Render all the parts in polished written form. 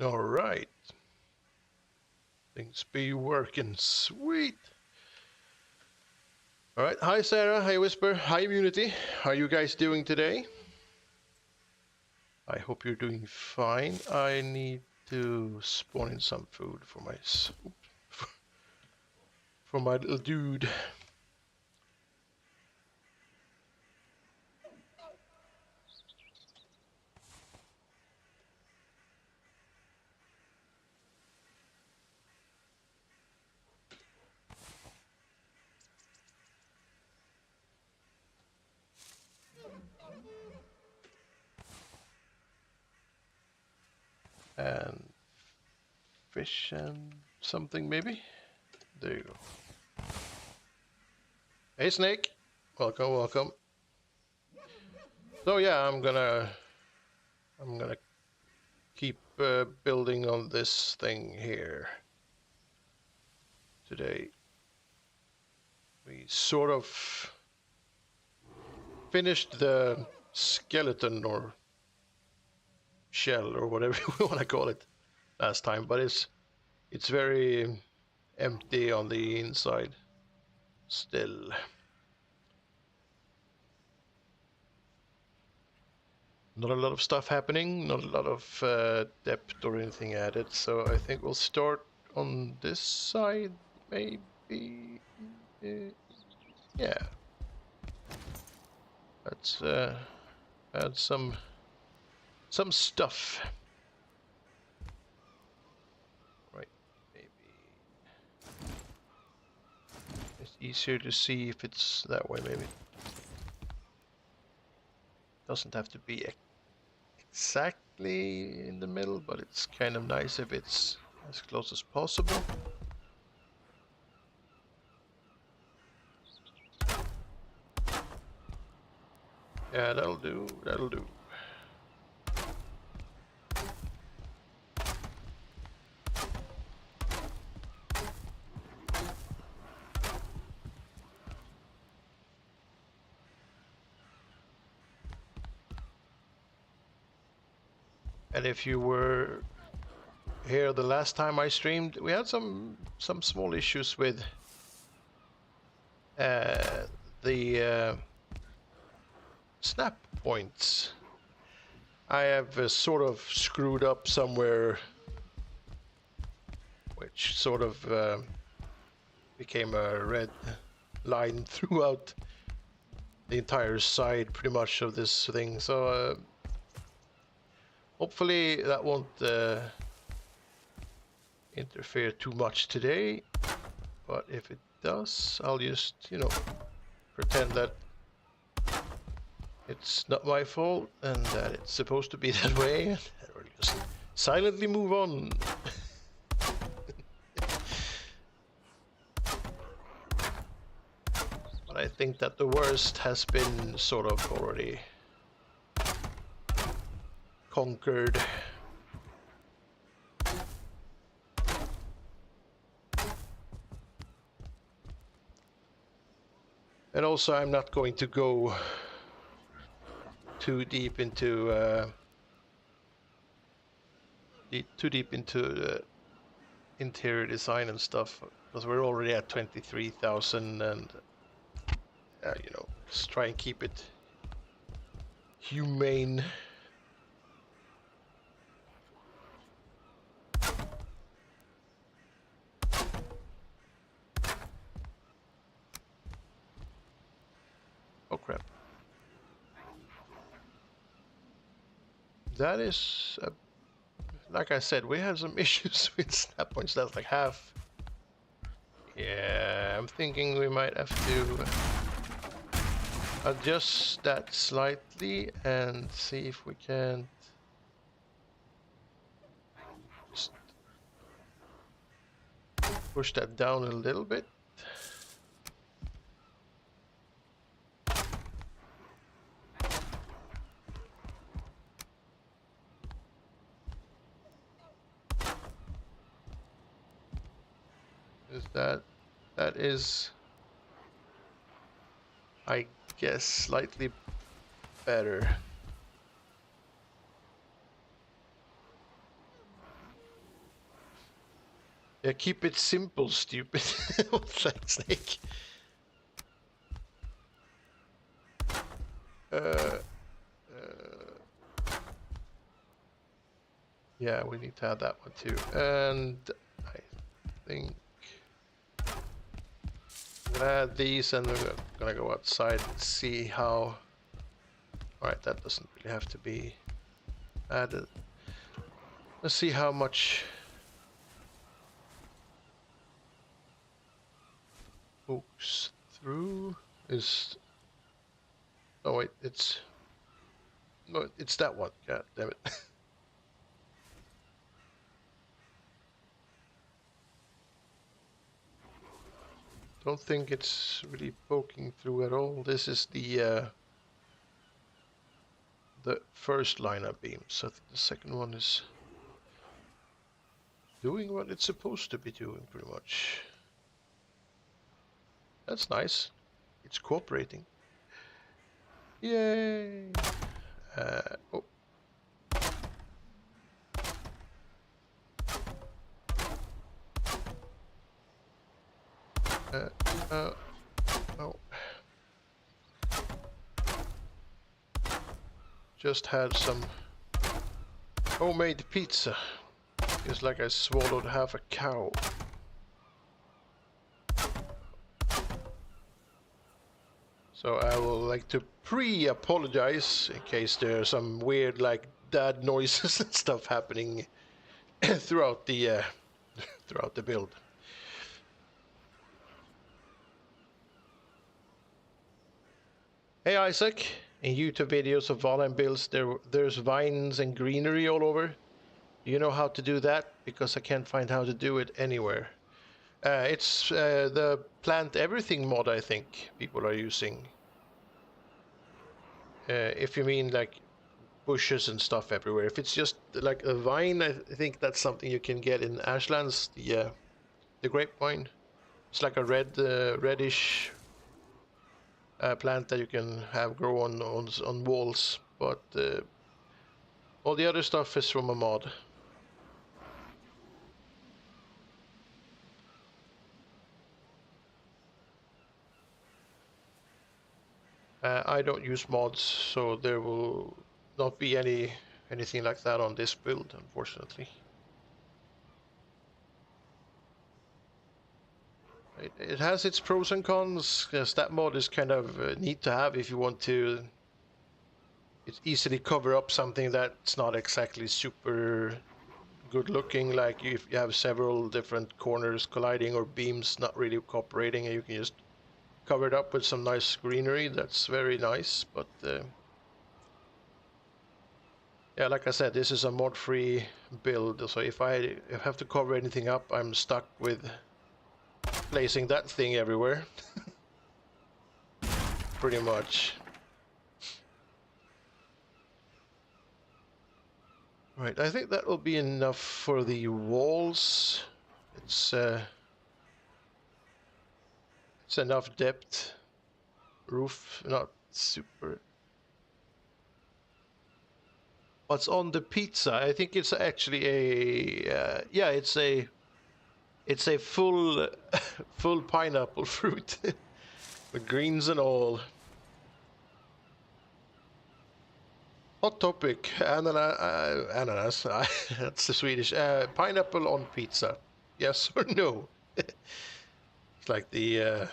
All right. Things be working sweet. All right. Hi, Sarah. Hi, Whisper. Hi, Immunity. How are you guys doing today? I hope you're doing fine. I need to spawn in some food for my for my little dude. And fish and something maybe. There you go. Hey, Snake. Welcome, welcome. So yeah, I'm gonna keep building on this thing here today. We sort of finished the skeleton or shell or whatever we want to call it last time, but it's very empty on the inside still. Not a lot of stuff happening, not a lot of depth or anything added, so I think we'll start on this side, maybe. Yeah. Let's add some stuff. Right, maybe it's easier to see if it's that way, maybe. Doesn't have to be exactly in the middle, but it's kind of nice if it's as close as possible. Yeah, that'll do, that'll do. And if you were here the last time I streamed, we had some small issues with the snap points. I have sort of screwed up somewhere, which sort of became a red line throughout the entire side, pretty much, of this thing. So hopefully that won't interfere too much today. But if it does, I'll just, you know, pretend that it's not my fault and that it's supposed to be that way, and we'll just silently move on. But I think that the worst has been sort of already conquered. And also, I'm not going to go too deep into the interior design and stuff, because we're already at 23,000, and you know, just try and keep it humane. Oh crap. That is, like I said, we have some issues with snap points. That's like half. Yeah, I'm thinking we might have to adjust that slightly and see if we can just push that down a little bit. Is that is, I guess, slightly better. Yeah, keep it simple, stupid. What's that snake? Uh, yeah, we need to add that one too. And I think I'm gonna add these, and we're gonna go outside and see how. Alright, that doesn't really have to be added. Let's see how much pokes through is. Oh wait, it's no, it's that one. God damn it! Don't think it's really poking through at all. This is the first line of beams. I think the second one is doing what it's supposed to be doing, pretty much. That's nice. It's cooperating. Yay! Oh. Oh. Just had some homemade pizza. It's like I swallowed half a cow. So I will like to pre-apologize in case there are some weird like dad noises and stuff happening throughout the build. Hey Isaac, in YouTube videos of Valheim builds, there's vines and greenery all over. Do you know how to do that? Because I can't find how to do it anywhere. It's the plant everything mod, I think people are using. If you mean like bushes and stuff everywhere. If it's just like a vine, I think that's something you can get in Ashlands, the grapevine. It's like a reddish plant that you can have grow on walls, but all the other stuff is from a mod. I don't use mods, so there will not be anything like that on this build, unfortunately. It has its pros and cons, because that mod is kind of neat to have if you want to easily cover up something that's not exactly super good looking, like if you have several different corners colliding or beams not really cooperating, and you can just cover it up with some nice greenery. That's very nice, but yeah, like I said, this is a mod-free build, so if I have to cover anything up, I'm stuck with placing that thing everywhere. Pretty much. Right, I think that will be enough for the walls. It's enough depth. Roof, not super. What's on the pizza? I think it's actually a yeah, it's a full full pineapple fruit with greens and all. Hot topic, ananas. That's the Swedish. Pineapple on pizza. Yes or no? It's like the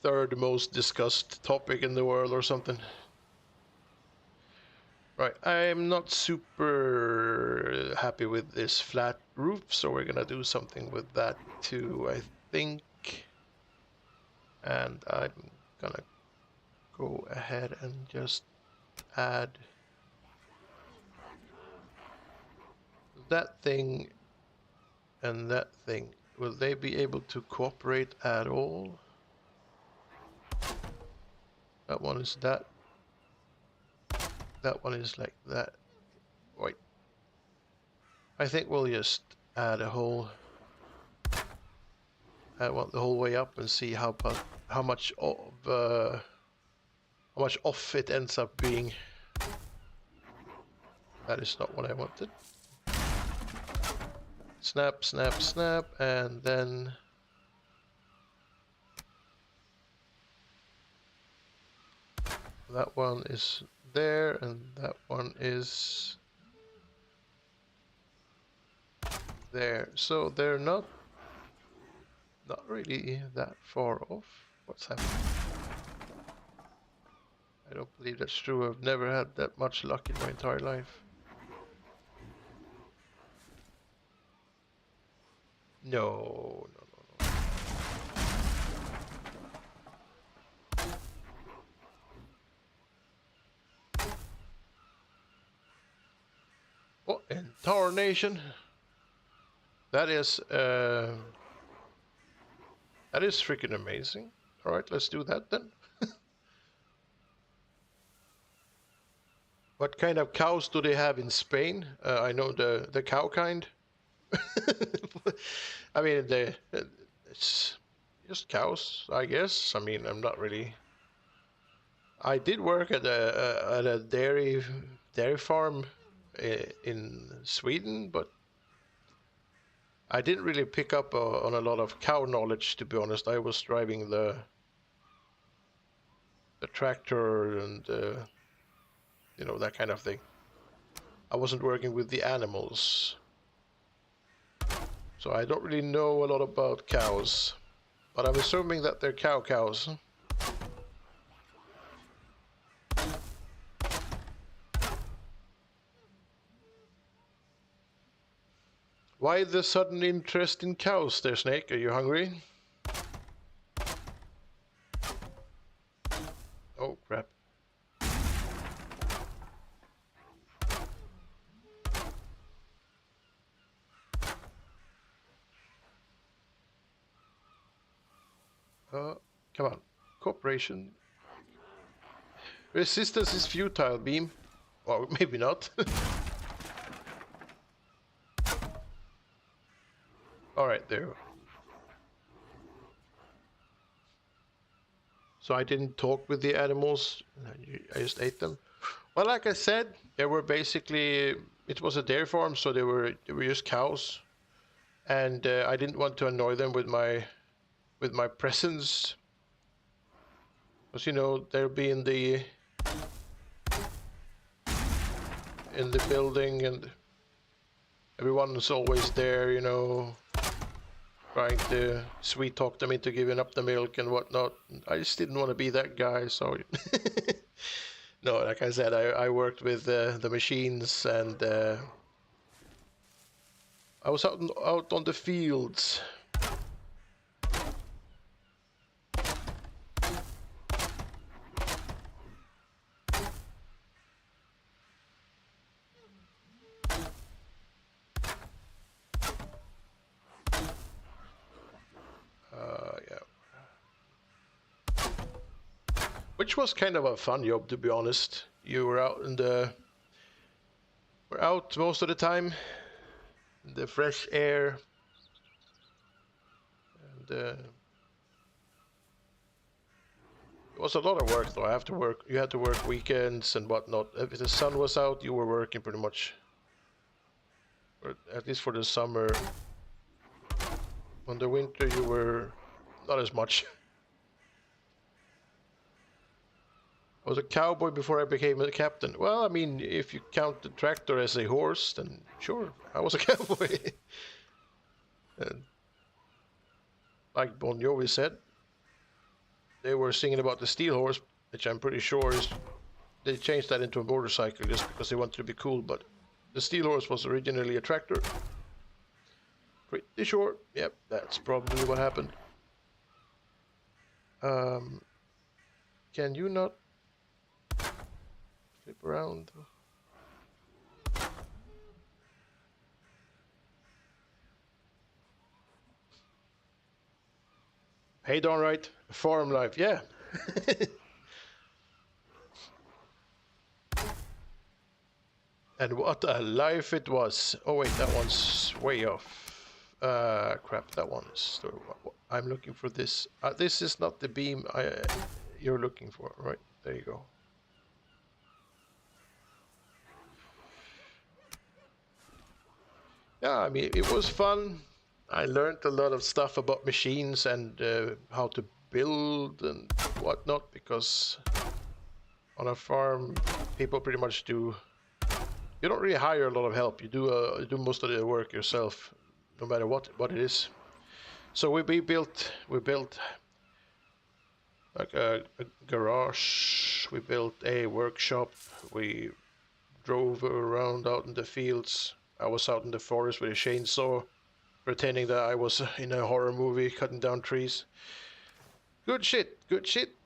third most discussed topic in the world or something. Right, I'm not super happy with this flat roof, so we're gonna do something with that too, I think. And I'm gonna go ahead and just add that thing and that thing. Will they be able to cooperate at all? That one is that. That one is like that. Wait. I think we'll just add a whole. I want the whole way up and see how much of how much off it ends up being. That is not what I wanted. Snap, snap, snap, and then that one is there, and that one is there. So they're not really that far off. What's happening? I don't believe that's true. I've never had that much luck in my entire life. No, no, no, no. What in tarnation? That is freaking amazing. All right, let's do that then. What kind of cows do they have in Spain? I know the cow kind. I mean, it's just cows, I guess. I mean, I'm not really. I did work at a dairy farm in Sweden, but I didn't really pick up on a lot of cow knowledge, to be honest. I was driving the tractor and you know, that kind of thing. I wasn't working with the animals, so I don't really know a lot about cows. But I'm assuming that they're cows. Why the sudden interest in cows there, Snake? Are you hungry? Oh, crap. Come on. Cooperation. Resistance is futile, Beam. Or maybe not. Alright, there. So I didn't talk with the animals. I just ate them. Well, like I said, they were basically... It was a dairy farm, so they were just cows. And I didn't want to annoy them with my presence. Because, you know, they'll be in the building, and everyone's always there, you know, trying to sweet talk them into giving up the milk and whatnot. I just didn't want to be that guy, so no, like I said, I worked with the machines, and I was out on the fields. Yeah. Which was kind of a fun job, to be honest. You were out we're out most of the time in the fresh air, and it was a lot of work though. You had to work weekends and whatnot. If the sun was out, you were working pretty much, or at least for the summer. On the winter, you were not as much. I was a cowboy before I became a captain. Well, I mean, if you count the tractor as a horse, then sure, I was a cowboy. And like Bon Jovi said, they were singing about the steel horse, which I'm pretty sure is... They changed that into a motorcycle just because they wanted to be cool, but the steel horse was originally a tractor. Pretty sure. Yep, that's probably what happened. Can you not flip around? Hey, darn right. Farm life, yeah. And what a life it was. Oh wait, that one's way off. Crap, that one's... I'm looking for this. This is not the beam you're looking for, right? There you go. Yeah, I mean, it was fun. I learned a lot of stuff about machines and how to build and whatnot, because on a farm, people pretty much do. You don't really hire a lot of help. You do most of the work yourself, no matter what it is. So we built like a garage. We built a workshop. We drove around out in the fields. I was out in the forest with a chainsaw, pretending that I was in a horror movie, cutting down trees. Good shit. Good shit.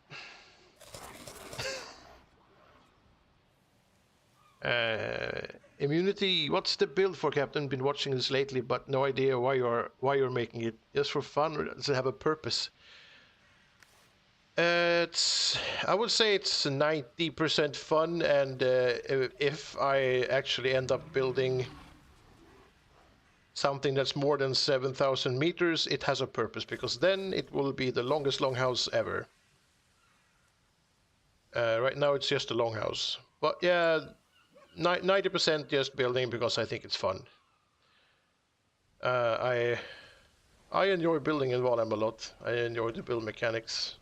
Immunity. What's the build for, Captain? Been watching this lately, but no idea why you're making it. Just for fun, or does it have a purpose? It's. I would say it's 90% fun, and if I actually end up building something that's more than 7,000 meters, it has a purpose, because then it will be the longest longhouse ever. Right now it's just a longhouse, but yeah, 90% just building because I think it's fun. Uh, I I enjoy building in Valheim a lot. I enjoy the build mechanics.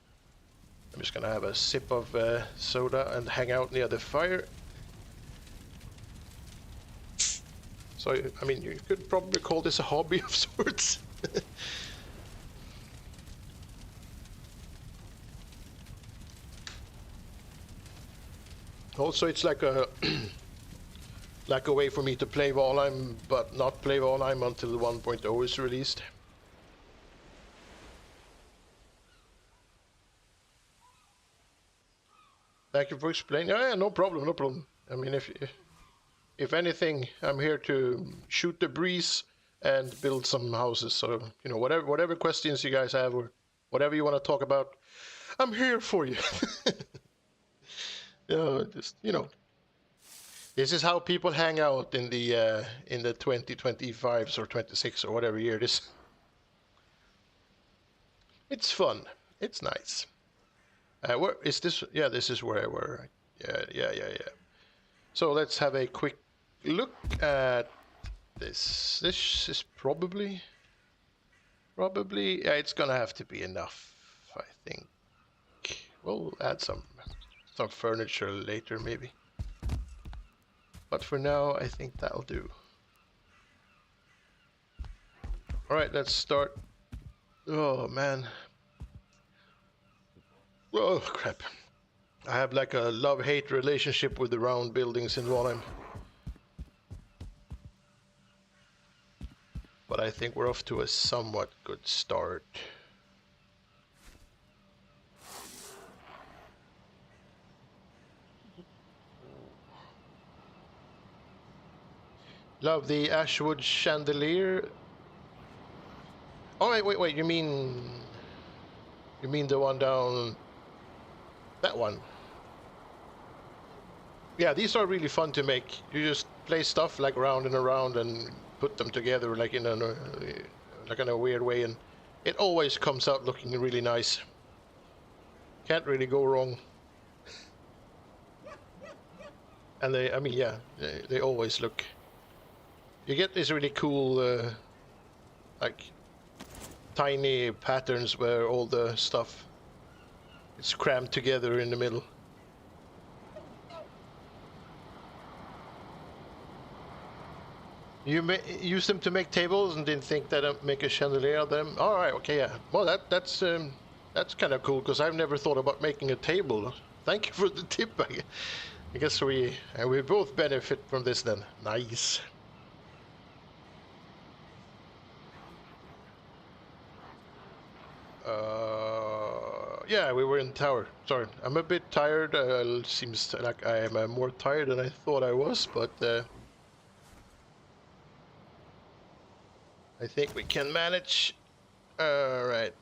I'm just gonna have a sip of soda and hang out near the fire. So, I mean, you could probably call this a hobby of sorts. Also, it's like a like a way for me to play Valheim, but not play Valheim until 1.0 is released. Thank you for explaining. Yeah, no problem, no problem. I mean, if anything, I'm here to shoot the breeze and build some houses. So, whatever questions you guys have, or whatever you want to talk about, I'm here for you. Just this is how people hang out in the 2025s or 26 or whatever year it is. It's fun. It's nice. Where is this? Yeah, this is where I were. Yeah. So let's have a quick look at this. This is probably, yeah, it's gonna have to be enough, I think. We'll add some furniture later, maybe. But for now, I think that'll do. All right, let's start. Oh man. Oh crap. I have like a love-hate relationship with the round buildings in Valheim. But I think we're off to a somewhat good start. Love the Ashwood chandelier. Oh wait, you mean the one down, that one? Yeah, these are really fun to make. You just place stuff like around and around and put them together like in a weird way, and it always comes out looking really nice. Can't really go wrong. And I mean, yeah, they always look. You get these really cool, like tiny patterns where all the stuff is crammed together in the middle. You use them to make tables and didn't think that I'd make a chandelier of them? All right, okay, yeah. Well, that's kind of cool, because I've never thought about making a table. Thank you for the tip. I guess we both benefit from this then. Nice. Yeah, we were in the tower. Sorry, I'm a bit tired. Seems like I am more tired than I thought I was, but I think we can manage. Alright.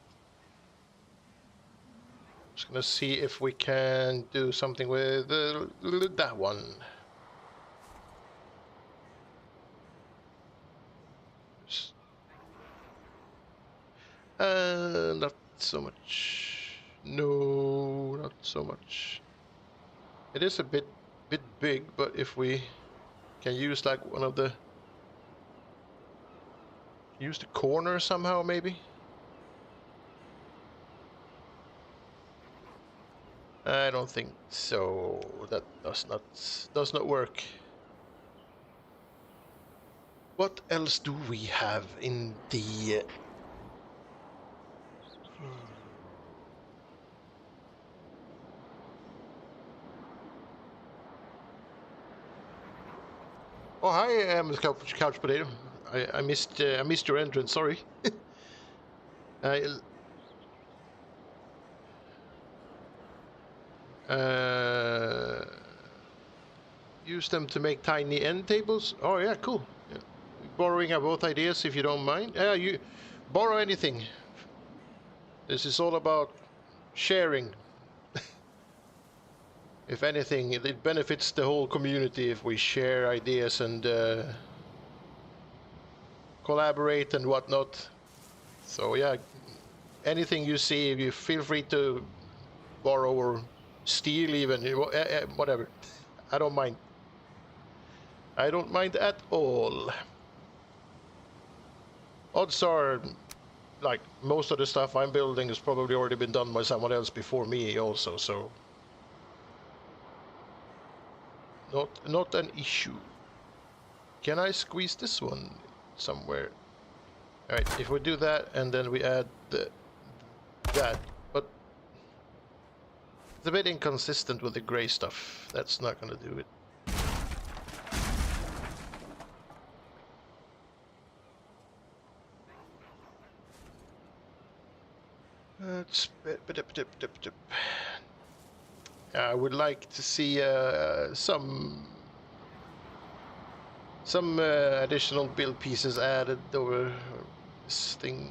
Just gonna see if we can do something with that one. Not so much. No, not so much. It is a bit big, but if we can use like one of the Use the corner somehow, maybe? I don't think so. That does not work. What else do we have in the... Oh, hi, Couch Potato. I missed your entrance. Sorry. I use them to make tiny end tables. Oh yeah, cool. Yeah. Borrowing both ideas, if you don't mind. You borrow anything. This is all about sharing. If anything, it benefits the whole community if we share ideas and collaborate and whatnot. So yeah, anything you see, you feel free to borrow or steal even, whatever. I don't mind. I don't mind at all. Odds are, like, most of the stuff I'm building has probably already been done by someone else before me also, so not an issue. Can I squeeze this one somewhere? Alright, if we do that and then we add that, but it's a bit inconsistent with the gray stuff. That's not gonna do it. I would like to see some additional build pieces added over this thing.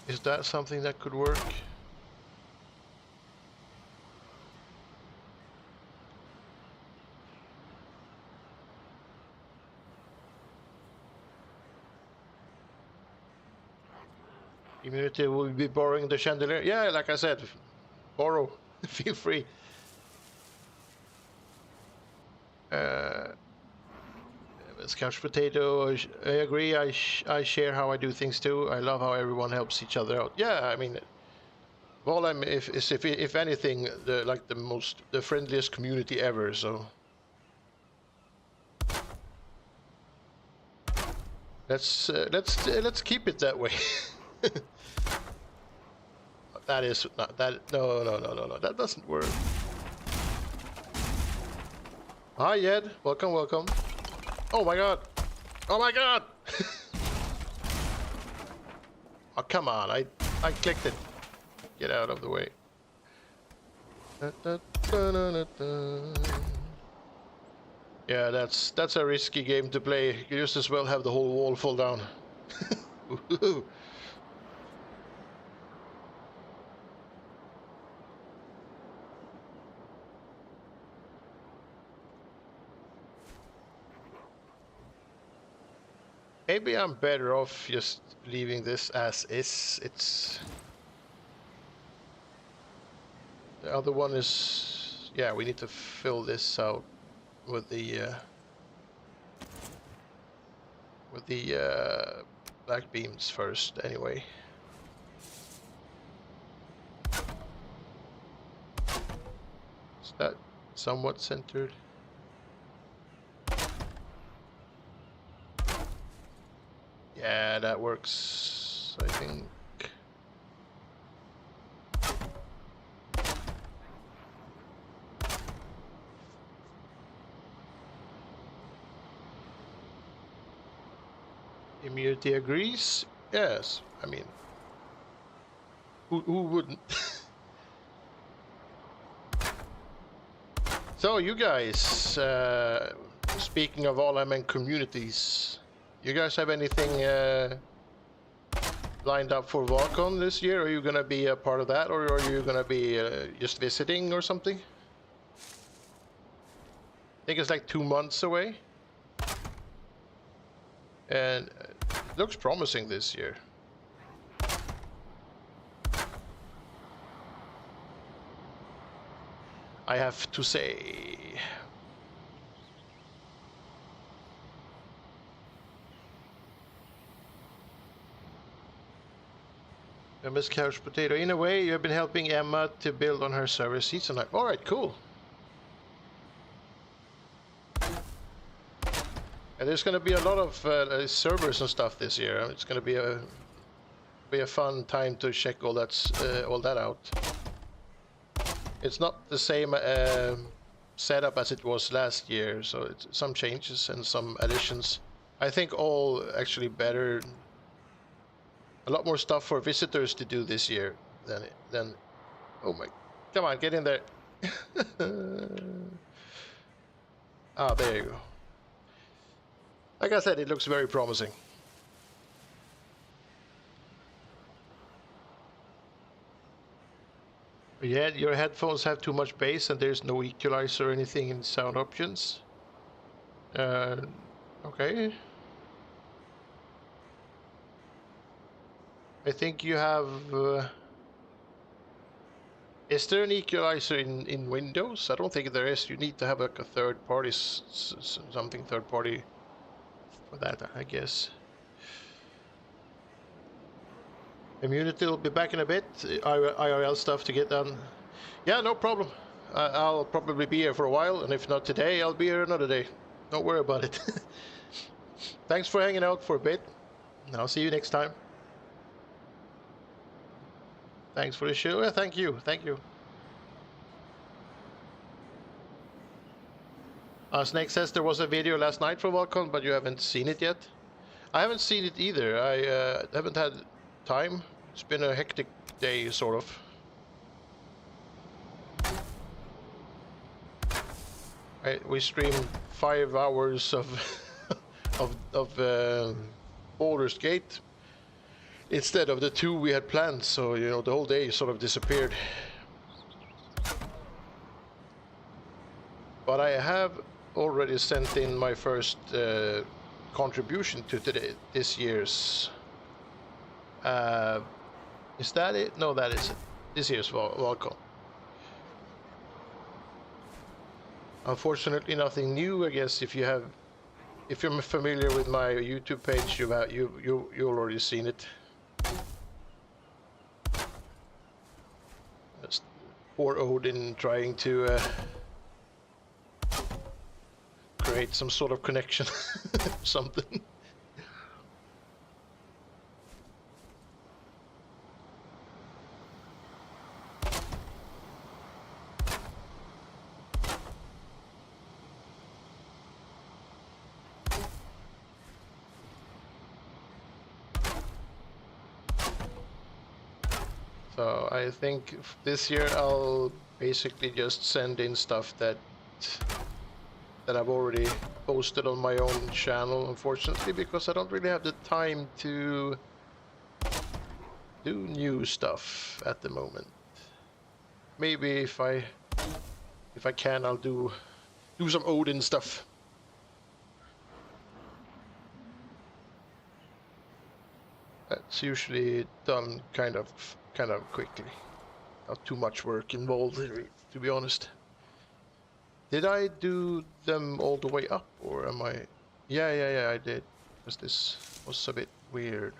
Is that something that could work? Community will be borrowing the chandelier. Yeah, like I said, borrow. Feel free. It's Couch Potato. I agree. I share how I do things too. I love how everyone helps each other out. Yeah, I mean, Valheim if anything, the friendliest community ever. So let's keep it that way. That is not that. No. That doesn't work. Hi, Ed. Welcome. Oh my god. Oh my god. Oh come on. I clicked it. Get out of the way. Yeah, that's a risky game to play. You just as well have the whole wall fall down. Maybe I'm better off just leaving this as is. It's... The other one is... Yeah, we need to fill this out with the black beams first anyway. Is that somewhat centered? Yeah, that works, I think. Immunity agrees? Yes, I mean, who wouldn't? So, you guys, speaking of Valheim and communities, you guys have anything lined up for Valcon this year? Are you gonna be a part of that, or are you gonna be just visiting or something? I think it's like 2 months away. And it looks promising this year. I have to say. Miss Couch Potato, in a way, you have been helping Emma to build on her server season. All right, cool. And there's going to be a lot of servers and stuff this year. It's going to be a fun time to check all that out. It's not the same setup as it was last year, so it's some changes and some additions. I think all actually better. A lot more stuff for visitors to do this year than oh my, come on, get in there. Ah, there you go. Like I said, it looks very promising. Yeah, your headphones have too much bass and there's no equalizer or anything in sound options. Okay. I think you have... is there an equalizer in Windows? I don't think there is. You need to have like a third party, something third party for that, I guess. Immunity will be back in a bit. IRL stuff to get done. Yeah, no problem. I'll probably be here for a while, and if not today, I'll be here another day. Don't worry about it. Thanks for hanging out for a bit. I'll see you next time. Thanks for the show. Yeah, thank you. Thank you. Snake says there was a video last night from Welcome, but you haven't seen it yet. I haven't seen it either. I haven't had time. It's been a hectic day, sort of. We streamed 5 hours of Baldur's Gate instead of the 2 we had planned, so you know the whole day sort of disappeared. But I have already sent in my first contribution to this year's. Is that it? No, that isn't. This year's welcome. Unfortunately, nothing new. I guess if you're familiar with my YouTube page, you've already seen it. That's poor Odin trying to create some sort of connection, something. So I think this year I'll basically just send in stuff that I've already posted on my own channel, unfortunately, because I don't really have the time to do new stuff at the moment. Maybe if I can, I'll do some Odin stuff. That's usually done kind of quickly. Not too much work involved, to be honest. Did I do them all the way up, or am I? Yeah, I did. Because this was a bit weird.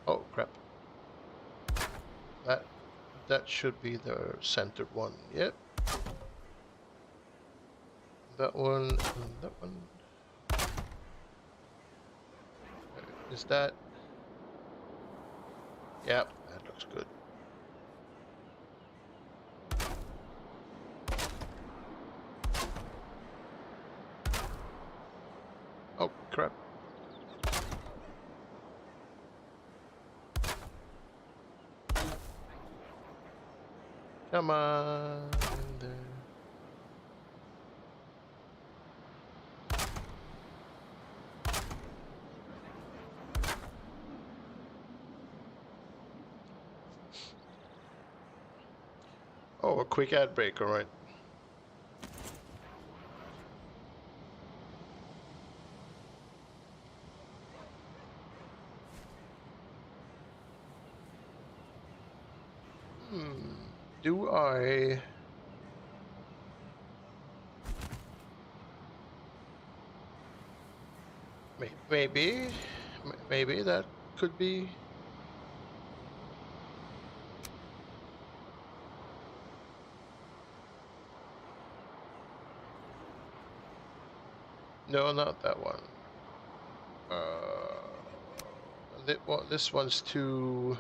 Oh crap. That should be the centered one. Yep. That one and that one. Is that? Yep, that looks good. Oh crap. Come on. Oh, a quick ad break, alright. Do I... Maybe... Maybe that could be... No, not that one. Well, this one's too...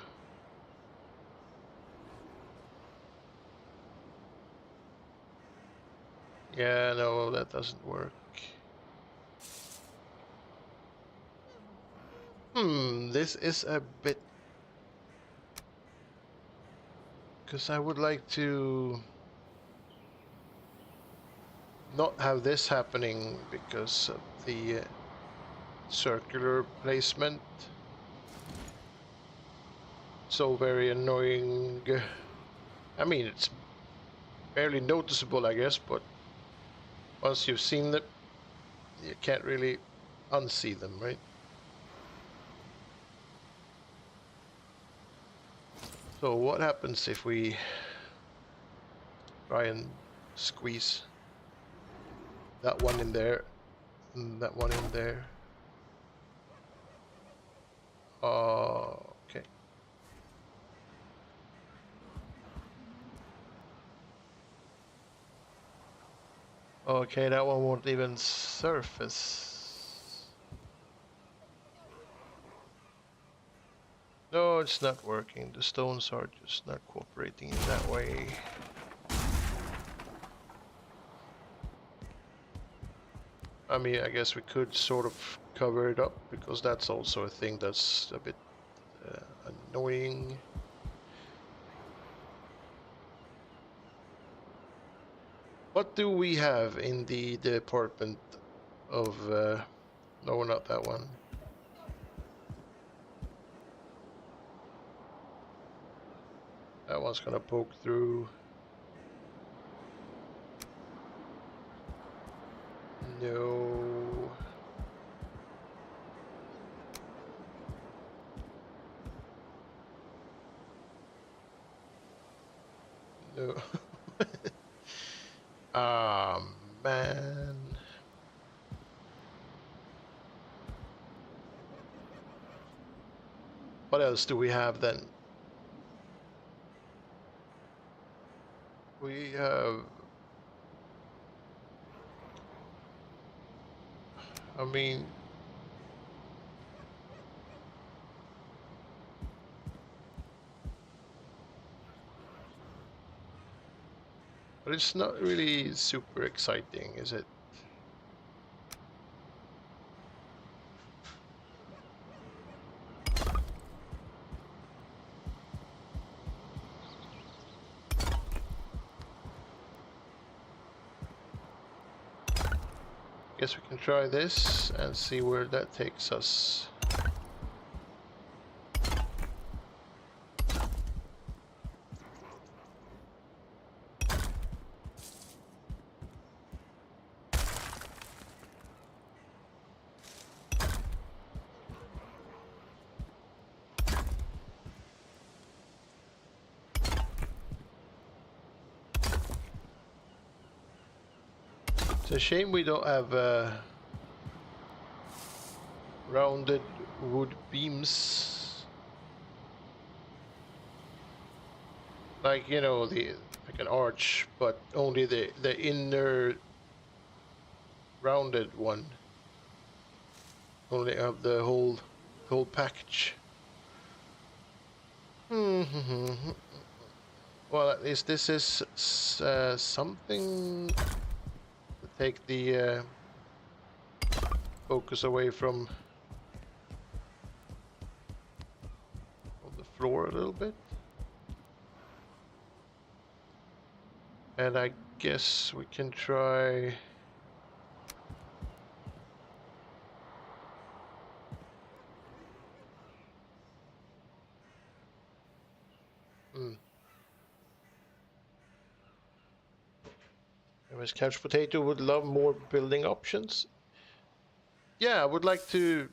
Yeah, no, that doesn't work. This is a bit... Because I would like to not have this happening because of the circular placement. So very annoying. I mean, it's barely noticeable, I guess, but once you've seen them, you can't really unsee them, right? So what happens if we try and squeeze that one in there and that one in there? Okay. Okay, that one won't even surface. No, it's not working. The stones are just not cooperating in that way. I mean, I guess we could sort of cover it up because that's also a thing that's a bit annoying. What do we have in the department of... no, not that one. That one's gonna poke through. No. No. Ah, man. What else do we have then? We have... I mean... But it's not really super exciting, is it? Guess we can try this and see where that takes us. It's a shame we don't have rounded wood beams. Like, you know, like an arch, but only the inner rounded one. Only have the whole package. Well, at least this is something to take the focus away from the floor a little bit. And I guess we can try... Anyways, Couch Potato would love more building options. Yeah, I would like to...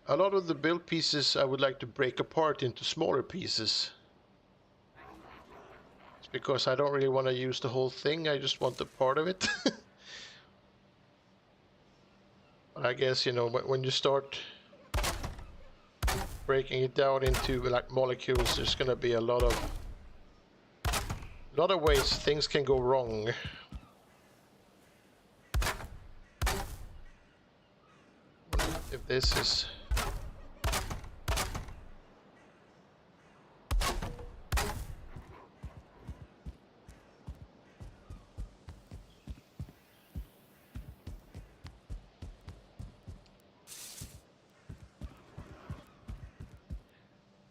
A lot of the build pieces I would like to break apart into smaller pieces. because I don't really want to use the whole thing. I just want the part of it. I guess, you know, when you start breaking it down into like molecules, there's gonna be a lot of ways things can go wrong. If this is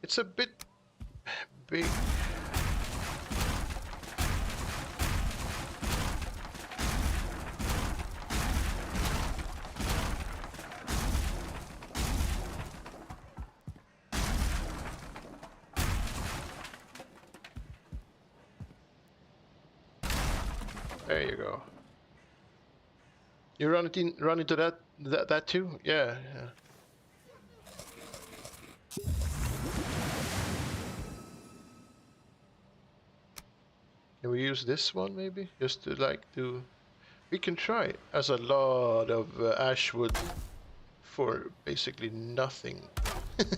it's a bit big. There you go. You run into that too? Yeah, yeah. Can we use this one maybe? Just to like do... We can try. As a lot of ash wood for basically nothing. If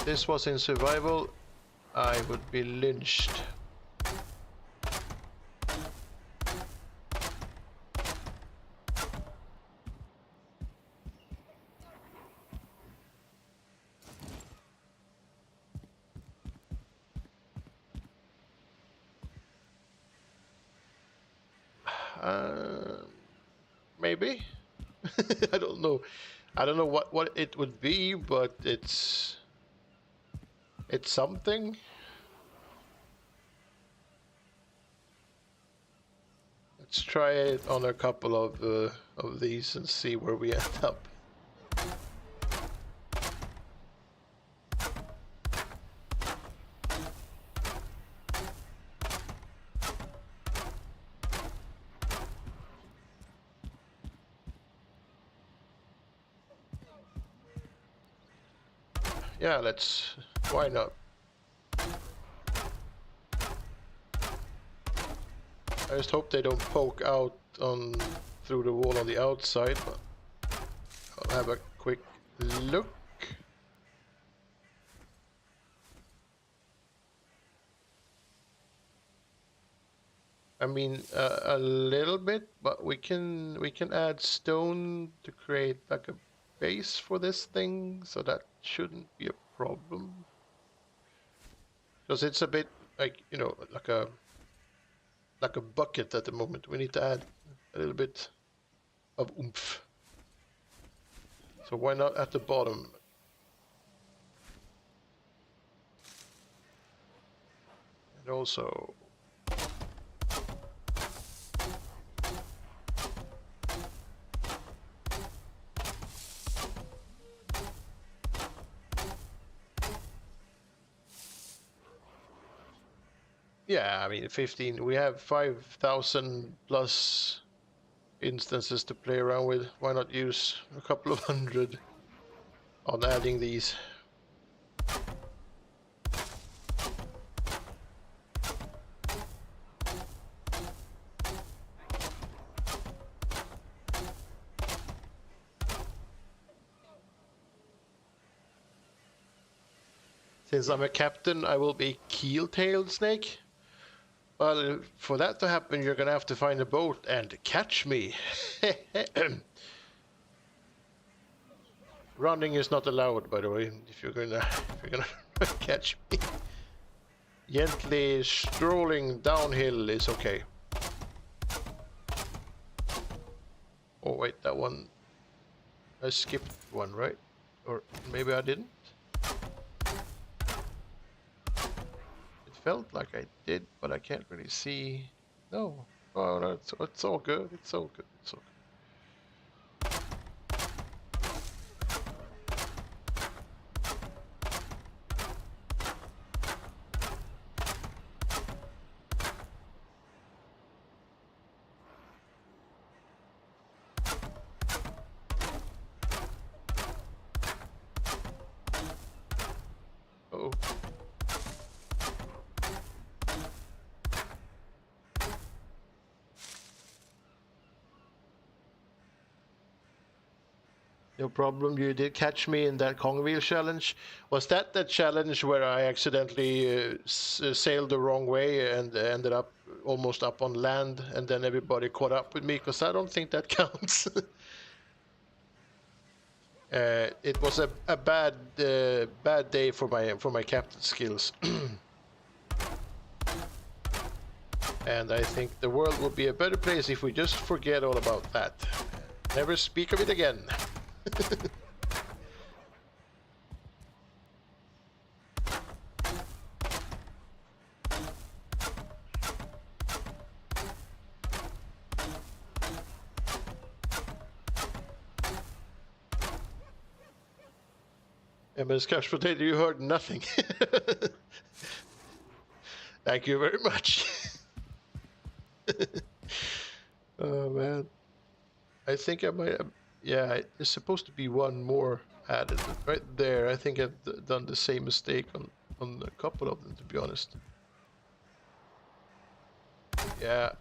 this was in survival, I would be lynched. Maybe. I don't know. I don't know what it would be, but it's something. Let's try it on a couple of these and see where we end up. Yeah, let's... Why not? I just hope they don't poke out on through the wall on the outside, but I'll have a quick look. I mean, a little bit, but we can add stone to create like a base for this thing, so that shouldn't be a problem. Because it's a bit like, you know, like a bucket at the moment. We need to add a little bit of oomph. So why not at the bottom? And also... Yeah, I mean, 15, we have 5,000 plus instances to play around with. Why not use a couple of hundred on adding these? Since I'm a captain, I will be keel-tailed snake. Well, for that to happen, you're gonna have to find a boat and catch me. Running is not allowed, by the way. If you're gonna catch me, gently strolling downhill is okay. Oh wait, that one. I skipped one, right? Or maybe I didn't. Felt like I did, but I can't really see. No. Oh, no, it's all good. It's all good. It's all good. Oh. No problem. You did catch me in that Kongville challenge. Was that the challenge where I accidentally sailed the wrong way and ended up almost up on land, and then everybody caught up with me? Because I don't think that counts. It was a bad day for my captain skills, and I think the world would be a better place if we just forget all about that. Never speak of it again. MS Cash Potato, you heard nothing. Thank you very much. Oh man, I think I might have, yeah, there's supposed to be one more added right there. I think I've done the same mistake on a couple of them, to be honest. Yeah.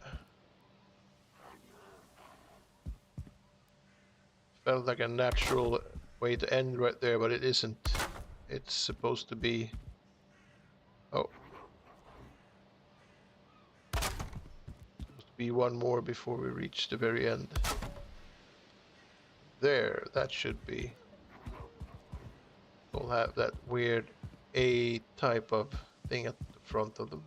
Felt like a natural way to end right there, but it isn't. It's supposed to be... Oh. Supposed to be one more before we reach the very end. There, that should be. They'll have that weird A type of thing at the front of them.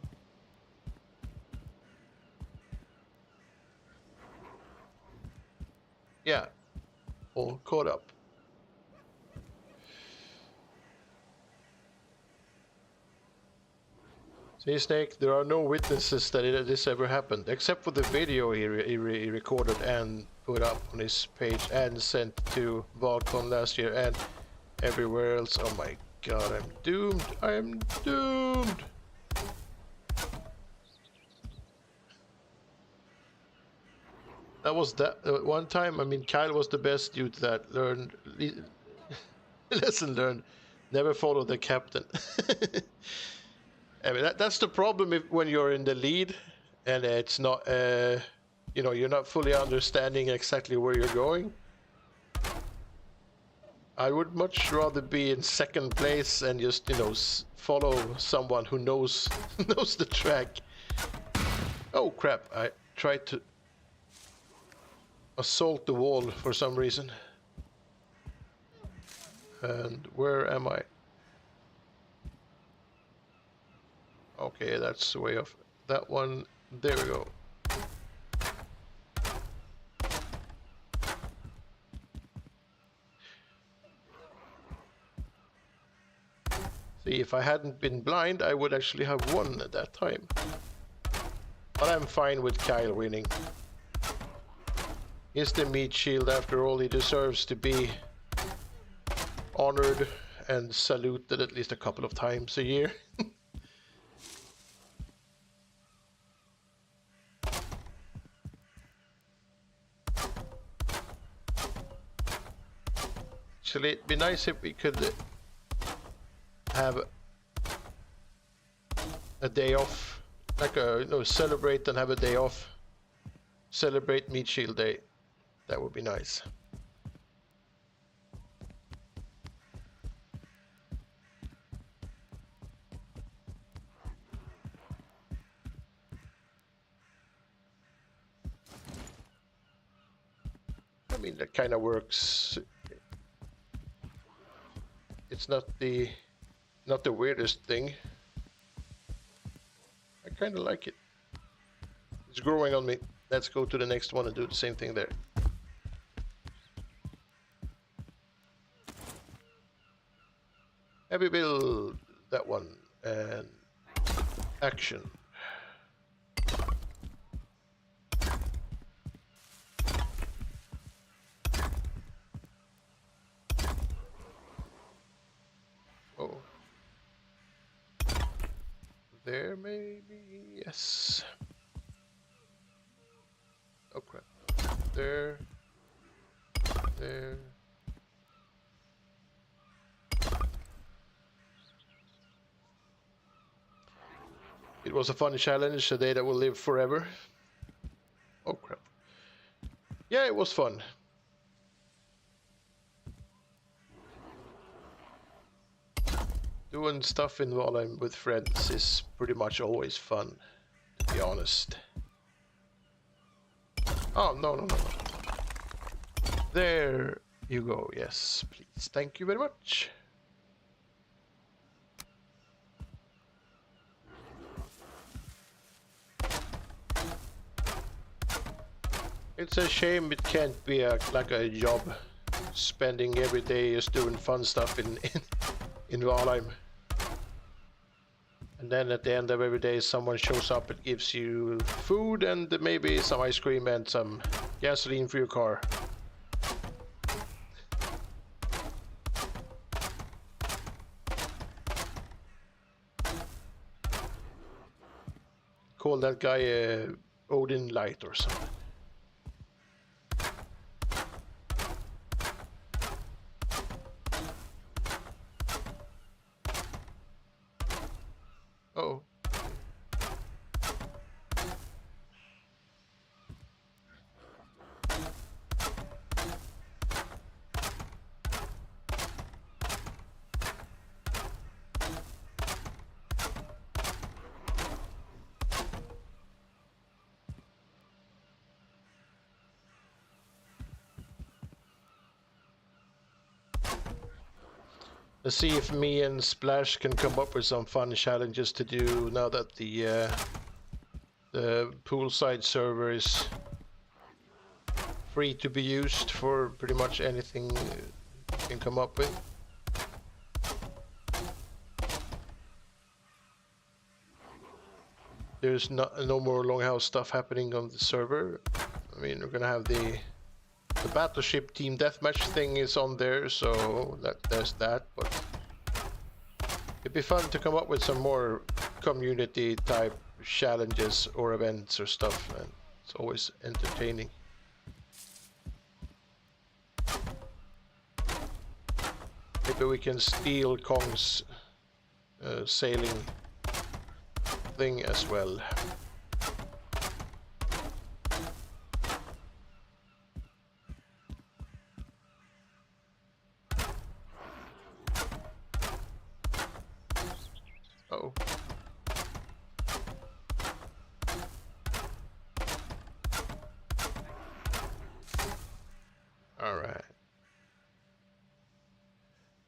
Yeah, all caught up. See, Snake, there are no witnesses that this ever happened, except for the video he recorded and put up on his page and sent to Valcon last year and everywhere else. Oh my god, I'm doomed. I am doomed. That was that one time. I mean, Kyle was the best due to that. Learned lesson learned. Never follow the captain. I mean, that's the problem when you're in the lead and it's not, you know, you're not fully understanding exactly where you're going. I would much rather be in second place and just, you know, follow someone who knows knows the track. Oh crap! I tried to assault the wall for some reason. And where am I? Okay, that's way off. That one, there we go. See, if I hadn't been blind, I would actually have won at that time. But I'm fine with Kyle winning. He's the meat shield after all. He deserves to be honored and saluted at least a couple of times a year. Actually, it'd be nice if we could have a day off, like a, you know, celebrate and have a day off. Celebrate Meat Shield Day. That would be nice. I mean, that kind of works. It's not the weirdest thing. I kind of like it. It's growing on me. Let's go to the next one and do the same thing there. Heavy build, that one, and action. Oh. There maybe, yes. Oh crap. There. There. It was a fun challenge, a day that will live forever. Oh crap. Yeah, it was fun. Doing stuff in Valheim with friends is pretty much always fun, to be honest. Oh, no, no, no, no. There you go. Yes, please. Thank you very much. It's a shame it can't be like a job, spending every day just doing fun stuff in Valheim. And then at the end of every day, someone shows up and gives you food and maybe some ice cream and some gasoline for your car. Call that guy Odin Light or something. Uh-oh. Let's see if me and Splash can come up with some fun challenges to do now that the poolside server is free to be used for pretty much anything you can come up with. There's no more Longhouse stuff happening on the server. I mean, we're gonna have the battleship team deathmatch thing is on there, so there's that, but it'd be fun to come up with some more community type challenges or events or stuff, and it's always entertaining. Maybe we can steal Kong's sailing thing as well. Oh. All right.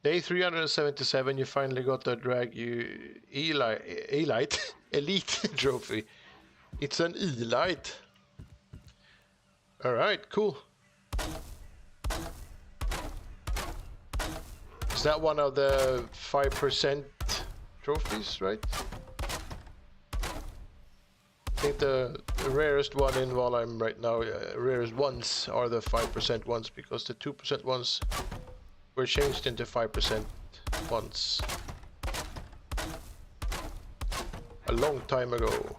Day 377, you finally got the drag you elite elite trophy. It's an elite. All right, cool. Is that one of the 5% trophies, right? I think the rarest one in Valheim right now, rarest ones are the 5% ones, because the 2% ones were changed into 5% ones a long time ago.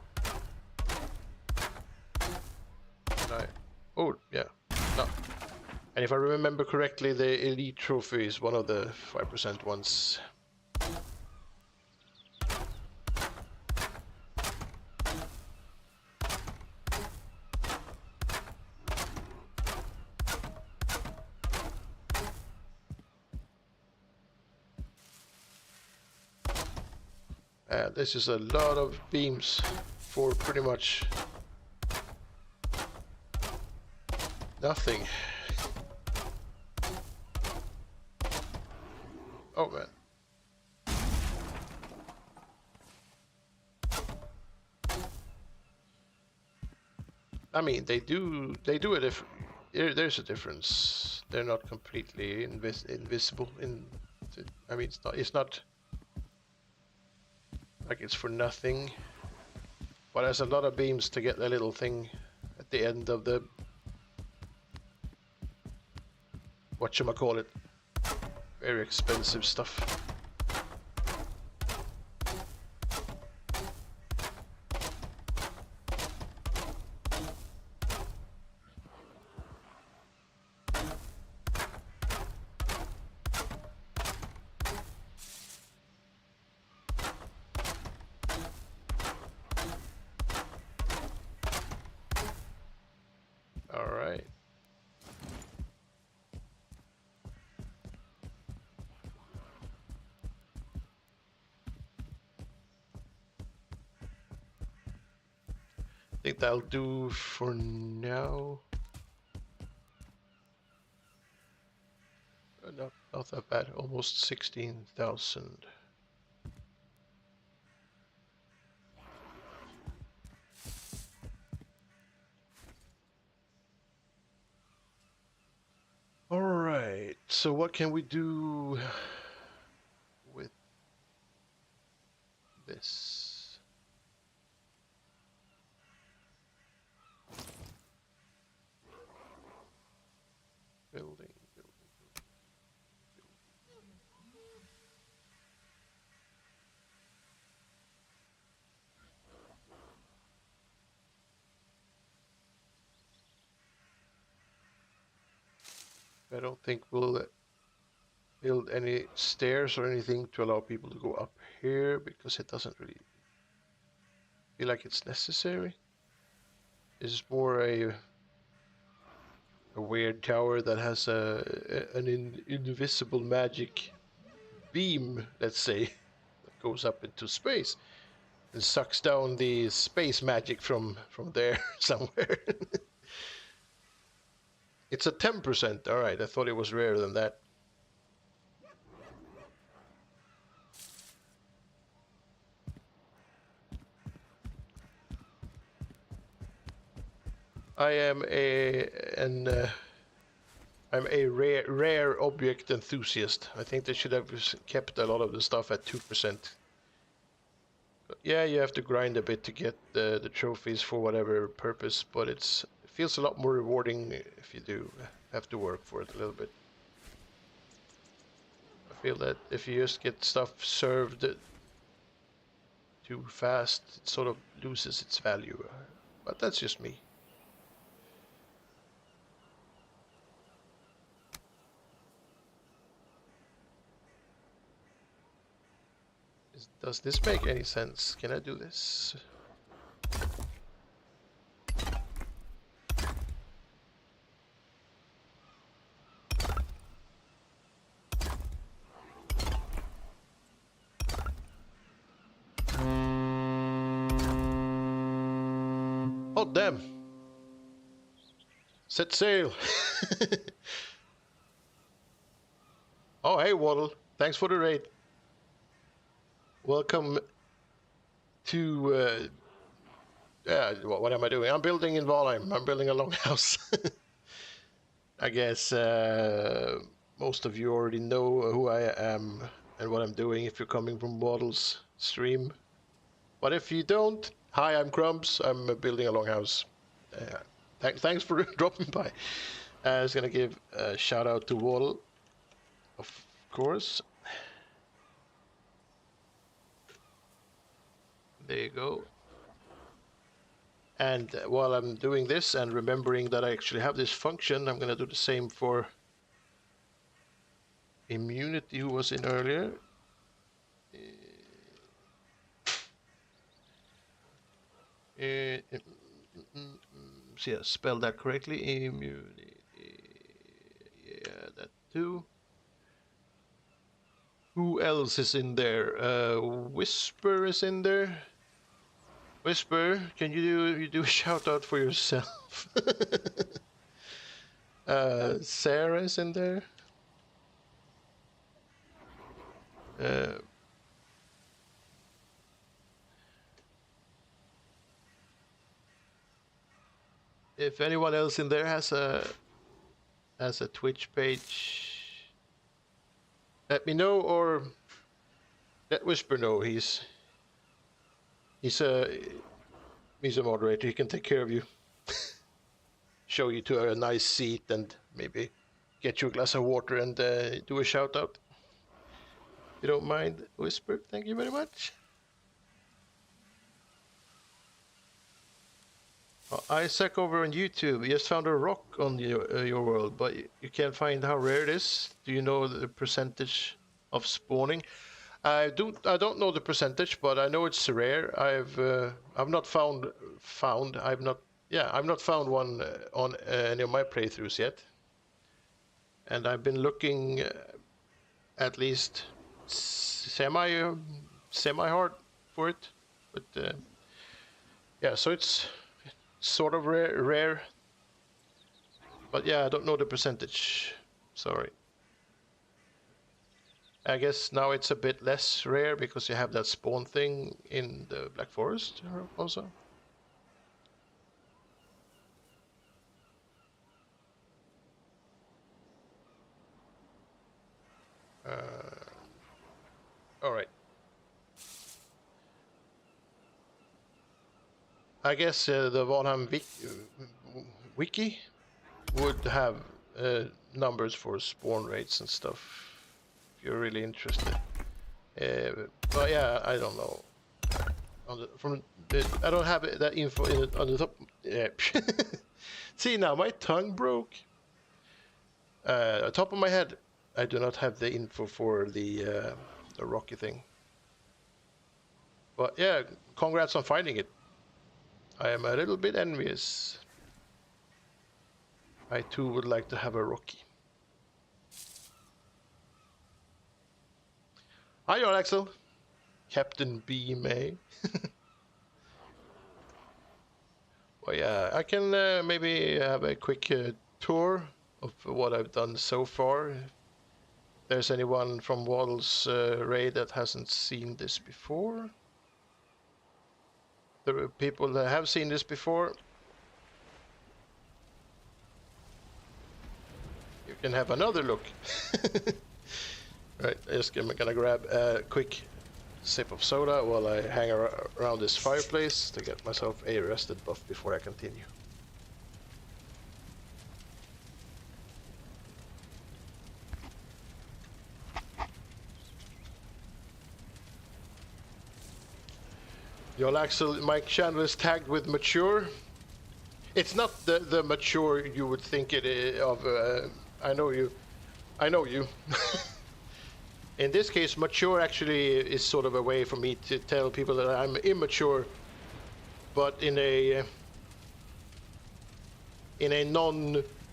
Oh, yeah. No. And if I remember correctly, the Elite Trophy is one of the 5% ones. This is a lot of beams for pretty much nothing. Oh man. I mean, they do it if there's a difference. They're not completely invisible I mean, it's not like it's for nothing, but there's a lot of beams to get the little thing at the end of the whatchamacallit, very expensive stuff. All right. think that'll do for now. Not that bad. Almost 16,000. All right. So what can we do with this? Building. I don't think we'll build any stairs or anything to allow people to go up here because it doesn't really feel like it's necessary. This is more a weird tower that has an invisible magic beam, let's say, that goes up into space and sucks down the space magic from there somewhere. It's a 10%. All right, I thought it was rarer than that. I am I'm a rare object enthusiast. I think they should have kept a lot of the stuff at 2%. Yeah, you have to grind a bit to get the trophies for whatever purpose, but it feels a lot more rewarding if you do have to work for it a little bit. I feel that if you just get stuff served too fast, it sort of loses its value. But that's just me. Does this make any sense? Can I do this? Oh, damn. Set sail. Oh, hey, Waddle. Thanks for the raid. Welcome to... yeah, what am I doing? I'm building in Valheim. I'm building a longhouse. I guess most of you already know who I am and what I'm doing if you're coming from Waddle's stream. But if you don't, hi, I'm Crumbs. I'm building a longhouse. Thanks for dropping by. I was gonna give a shout out to Waddle, of course. There you go. And while I'm doing this and remembering that I actually have this function, I'm gonna do the same for Immunity, who was in earlier. So yeah, spell that correctly. Immunity. Yeah, that too. Who else is in there? Whisper is in there. Whisper, can you do a shout out for yourself? Sarah is in there. If anyone else in there has a Twitch page, let me know, or let Whisper know. He's a moderator. He can take care of you, show you to a nice seat, and maybe get you a glass of water and do a shout out. If you don't mind, Whisper. Thank you very much. Isaac over on YouTube, you just found a rock on your world, but you can't find how rare it is. Do you know the percentage of spawning? I don't know the percentage, but I know it's rare. I've not found I've not found one on any of my playthroughs yet, and I've been looking at least semi hard for it, but yeah, so it's sort of rare. But yeah, I don't know the percentage. Sorry. I guess now it's a bit less rare because you have that spawn thing in the Black Forest also. All right. I guess the Valheim wiki would have numbers for spawn rates and stuff if you're really interested. But yeah, I don't know. I don't have that info on the top. Yeah. See now, my tongue broke. Top of my head, I do not have the info for the Rocky thing. But yeah, congrats on finding it. I am a little bit envious. I too would like to have a Rocky. Hi, Jan Axel. Captain B. May. Well, yeah, I can maybe have a quick tour of what I've done so far. If there's anyone from Waddle's raid that hasn't seen this before. There are people that have seen this before. You can have another look. Right, I'm gonna grab a quick sip of soda while I hang around this fireplace to get myself a rested buff before I continue. Your Axel, my channel is tagged with mature. It's not the mature you would think it is of. I know you. I know you. In this case, mature actually is sort of a way for me to tell people that I'm immature, but in a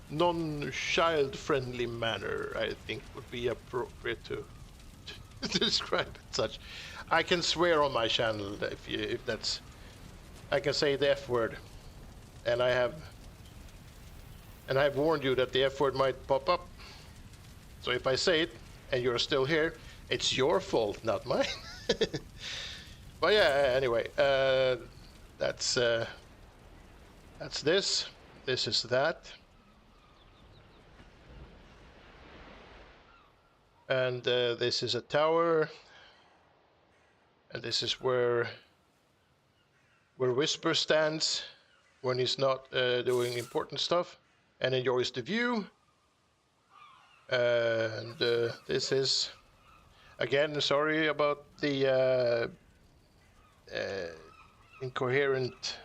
non-child friendly manner, I think would be appropriate to describe it such. I can swear on my channel if that's. I can say the F word, and I've warned you that the F word might pop up. So if I say it and you're still here, it's your fault, not mine. But yeah, anyway, that's this. This is that. And this is a tower. And this is where Whisper stands when he's not doing important stuff and enjoys the view. And this is, again, sorry about the incoherent.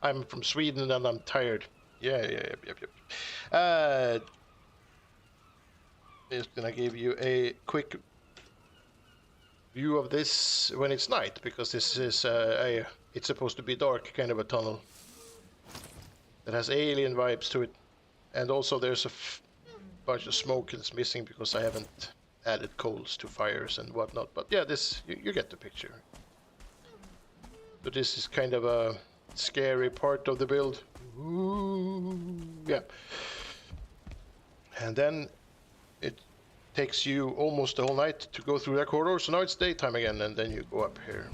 I'm from Sweden and I'm tired. Yep. Just gonna give you a quick view of this when it's night, because this is it's supposed to be dark, kind of a tunnel that has alien vibes to it. And also there's a bunch of smoke that's missing because I haven't added coals to fires and whatnot. But yeah, this you get the picture. So this is kind of a scary part of the build. Ooh, yeah. And then it takes you almost the whole night to go through that corridor. So now it's daytime again, and then you go up here.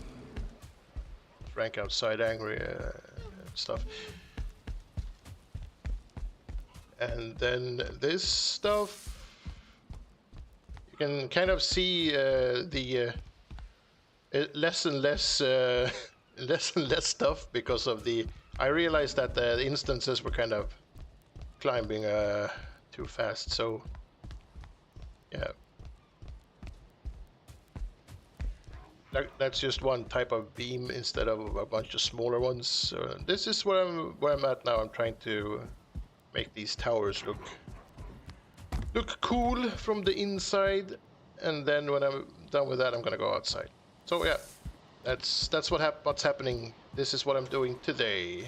Frank outside, angry stuff. And then this stuff, you can kind of see the less and less less and less stuff because of the. I realized that the instances were kind of climbing too fast, so yeah. That's just one type of beam instead of a bunch of smaller ones. This is where I'm at now. I'm trying to make these towers look cool from the inside, and then when I'm done with that, I'm gonna go outside. So yeah, that's what's happening. This is what I'm doing today.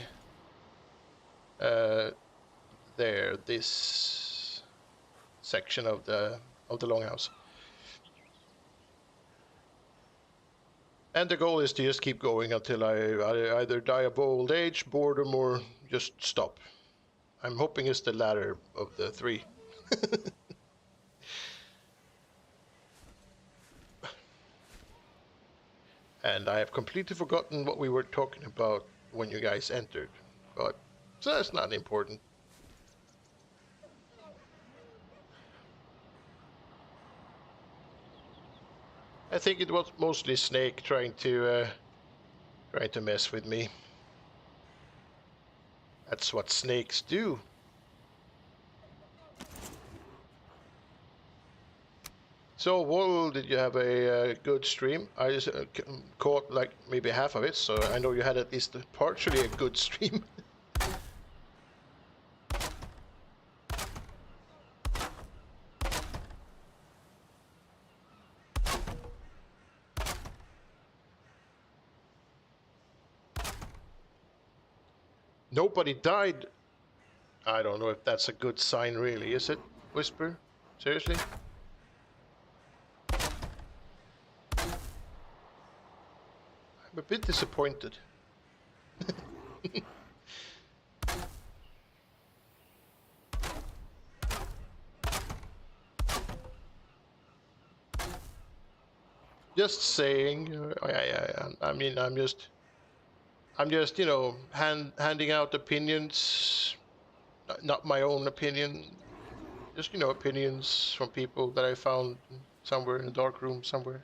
This section of the Longhouse. And the goal is to just keep going until I either die of old age, boredom, or just stop. I'm hoping it's the latter of the three. And I have completely forgotten what we were talking about when you guys entered. But so that's not important. I think it was mostly Snake trying to mess with me. That's what snakes do. So, Wall, did you have a good stream? I just caught like maybe half of it, so I know you had at least partially a good stream. Nobody died. I don't know if that's a good sign, really, is it, Whisper? Seriously? I'm a bit disappointed. Just saying. I mean, I'm just, you know, handing out opinions, not my own opinion. Just, you know, opinions from people that I found somewhere in a dark room somewhere.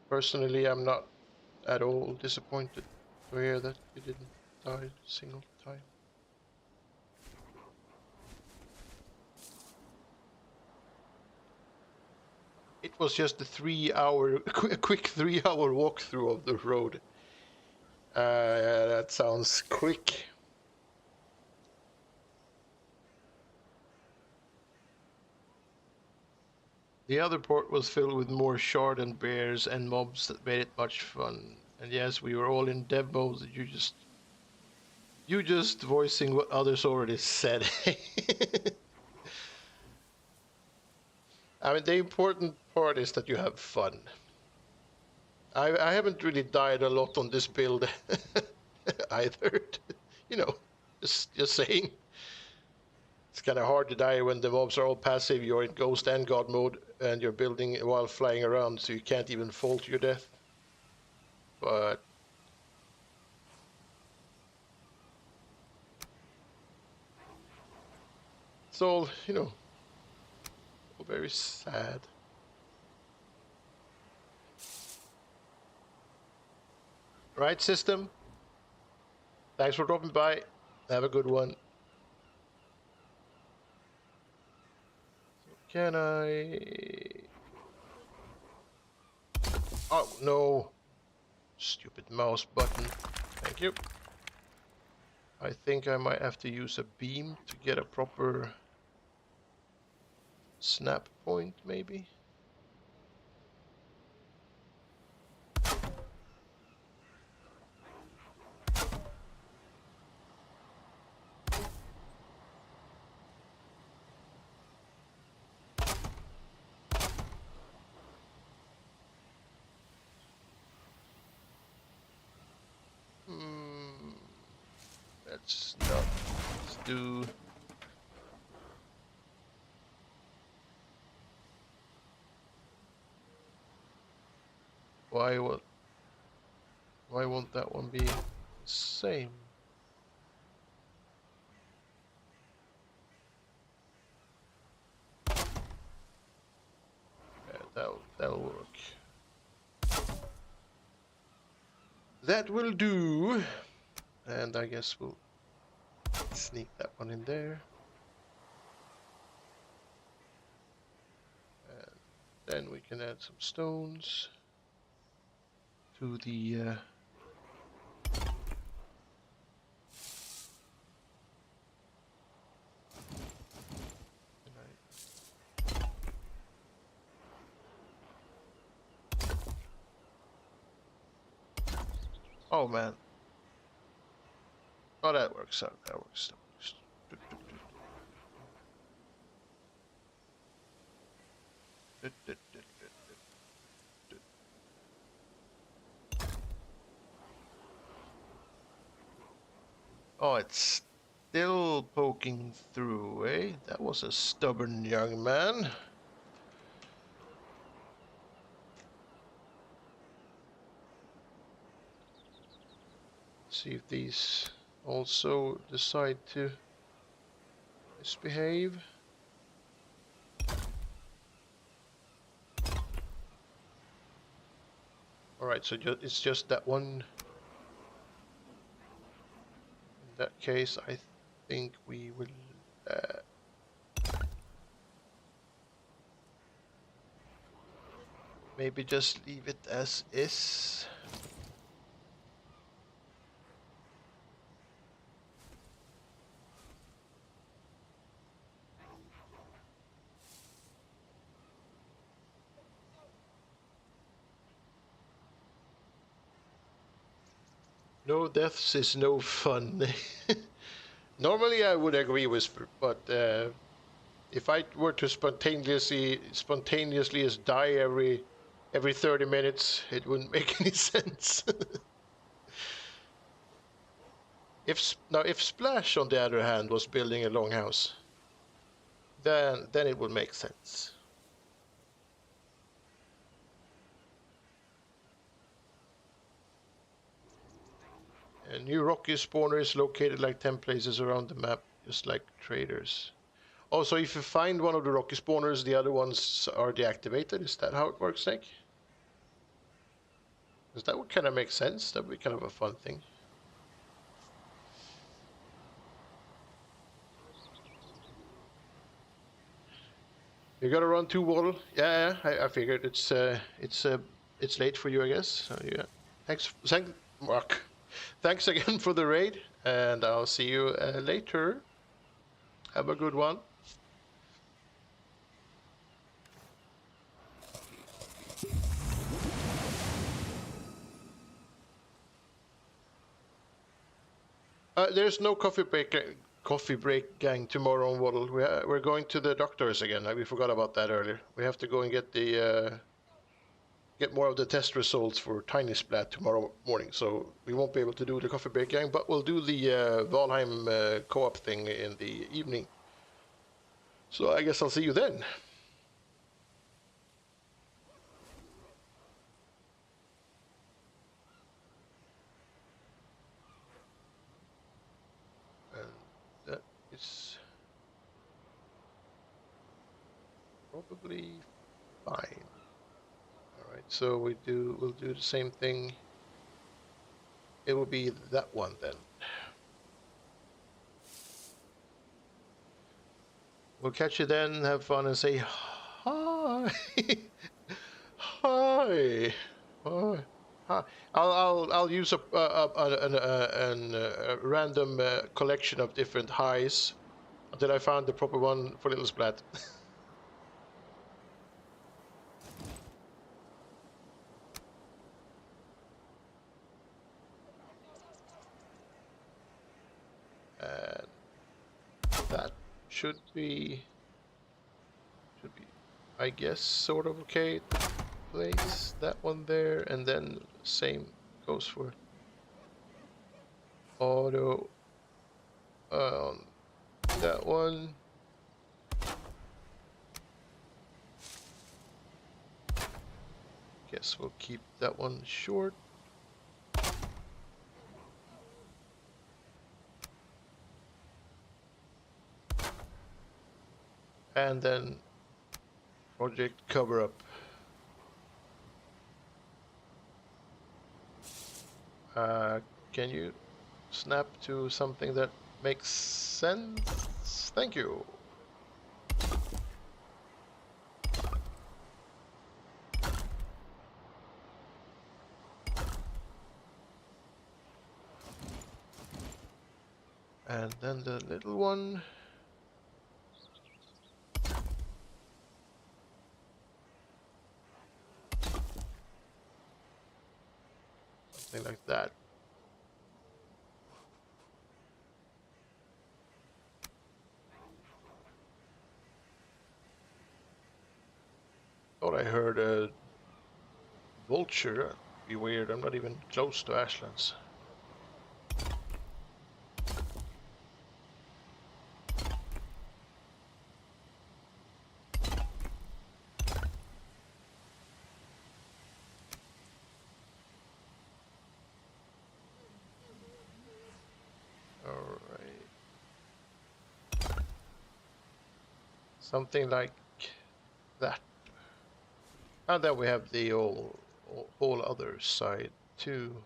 Personally, I'm not at all disappointed to hear that you didn't die a single time. It was just a 3 hour, a quick 3 hour walkthrough of the road. That sounds quick. The other port was filled with more shard and bears and mobs that made it much fun. And yes, we were all in dev mode. You just voicing what others already said. I mean, the important part is that you have fun. I haven't really died a lot on this build either. You know, just saying. It's kind of hard to die when the mobs are all passive. You're in Ghost and God mode, and you're building while flying around, so you can't even fall to your death. But it's all, you know, all very sad. Right, system? Thanks for dropping by. Have a good one. So can I... Oh, no. Stupid mouse button. Thank you. I think I might have to use a beam to get a proper snap point, maybe. Let's not. Let's do. Why won't that one be the same? Yeah, that'll work. That will do. And I guess we'll sneak that one in there. And then we can add some stones to the oh man. Oh, that works out. That works. Oh, it's still poking through, eh? That was a stubborn young man. See if these also decide to misbehave. Alright, so it's just that one. In that case, I think we will maybe just leave it as is. No deaths is no fun. Normally I would agree with, but if I were to spontaneously just die every 30 minutes, it wouldn't make any sense. If Splash, on the other hand, was building a longhouse, then it would make sense. A new rocky spawner is located like 10 places around the map, just like traders. Also, if you find one of the rocky spawners, the other ones are deactivated. Is that how it works, Nick? Because that would kind of make sense. That would be kind of a fun thing. You gotta run to Waddle. Yeah, I figured it's late for you, I guess. So yeah, Mark. Thanks again for the raid, and I'll see you later. Have a good one. There's no coffee break gang tomorrow on Waddle. We're going to the doctors again. We forgot about that earlier. We have to go and get more of the test results for Tiny Splat tomorrow morning. So we won't be able to do the coffee break gang, but we'll do the Valheim co-op thing in the evening. So I guess I'll see you then. And that is probably fine. All right, so we'll do the same thing. It will be that one then. We'll catch you then. Have fun and say hi. Hi. Hi. Hi. I'll use a random collection of different highs until I found the proper one for Little Splat. And that should be, I guess, sort of okay. Place that one there, and then same goes for auto on that one. Guess we'll keep that one short. And then project cover up. Can you snap to something that makes sense? Thank you. And then the little one. Something like that. I heard a vulture. Be weird. I'm not even close to Ashlands. Alright. Something like that. And then we have the whole other side too.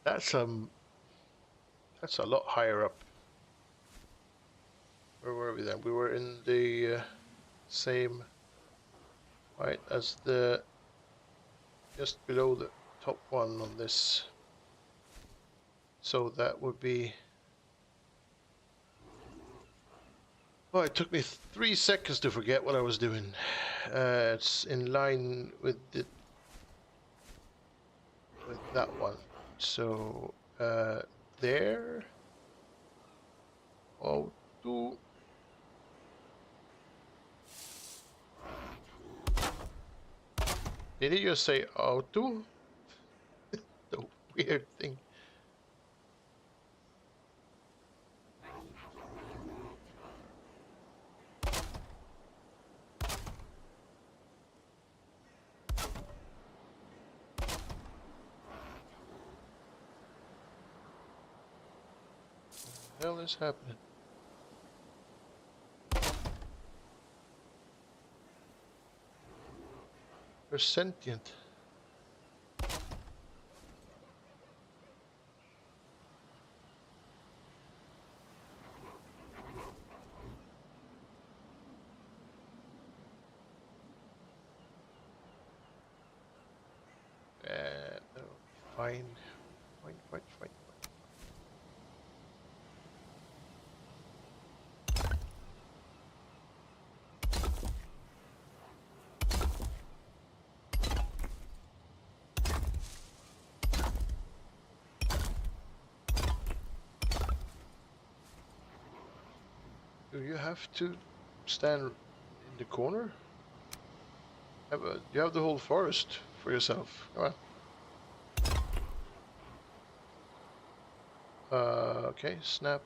That's a lot higher up. Where were we then? We were in the same height as the just below the top one on this. So that would be. Oh, it took me 3 seconds to forget what I was doing. It's in line with that one. So there. Auto. Did he just say auto? The weird thing. What the hell is happening? They're sentient. No, fine. Fine. Do you have to stand in the corner? You have the whole forest for yourself. Come on. Okay, snap.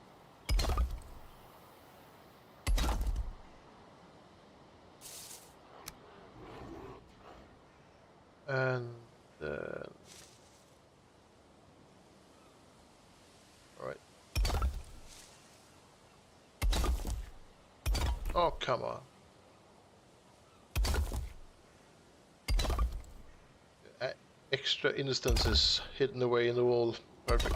And all right. Oh, come on. Extra instances hidden away in the wall. Perfect.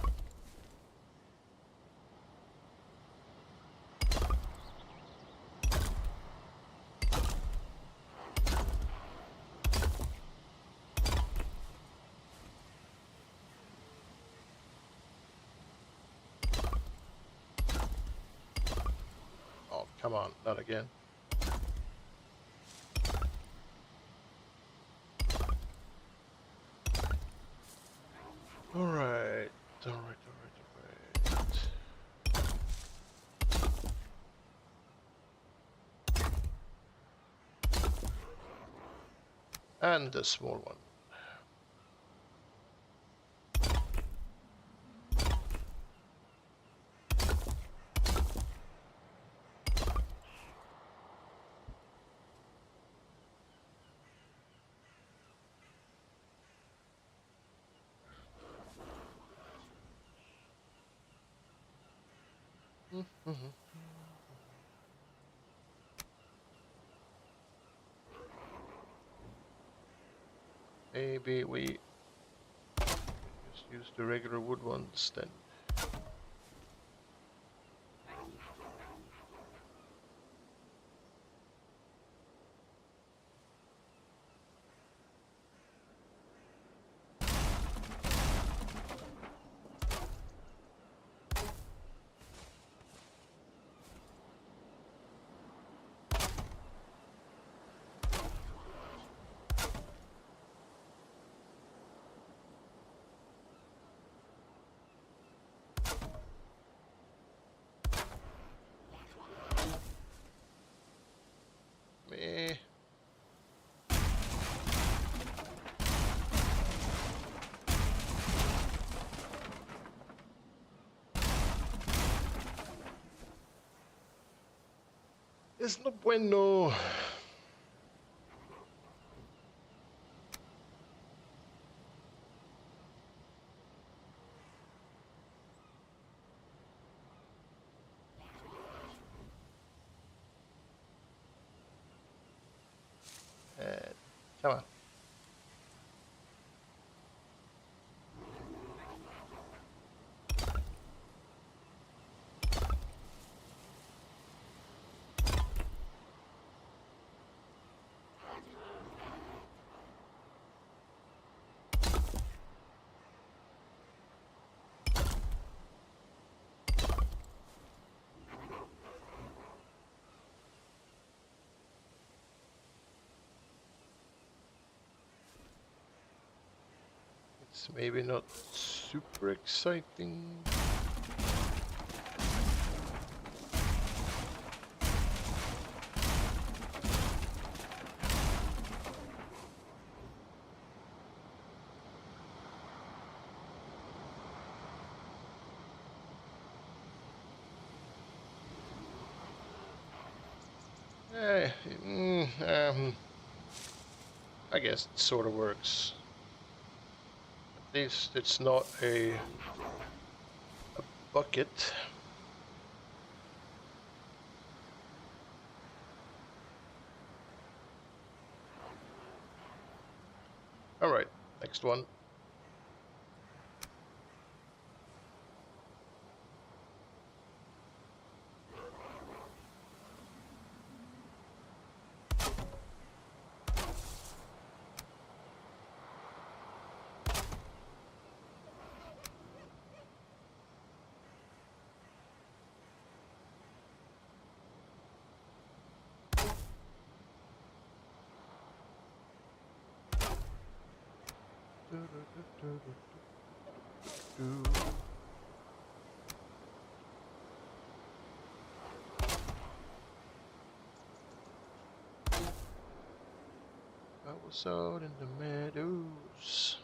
Oh, come on, not again. Alright. And a small one. Maybe we just use the regular wood ones then. es no bueno. Come on. It's maybe not super exciting. Eh, I guess it sort of works. At least it's not a bucket. All right, next one. I was out in the meadows,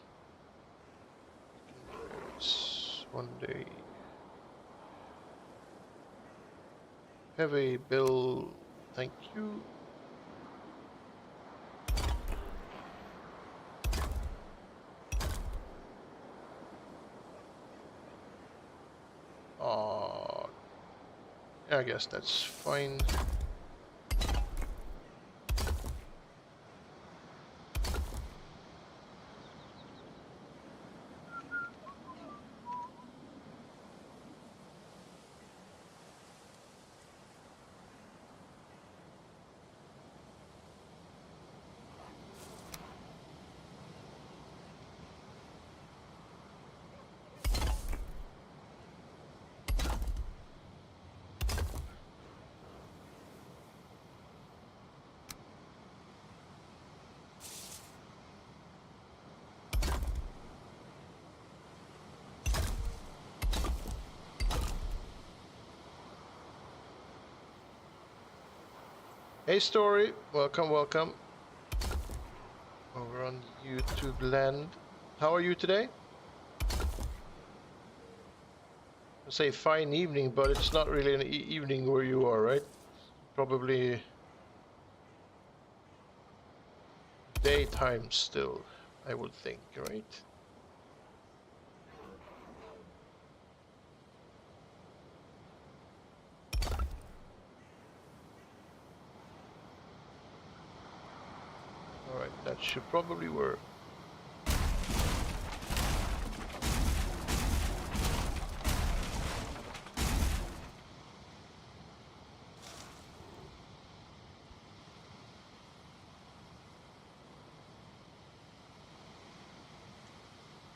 picking berries one day. Heavy bill, thank you. Oh, I guess that's fine. Hey Story, welcome, welcome. Over on YouTube land. How are you today? I say fine evening, but it's not really an evening where you are, right? Probably daytime still, I would think, right? Alright, that should probably work.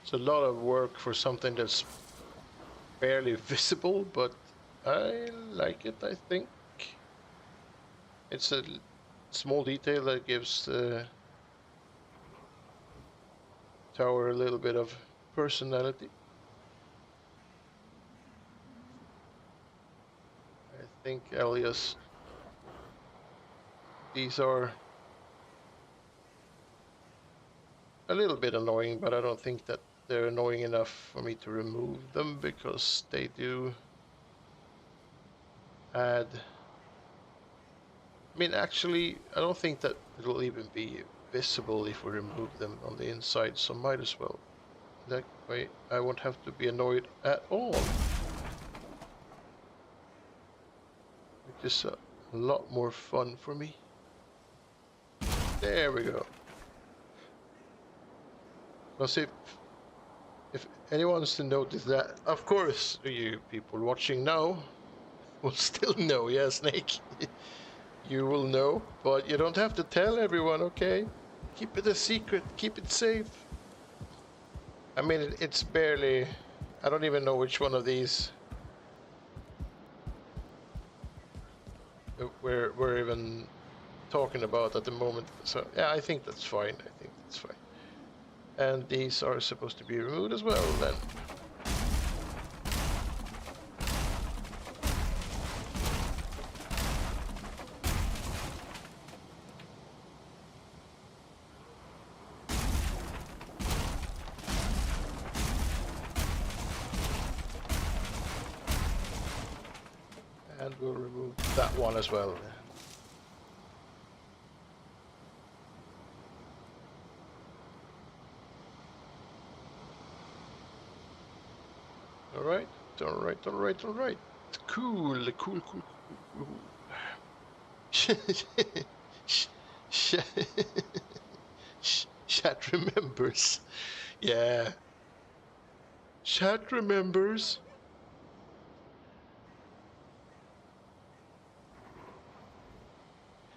It's a lot of work for something that's barely visible, but I like it, I think. It's a small detail that gives the tower a little bit of personality. I think, Elias, these are a little bit annoying, but I don't think that they're annoying enough for me to remove them, because they do add mean, actually, I don't think that it'll even be visible if we remove them on the inside, so might as well. That way I won't have to be annoyed at all. Which is a lot more fun for me. There we go. Because if anyone's to notice that, of course, you people watching now will still know, yeah, Snake. You will know, but you don't have to tell everyone, okay? Keep it a secret, keep it safe. I mean, it's barely... I don't even know which one of these we're even talking about at the moment. So, yeah, I think that's fine. I think that's fine. And these are supposed to be removed as well, then. And we'll remove that one as well. Alright, alright, alright, alright. Cool, cool, cool, cool, Chat remembers. Yeah. Chat remembers.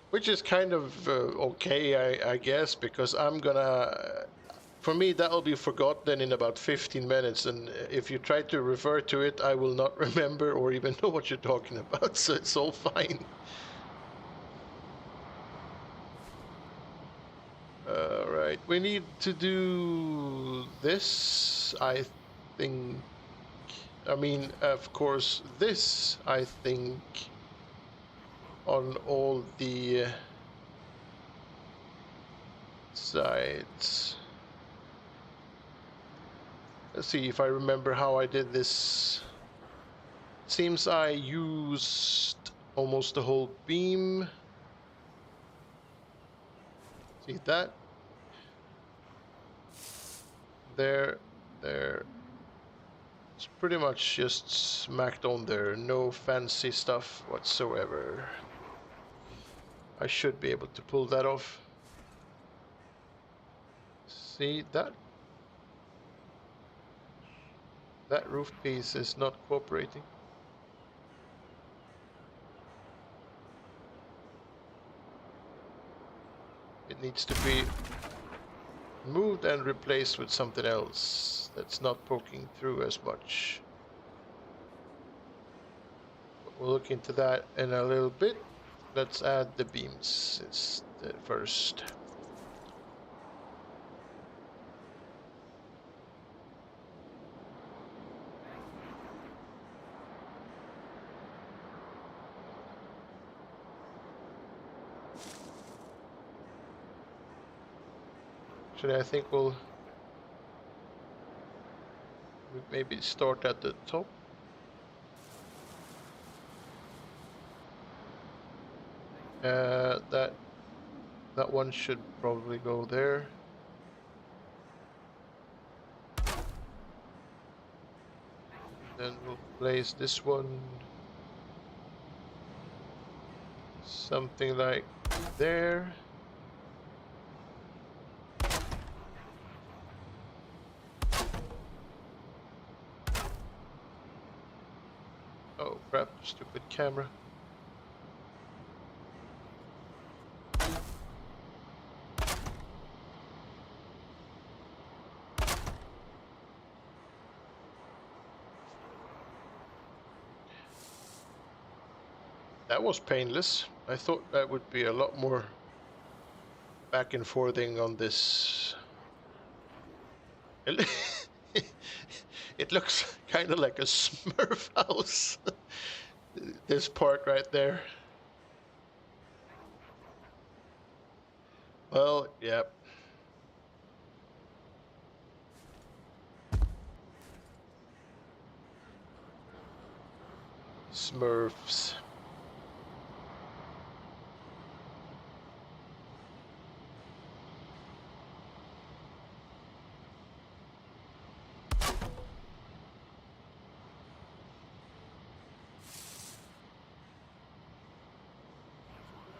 Which is kind of okay, I guess, because I'm gonna... For me, that'll be forgotten in about 15 minutes, and if you try to refer to it, I will not remember or even know what you're talking about, so it's all fine. Alright, we need to do this, I think. I mean, of course, this, I think, on all the sides. Let's see if I remember how I did this. Seems I used almost the whole beam. See that? There. It's pretty much just smacked on there. No fancy stuff whatsoever. I should be able to pull that off. See that? That roof piece is not cooperating. It needs to be moved and replaced with something else that's not poking through as much. But we'll look into that in a little bit. Let's add the beams first. Actually, I think we'll maybe start at the top. That one should probably go there. Then we'll place this one something like there. Oh crap, stupid camera. That was painless. I thought that would be a lot more back and forthing on this. It looks kind of like a Smurf house. This part right there. Well, yeah. Smurfs.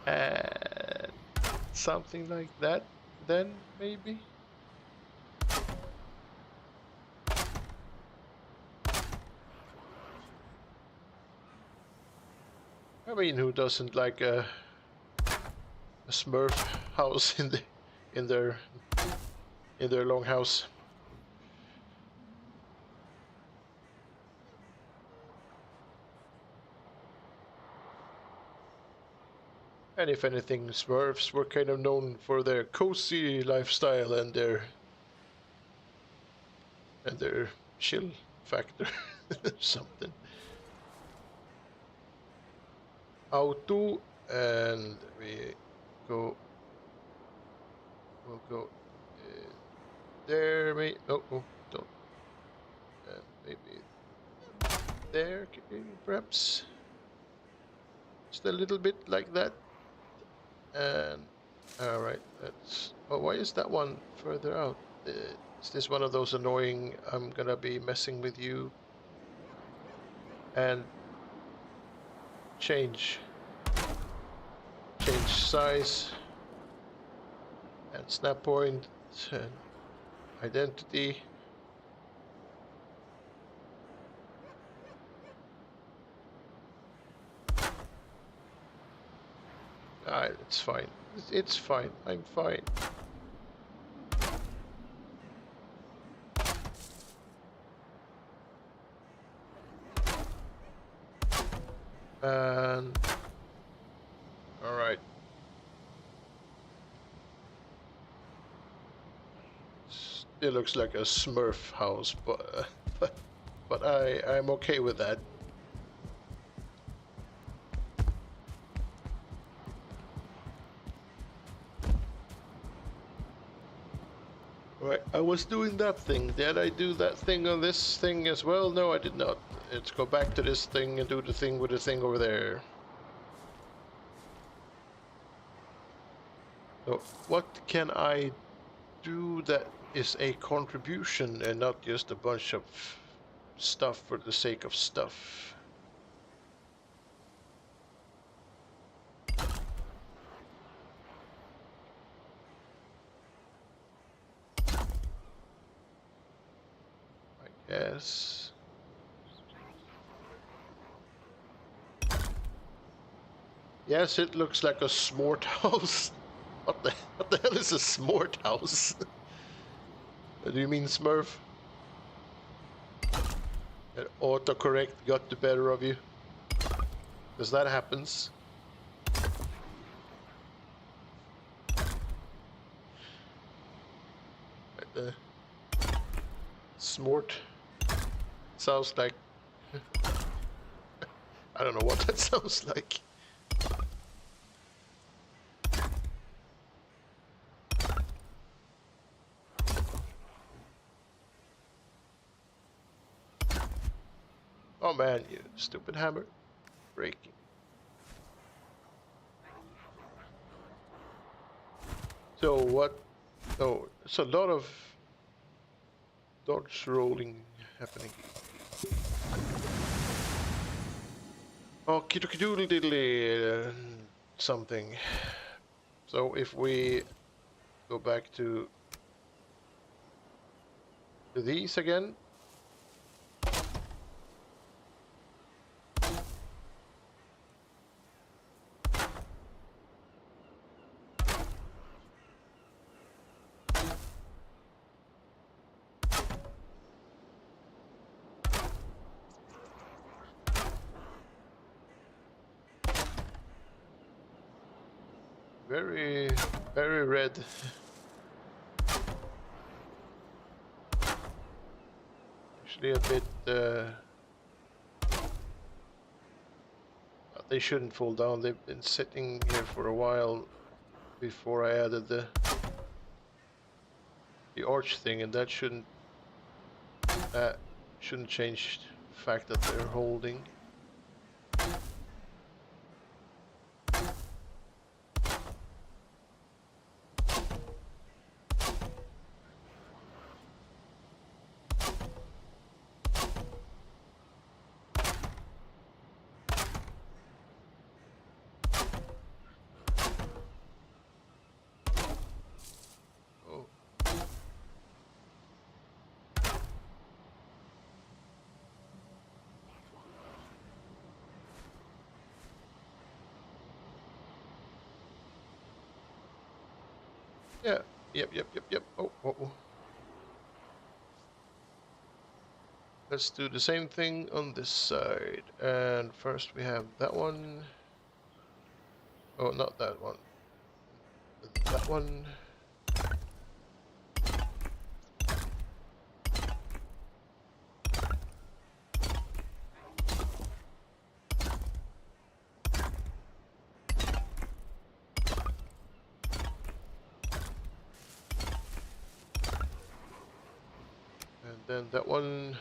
And something like that, then maybe. I mean, who doesn't like a Smurf house in their in their Longhouse? And if anything, Smurfs were kind of known for their cozy lifestyle and their chill factor. Something. Auto, and go. We'll go there. Maybe. Oh, oh, don't. And maybe there, perhaps. Just a little bit like that. And all right, that's. Oh, why is that one further out? Is this one of those annoying? I'm gonna be messing with you. And change size and snap point and identity. It's fine. It's fine. I'm fine. And all right. It looks like a Smurf house, but I'm okay with that. Right, I was doing that thing. Did I do that thing on this thing as well? No, I did not. Let's go back to this thing and do the thing with the thing over there. So, what can I do that is a contribution and not just a bunch of stuff for the sake of stuff? I guess. Yes, it looks like a smart house. What the hell is a smart house? Do you mean Smurf? That autocorrect got the better of you? Because that happens. Smart sounds like... I don't know what that sounds like. Oh man, you stupid hammer. Breaking. So what? Oh, it's a lot of dodge rolling happening. Okie dokie doodle diddly something. So if we go back to these again. Very, very red. Actually a bit, they shouldn't fall down. They've been sitting here for a while before I added the arch thing, and that shouldn't change the fact that they're holding. Yeah. Yep. Oh. Let's do the same thing on this side. And first we have that one. Oh, not that one. That one. And then that one.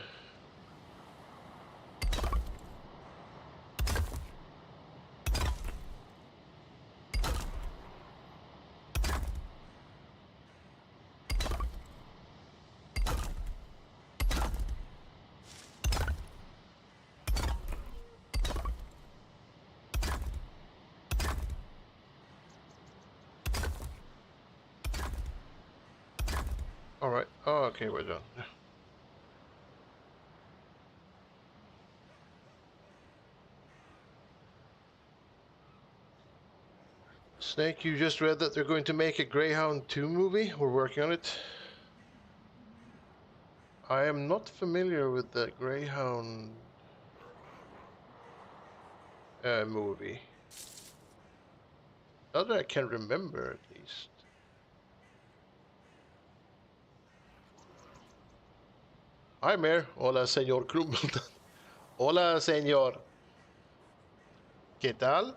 Alright. Oh, okay, we're done. Snake, you just read that they're going to make a Greyhound 2 movie? We're working on it. I am not familiar with the Greyhound movie. Not that I can remember, at least. Hi, Mayor. Hola, señor Crumbs. Hola, señor. ¿Qué tal?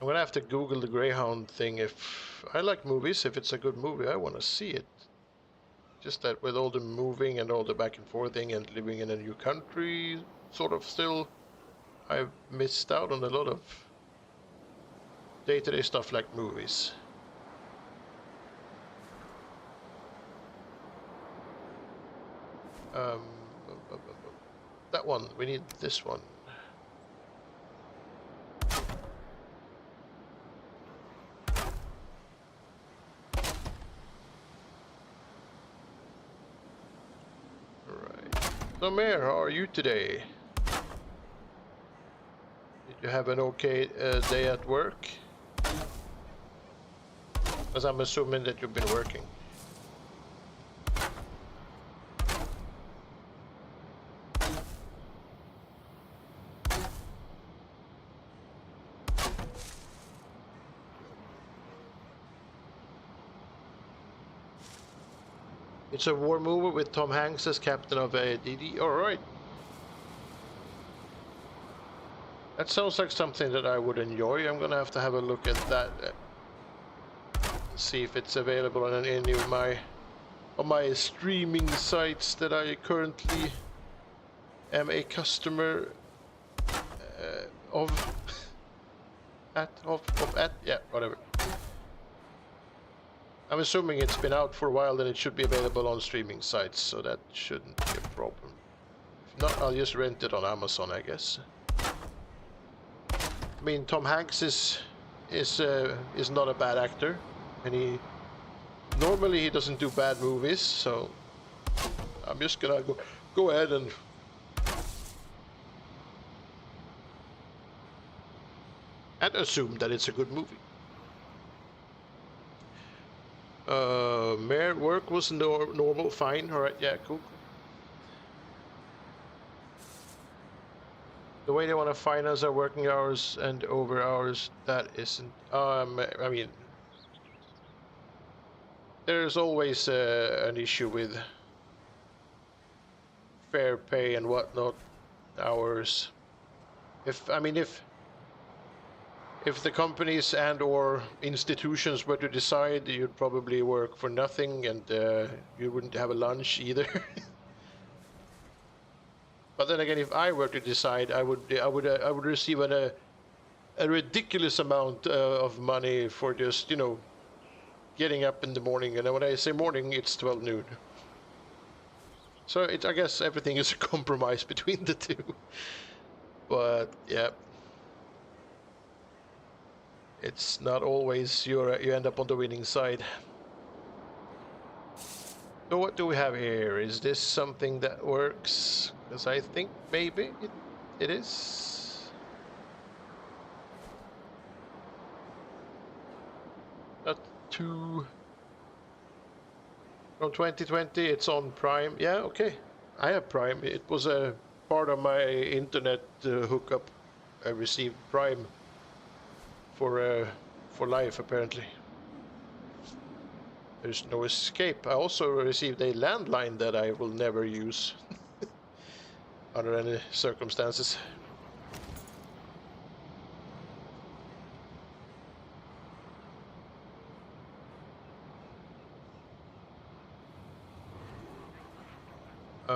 I'm gonna have to Google the Greyhound thing. If I like movies, if it's a good movie, I want to see it. Just that with all the moving and all the back and forth thing and living in a new country, sort of still, I've missed out on a lot of day-to-day stuff like movies. Um, that one, we need this one. Alright. So, Mayor, how are you today? Did you have an okay day at work? Because I'm assuming that you've been working. It's a war movie with Tom Hanks as captain of a DD. Alright. That sounds like something that I would enjoy. I'm gonna have to have a look at that. See if it's available on any of my streaming sites that I currently am a customer of. Yeah, whatever. I'm assuming it's been out for a while, then it should be available on streaming sites, so that shouldn't be a problem. If not, I'll just rent it on Amazon, I guess. I mean, Tom Hanks is not a bad actor, and normally he doesn't do bad movies, so I'm just gonna go ahead and assume that it's a good movie. Mayor work was normal, fine. All right, yeah, cool. The way they want to finance our working hours and over hours, that isn't. I mean, there's always an issue with fair pay and whatnot, hours. If the companies and or institutions were to decide, you'd probably work for nothing, and you wouldn't have a lunch either. But then again, if I were to decide, I would receive a ridiculous amount of money for just getting up in the morning. And when I say morning, it's 12 noon. So I guess everything is a compromise between the two. But yeah. It's not always you end up on the winning side. So what do we have here? Is this something that works? Because I think maybe it is. Not too... From 2020, it's on Prime. Yeah, okay. I have Prime. It was a part of my internet hookup. I received Prime for life, apparently. There's no escape. I also received a landline that I will never use under any circumstances.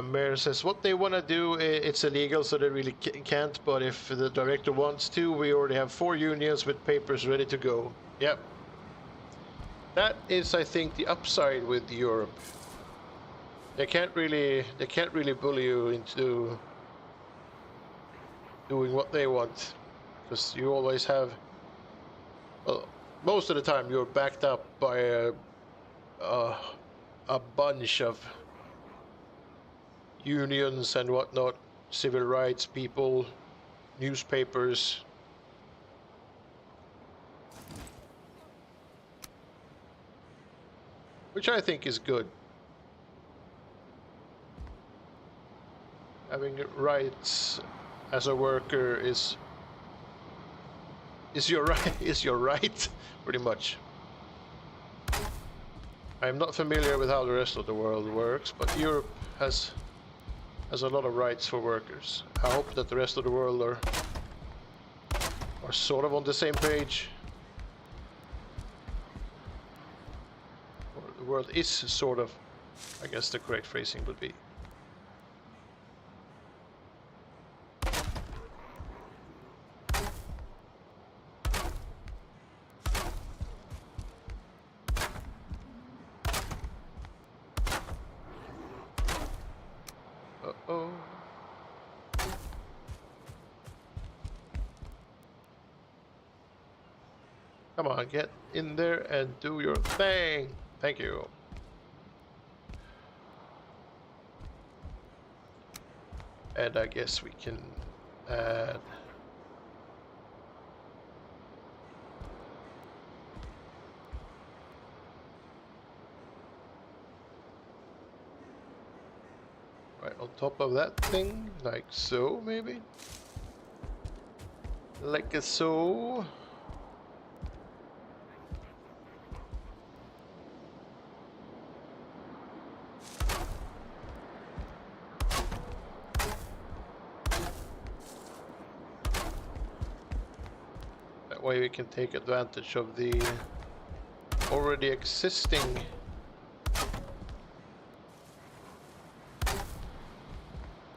Mayor says what they want to do, it's illegal, so they really can't, but if the director wants to, we already have 4 unions with papers ready to go. Yep. That is, I think, the upside with Europe. They can't really bully you into doing what they want, because you always have, well, most of the time you're backed up by a bunch of unions and whatnot, civil rights people, newspapers. Which I think is good. Having rights as a worker is your right, is your right, pretty much. I'm not familiar with how the rest of the world works, but Europe has a lot of rights for workers. I hope that the rest of the world are sort of on the same page. Or the world is sort of, I guess the correct phrasing would be. Uh-oh. Come on, get in there and do your thing. Thank you. And I guess we can add... right on top of that thing, like so, maybe? Like so. That way we can take advantage of the already existing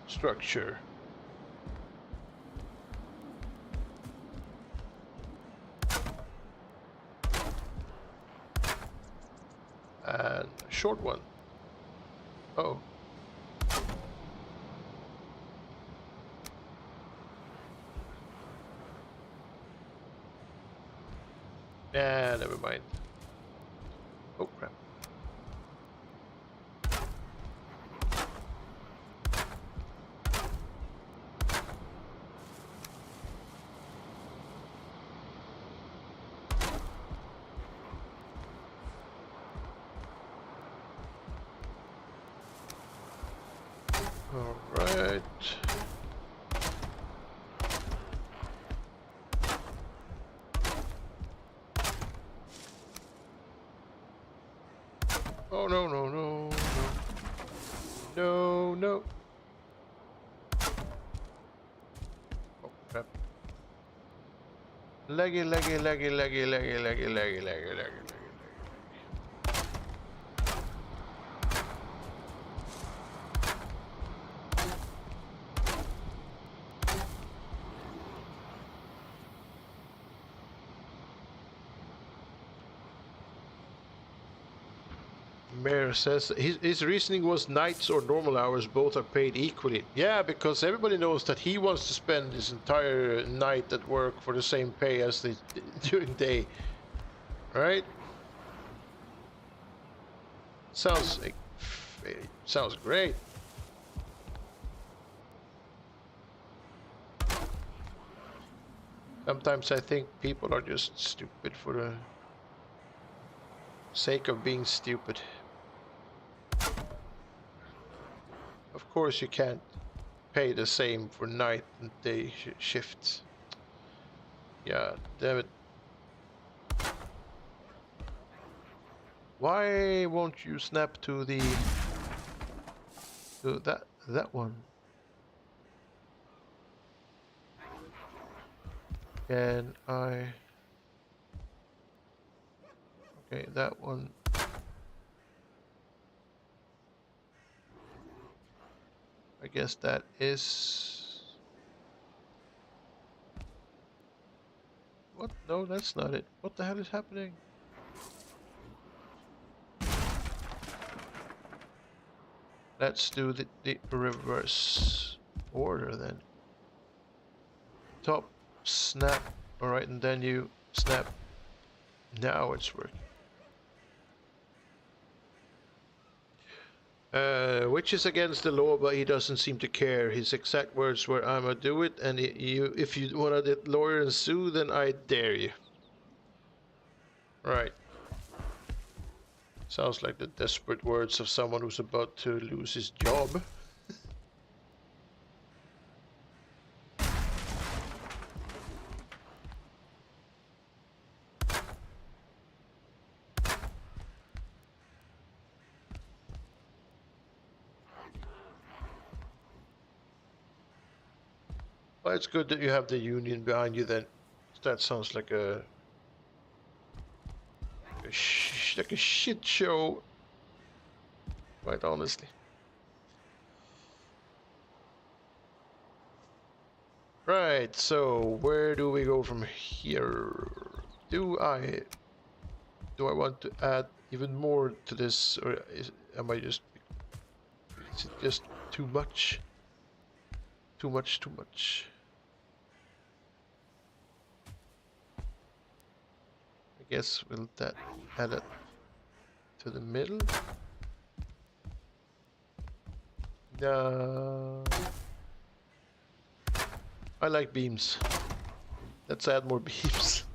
structure. And a short one. Oh. Yeah, never mind. Oh crap. All right. Oh no no no no no no! Oh crap! Leggy leggy leggy leggy leggy leggy leggy leggy leggy. Mayor says his reasoning was nights or normal hours both are paid equally. Yeah, because everybody knows that he wants to spend his entire night at work for the same pay as the during day, right? Sounds like Sounds great. Sometimes I think people are just stupid for the sake of being stupid. Of course you can't pay the same for night and day shifts. Yeah, damn it. Why won't you snap to that one? Can I? Okay, that one. I guess that is. What? No, that's not it. What the hell is happening? Let's do the reverse order then. Top, snap. Alright, and then you snap. Now it's working. Which is against the law, but he doesn't seem to care. His exact words were, "I'ma do it, and if you wanna get lawyer and sue, then I dare you." Right. Sounds like the desperate words of someone who's about to lose his job. Well, it's good that you have the union behind you then. That sounds like like a shit show, quite honestly. Right, so where do we go from here? Do I want to add even more to this, or am I just, is it just too much? Too much, too much. I guess we'll add it to the middle. I like beams. Let's add more beams.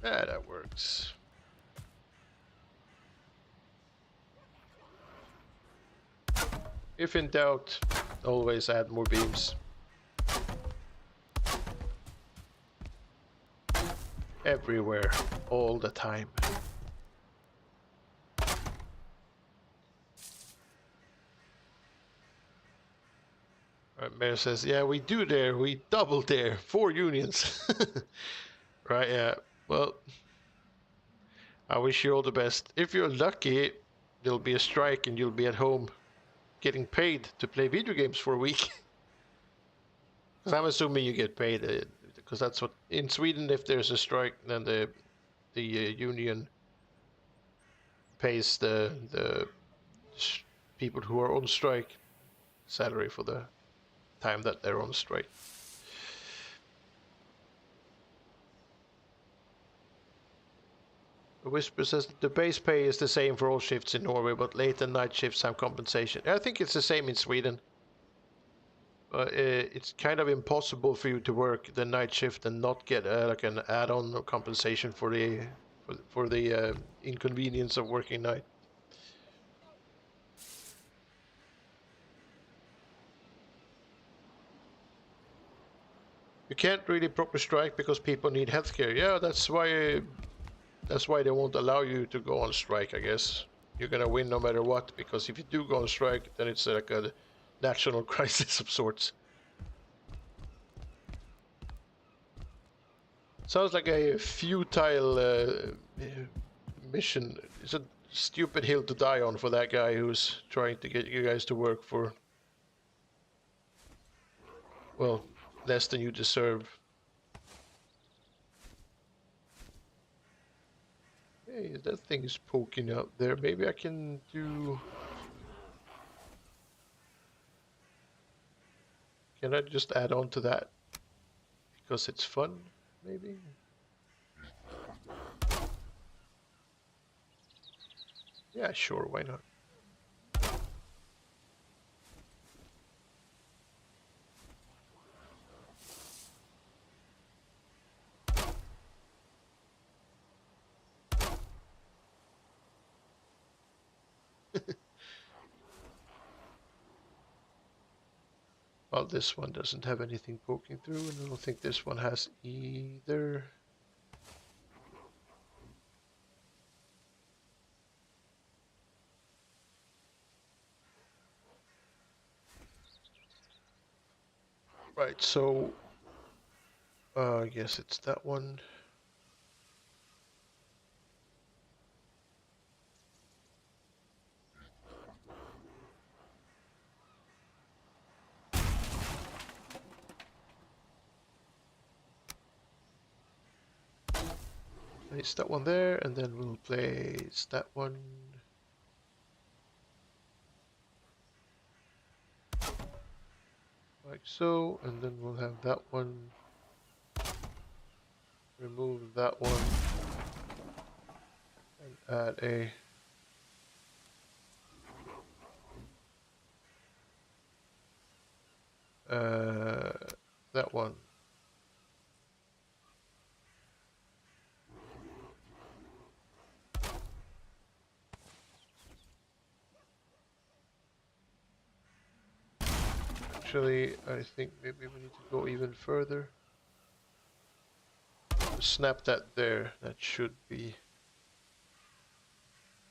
Yeah, that works. If in doubt, always add more beams. Everywhere, all the time. Mayor says, yeah, we do there, we double there, 4 unions. Right, yeah. Well, I wish you all the best. If you're lucky, there'll be a strike and you'll be at home getting paid to play video games for a week. Because I'm assuming you get paid, because that's what, in Sweden, if there's a strike, then the union pays the people who are on strike salary for the time that they're on strike. The Whisper says the base pay is the same for all shifts in Norway, but late and night shifts have compensation. I think it's the same in Sweden. It's kind of impossible for you to work the night shift and not get like an add-on or compensation for the inconvenience of working night. You can't really proper strike because people need healthcare. Yeah, that's why they won't allow you to go on strike, I guess. You're gonna win no matter what, because if you do go on strike, then it's like a national crisis of sorts. Sounds like a futile mission. It's a stupid hill to die on for that guy who's trying to get you guys to work for, well, less than you deserve. Hey, that thing is poking out there. Maybe I can do... Can I just add on to that? Because it's fun, maybe? Yeah, sure, why not? Well, this one doesn't have anything poking through, and I don't think this one has either. Right, so I guess it's that one. Place that one there, and then we'll place that one. Like so, and then we'll have that one. Remove that one. And add that one. Actually, I think maybe we need to go even further. Snap that there. That should be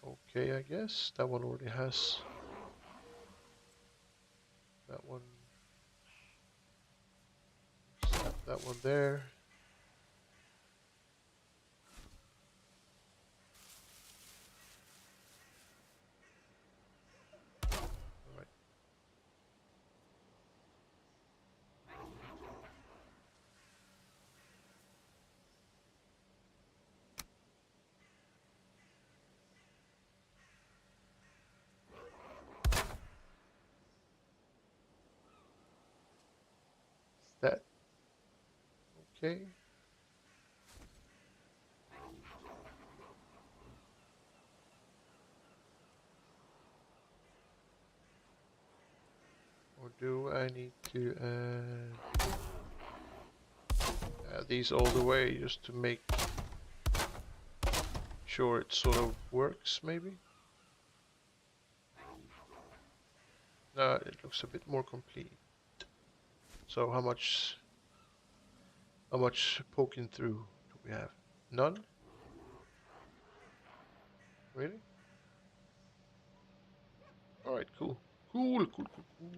okay, I guess. That one already has that one. Snap that one there. All right. Is that okay? Or do I need to add these all the way just to make sure it sort of works, maybe? No, it looks a bit more complete. So how much poking through do we have? None? Really? Alright, cool. Cool, cool, cool, cool.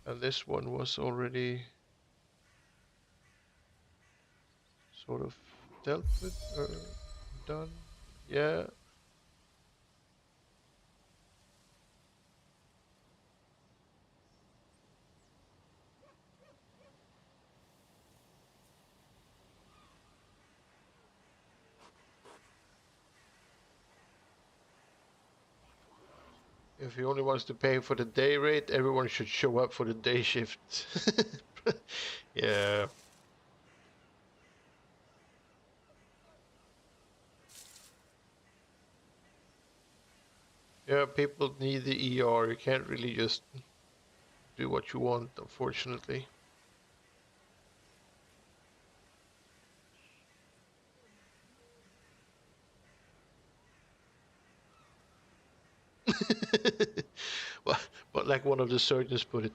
And this one was already sort of dealt with or done. Yeah. If he only wants to pay for the day rate, everyone should show up for the day shift. Yeah. Yeah, people need the ER. You can't really just do what you want, unfortunately. But like one of the surgeons put it,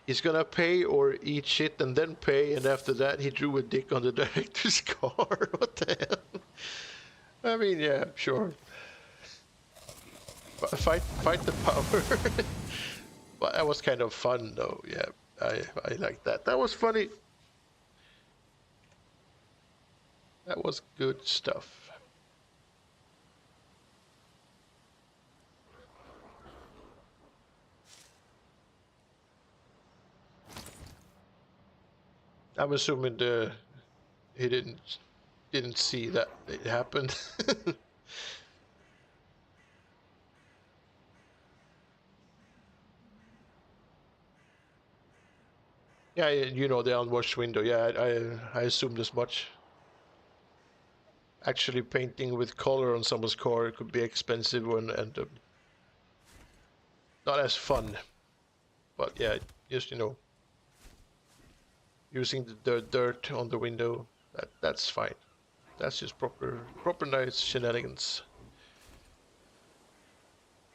he's gonna pay or eat shit and then pay, and after that he drew a dick on the director's car. What the hell? I mean, yeah, sure. Fight the power. But that was kind of fun, though. Yeah, I like that. That was funny. That was good stuff. I'm assuming he didn't see that it happened. Yeah, you know, the unwashed window. Yeah, I assumed as much. Actually, painting with color on someone's car could be expensive and not as fun. But yeah, just using the dirt on the window, that's fine. That's just proper nice shenanigans.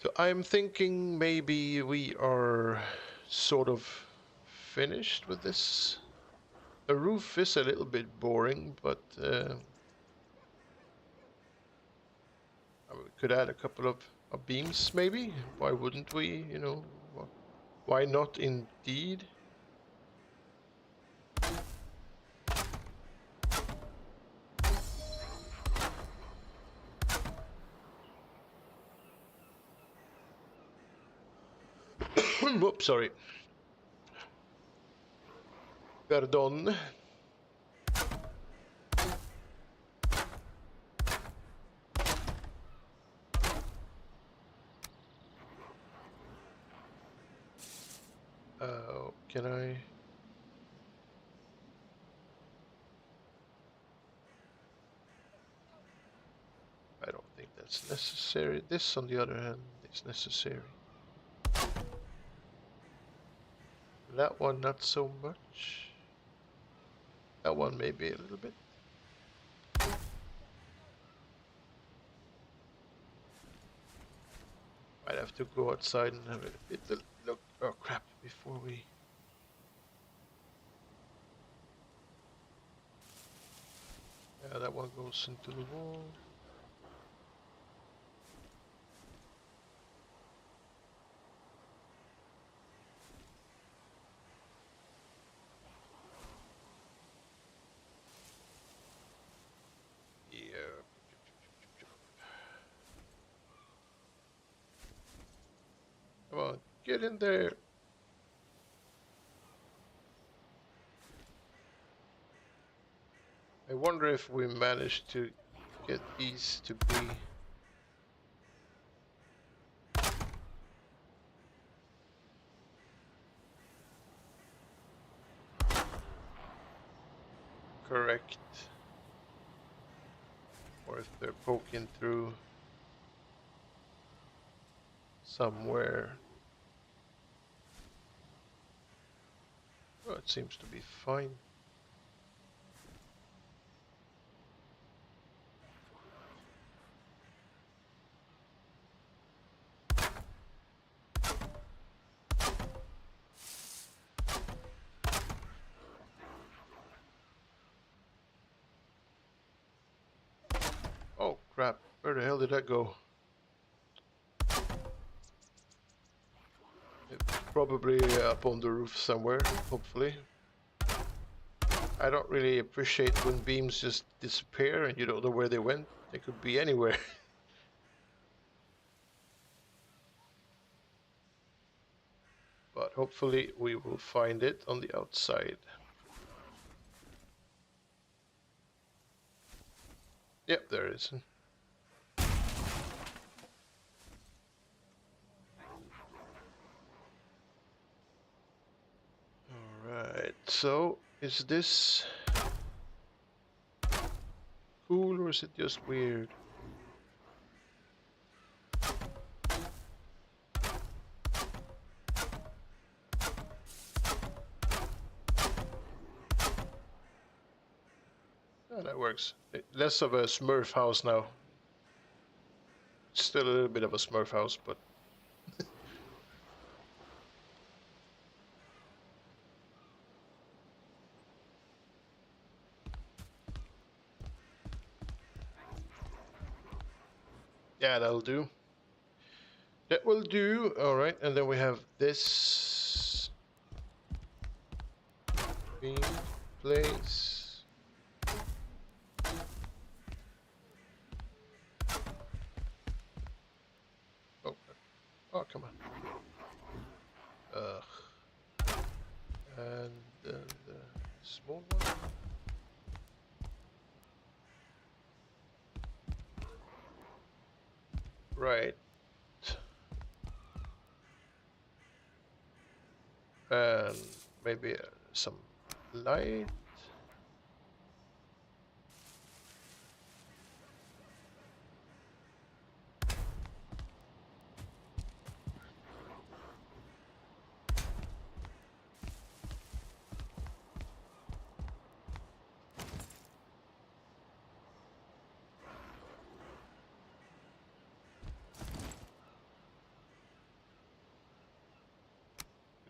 So I'm thinking maybe we are sort of finished with this. The roof is a little bit boring, but we could add a couple of beams maybe. Why wouldn't we? Why not indeed? Whoops, sorry. Pardon. Can I? I don't think that's necessary. This, on the other hand, is necessary. That one, not so much. That one, maybe a little bit. Might have to go outside and have a little look. Oh crap! Before we. Yeah, that one goes into the wall. Yeah. Come on, get in there. I wonder if we managed to get these to be correct, or if they're poking through somewhere. Oh, it seems to be fine. Oh crap, where the hell did that go? It's probably up on the roof somewhere, hopefully. I don't really appreciate when beams just disappear and you don't know where they went. They could be anywhere. But hopefully we will find it on the outside. Yep, there it is. Alright, so is this cool or is it just weird? Oh, that works. Less of a Smurf house now. Still a little bit of a Smurf house, but yeah, that'll do. That will do. Alright, and then we have this being place. Oh, oh, come on. Ugh. And then the small one. Right. And maybe some light.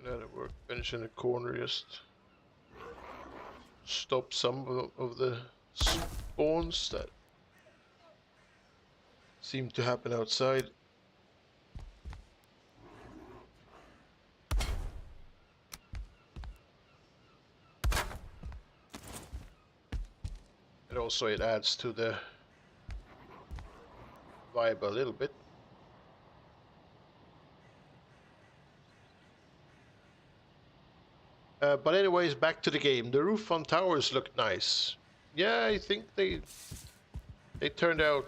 Another workbench in the corner, just stop some of the spawns that seem to happen outside. And also it adds to the vibe a little bit. But anyways, back to the game. The roof on towers look nice. Yeah, I think they oh, turned out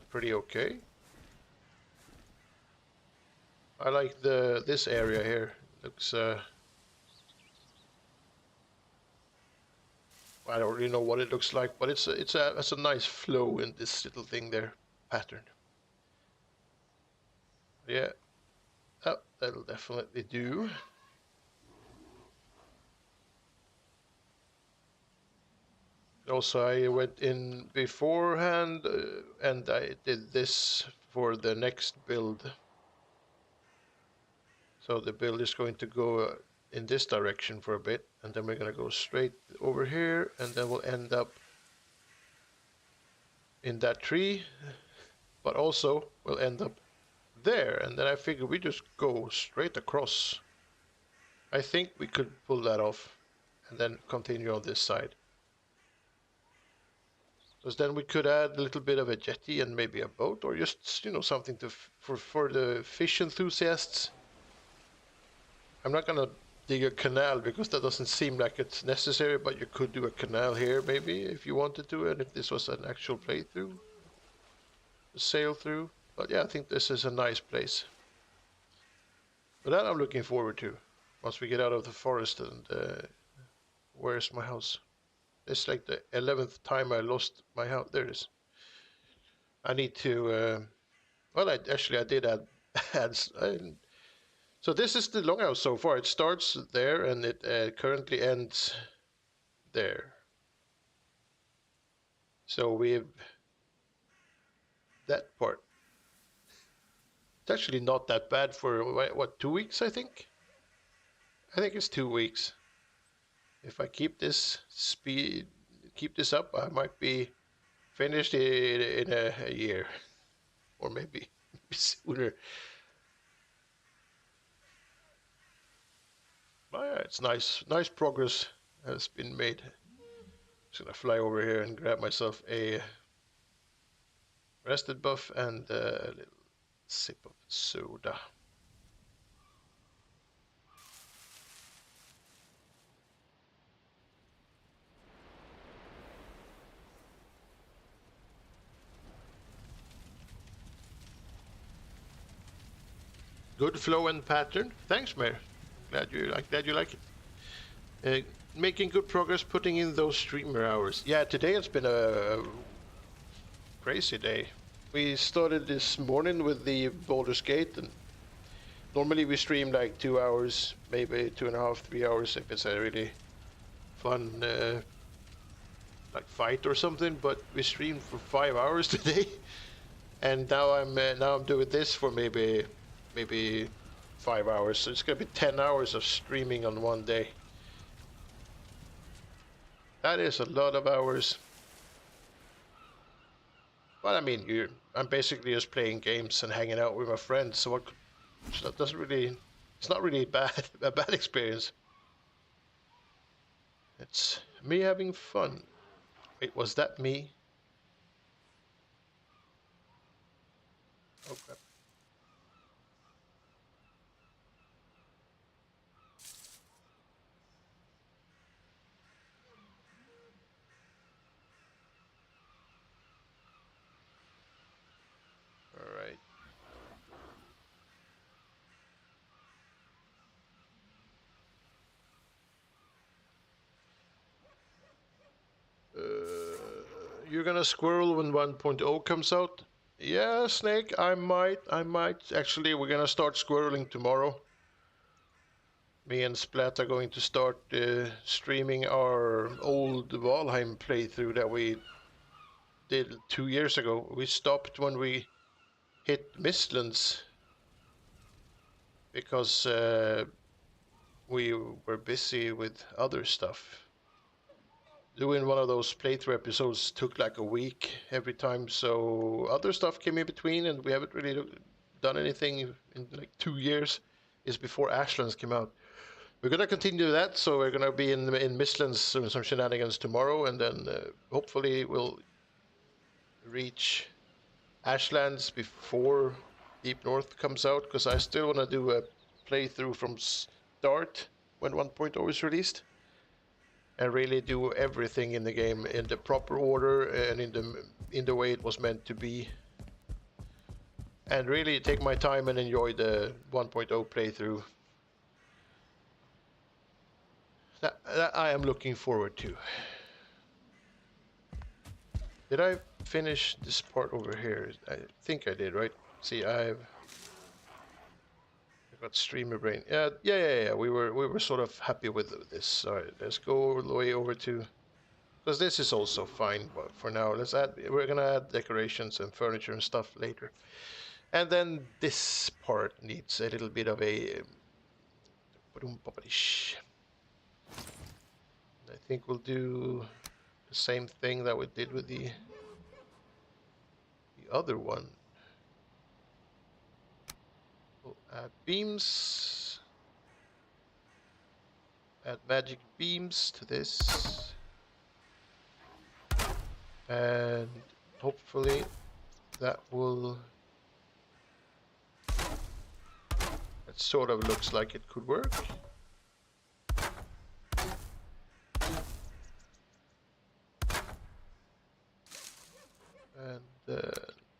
pretty okay. I like this area here. Looks I don't really know what it looks like, but it's a nice flow in this little thing there, pattern. Yeah, that'll definitely do. Also, I went in beforehand and I did this for the next build. So the build is going to go in this direction for a bit, and then we're going to go straight over here, and then we'll end up in that tree, but also we'll end up there, and then I figure we just go straight across. I think we could pull that off and then continue on this side. Because then we could add a little bit of a jetty and maybe a boat, or just, you know, something to for the fish enthusiasts. I'm not gonna dig a canal because that doesn't seem like it's necessary, but you could do a canal here maybe if you wanted to, and if this was an actual playthrough, a sail through. But yeah, I think this is a nice place. But that I'm looking forward to once we get out of the forest. And where's my house? It's like the 11th time I lost my house. There it is. I need to. Well, I did add ads. So this is the Longhouse so far. It starts there and it currently ends there. So we've that part. It's actually not that bad for what 2 weeks, I think. I think it's 2 weeks. If I keep this speed, keep this up, I might be finished in a year, or maybe sooner. But yeah, it's nice progress has been made. Just gonna fly over here and grab myself a rested buff and a little sip of soda. Good flow and pattern. Thanks, Mayor. Glad you like it. Making good progress putting in those streamer hours. Yeah, today it's been a crazy day. We started this morning with the Baldur's Gate, and normally we stream like 2 hours, maybe 2.5, 3 hours if it's a really fun like fight or something. But we streamed for 5 hours today, and now I'm doing this for maybe 5 hours. So it's gonna be 10 hours of streaming on one day. That is a lot of hours. Well, I mean, I'm basically just playing games and hanging out with my friends, so that doesn't really, it's not really bad, a bad experience. It's me having fun. Wait, was that me? Oh crap. All right. You're gonna squirrel when 1.0 comes out? Yeah, Snake, I might. Actually, we're gonna start squirreling tomorrow. Me and Splat are going to start streaming our old Valheim playthrough that we did 2 years ago. We stopped when we hit Mistlands because we were busy with other stuff. Doing one of those playthrough episodes took like a week every time, so other stuff came in between, and we haven't really done anything in like 2 years. Is before Ashlands came out. We're gonna continue that, so we're gonna be in Mistlands doing some shenanigans tomorrow, and then hopefully we'll reach Ashlands before Deep North comes out, because I still want to do a playthrough from start when 1.0 is released, and really do everything in the game in the proper order and in the way it was meant to be, and really take my time and enjoy the 1.0 playthrough. That I am looking forward to. Did I finish this part over here? I think I did, right? See, I got streamer brain. Yeah. We were sort of happy with this. All right, let's go all the way over to, because this is also fine. But for now, we're gonna add decorations and furniture and stuff later. And then this part needs a little bit of a. I think we'll do the same thing that we did with the other one. We'll add beams. Add magic beams to this. And hopefully that will... It sort of looks like it could work. And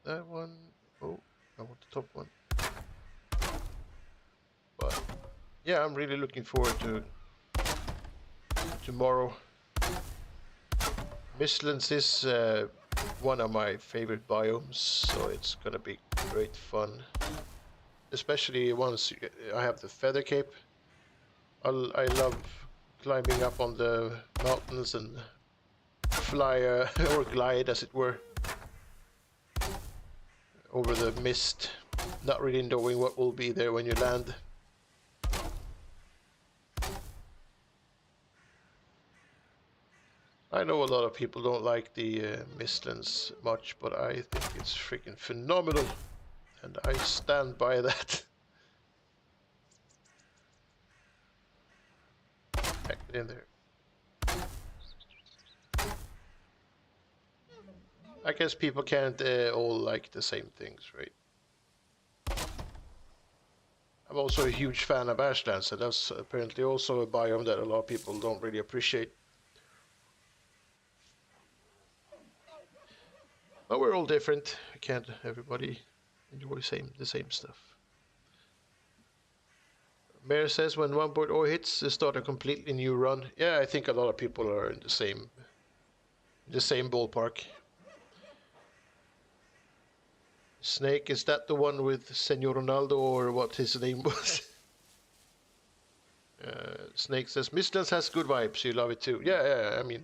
that one, oh, I want the top one. But yeah, I'm really looking forward to tomorrow. Mistlands is one of my favorite biomes, so it's gonna be great fun. Especially once I have the feather cape. I love climbing up on the mountains and fly or glide, as it were, over the mist, not really knowing what will be there when you land. I know a lot of people don't like the Mistlands much, but I think it's freaking phenomenal, and I stand by that. Pack it in there. I guess people can't all like the same things, right? I'm also a huge fan of Ashlands, and that's apparently also a biome that a lot of people don't really appreciate. But we're all different. Can't everybody enjoy the same stuff? Mayor says when 1.0 hits, they start a completely new run. Yeah, I think a lot of people are in the same ballpark. Snake, is that the one with Senor Ronaldo, or what his name was? Snake says Mistlands has good vibes. You love it too. Yeah. I mean,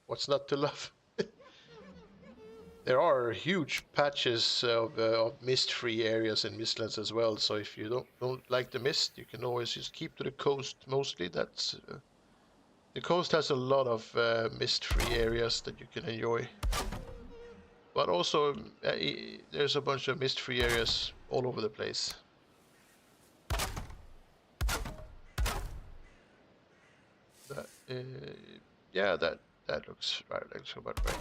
what's not to love? There are huge patches of mist-free areas in Mistlands as well. So if you don't like the mist, you can always just keep to the coast. Mostly, that's the coast has a lot of mist-free areas that you can enjoy. But also, there's a bunch of mist-free areas all over the place. Yeah, that looks right. Looks about right.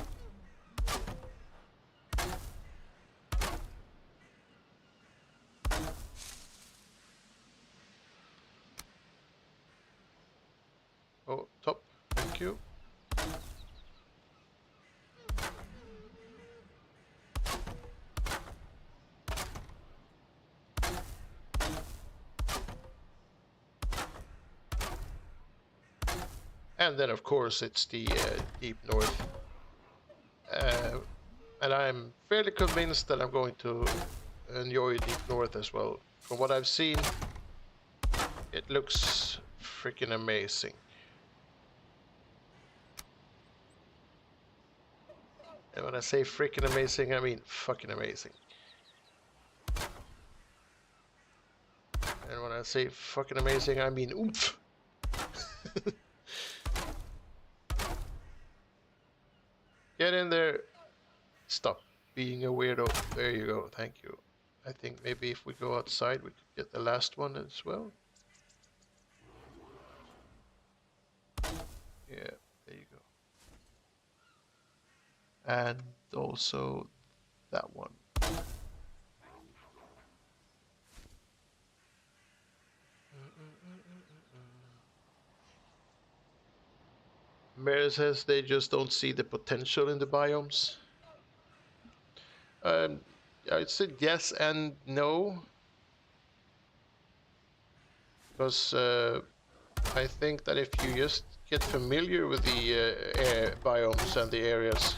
Oh, top. Thank you. And then, of course, it's the Deep North. And I'm fairly convinced that I'm going to enjoy Deep North as well. From what I've seen, it looks freaking amazing. And when I say freaking amazing, I mean fucking amazing. And when I say fucking amazing, I mean oomph. Get in there. Stop being a weirdo. There you go. Thank you. I think maybe if we go outside, we could get the last one as well. Yeah, there you go. And also that one. Mary says they just don't see the potential in the biomes. I'd say yes and no, because I think that if you just get familiar with the biomes and the areas,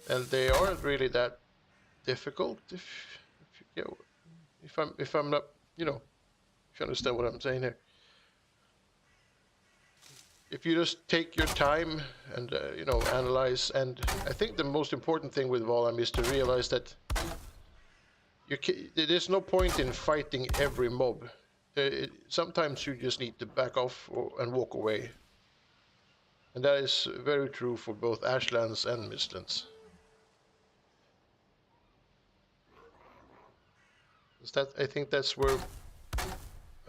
and they aren't really that difficult. If you get, if I'm not, you know, if you understand what I'm saying here. If you just take your time and you know, analyze, and I think the most important thing with Valheim is to realize that there's no point in fighting every mob. Sometimes you just need to back off and walk away, and that is very true for both Ashlands and Mistlands. I think that's where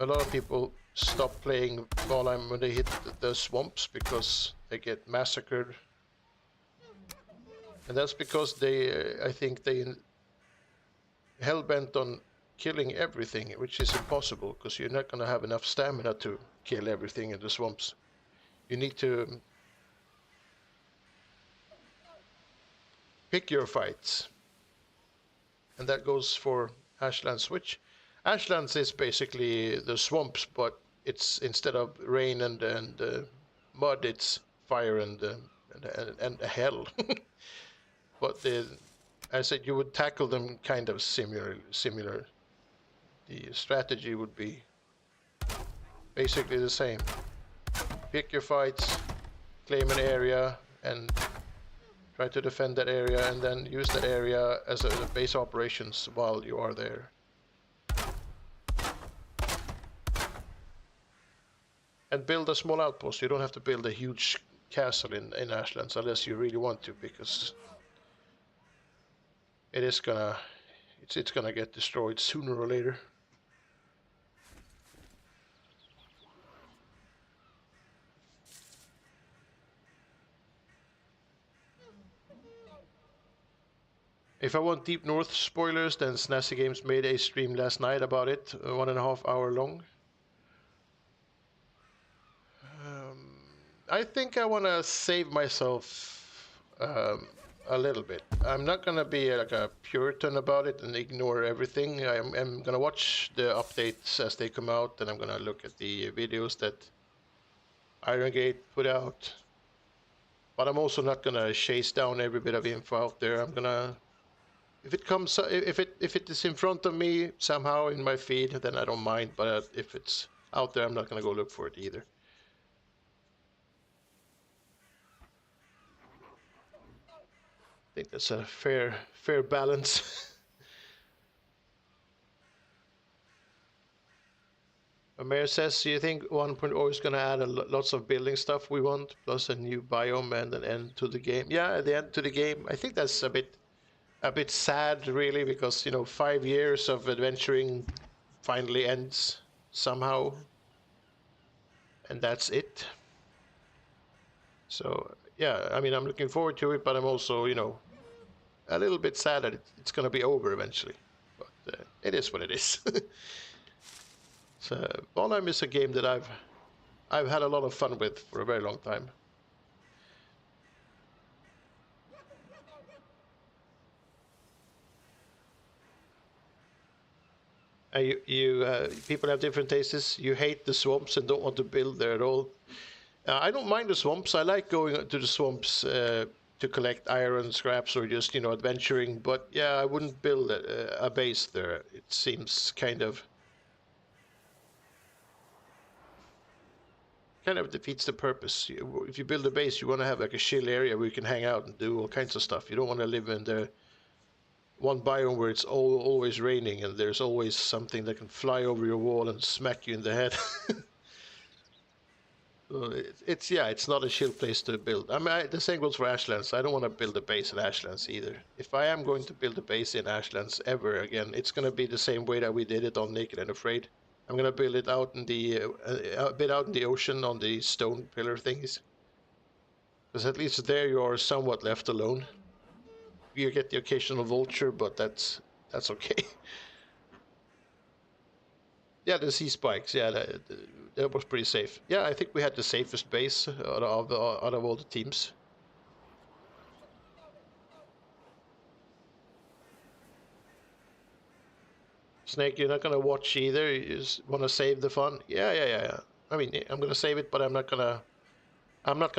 a lot of people stop playing Valheim when they hit the swamps, because they get massacred, and that's because I think they hell-bent on killing everything, which is impossible, because you're not going to have enough stamina to kill everything in the swamps. You need to pick your fights, and that goes for Ashlands, which Ashlands is basically the swamps, but it's instead of rain and mud, it's fire and hell. But I said you would tackle them kind of similar. The strategy would be basically the same. Pick your fights, claim an area, and try to defend that area, and then use that area as a base operations while you are there. And build a small outpost. You don't have to build a huge castle in Ashlands unless you really want to, because it's gonna get destroyed sooner or later. If I want Deep North spoilers, then Snazzy Games made a stream last night about it, 1.5 hour long. I think I want to save myself a little bit. I'm not going to be like a Puritan about it and ignore everything. I'm going to watch the updates as they come out, and I'm going to look at the videos that Iron Gate put out. But I'm also not going to chase down every bit of info out there. I'm going to, if it is in front of me somehow in my feed, then I don't mind. But if it's out there, I'm not going to go look for it either. I think that's a fair balance. Mayor says, do you think 1.0 is going to add lots of building stuff we want, plus a new biome and an end to the game? Yeah, the end to the game. I think that's a bit sad, really, because 5 years of adventuring finally ends somehow, and that's it. So yeah, I mean, I'm looking forward to it, but I'm also a little bit sad that it's going to be over eventually. But it is what it is. So Valheim is a game that I've had a lot of fun with for a very long time. People have different tastes. You hate the swamps and don't want to build there at all. I don't mind the swamps. I like going to the swamps to collect iron scraps or just, you know, adventuring. But yeah, I wouldn't build a base there. It seems kind of defeats the purpose. If you build a base, you want to have like a chill area where you can hang out and do all kinds of stuff. You don't want to live in the one biome where it's always raining and there's always something that can fly over your wall and smack you in the head. So it's not a chill place to build. I mean, the same goes for Ashlands. I don't want to build a base in Ashlands either. If I am going to build a base in Ashlands ever again, it's going to be the same way that we did it on Naked and Afraid. I'm going to build it out in the a bit out in the ocean on the stone pillar things. Because at least there you are somewhat left alone. You get the occasional vulture, but that's okay. Yeah, the sea spikes. Yeah, that was pretty safe. Yeah, I think we had the safest base out of all the teams. Snake, you're not gonna watch either. You just want to save the fun. Yeah. I mean, I'm gonna save it, but I'm not gonna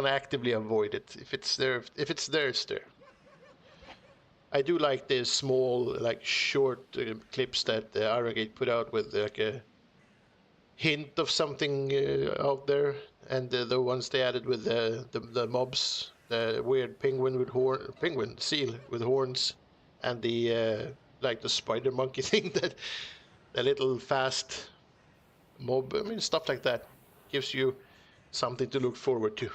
actively avoid it. If it's there, it's there. I do like the small, like short clips that Arrogate put out with like a hint of something out there, and the ones they added with the mobs, the weird penguin seal with horns, and the like the spider monkey thing, that the little fast mob. I mean, stuff like that gives you something to look forward to.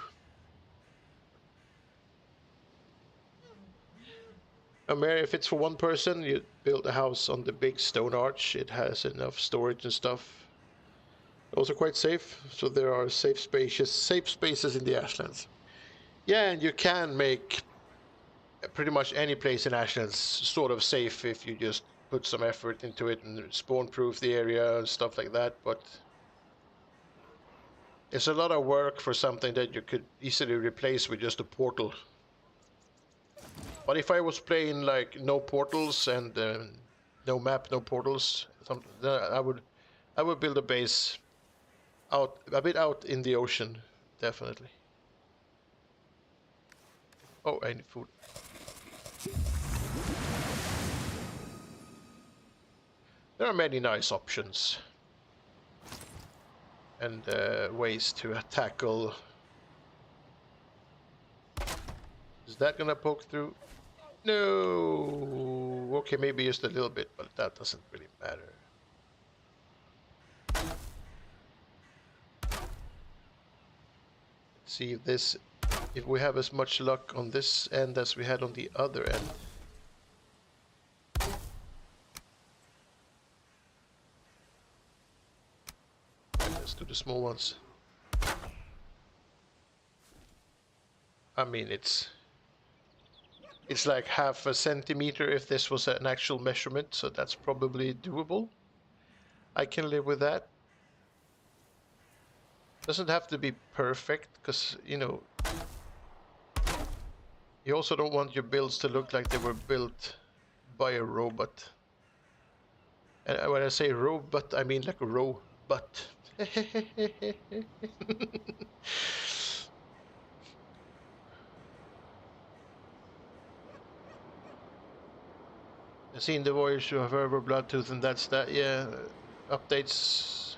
Mary, if it's for one person, you build a house on the big stone arch. It has enough storage and stuff. Also quite safe, so there are safe spaces in the Ashlands. Yeah, and you can make pretty much any place in Ashlands sort of safe if you just put some effort into it and spawn-proof the area and stuff like that, but it's a lot of work for something that you could easily replace with just a portal. But if I was playing like no portals and no map, no portals, I would build a base out a bit out in the ocean, definitely. Oh, I need food. There are many nice options and ways to tackle. Is that gonna poke through? No. Okay, maybe just a little bit, but that doesn't really matter. Let's see if we have as much luck on this end as we had on the other end. Let's do the small ones. I mean, it's like half a centimeter if this was an actual measurement, so that's probably doable. I can live with that. Doesn't have to be perfect, because, you know, you also don't want your builds to look like they were built by a robot. And when I say robot, I mean like a robot. I've seen the voyage of Herber Bloodtooth, and that's that. Yeah, updates.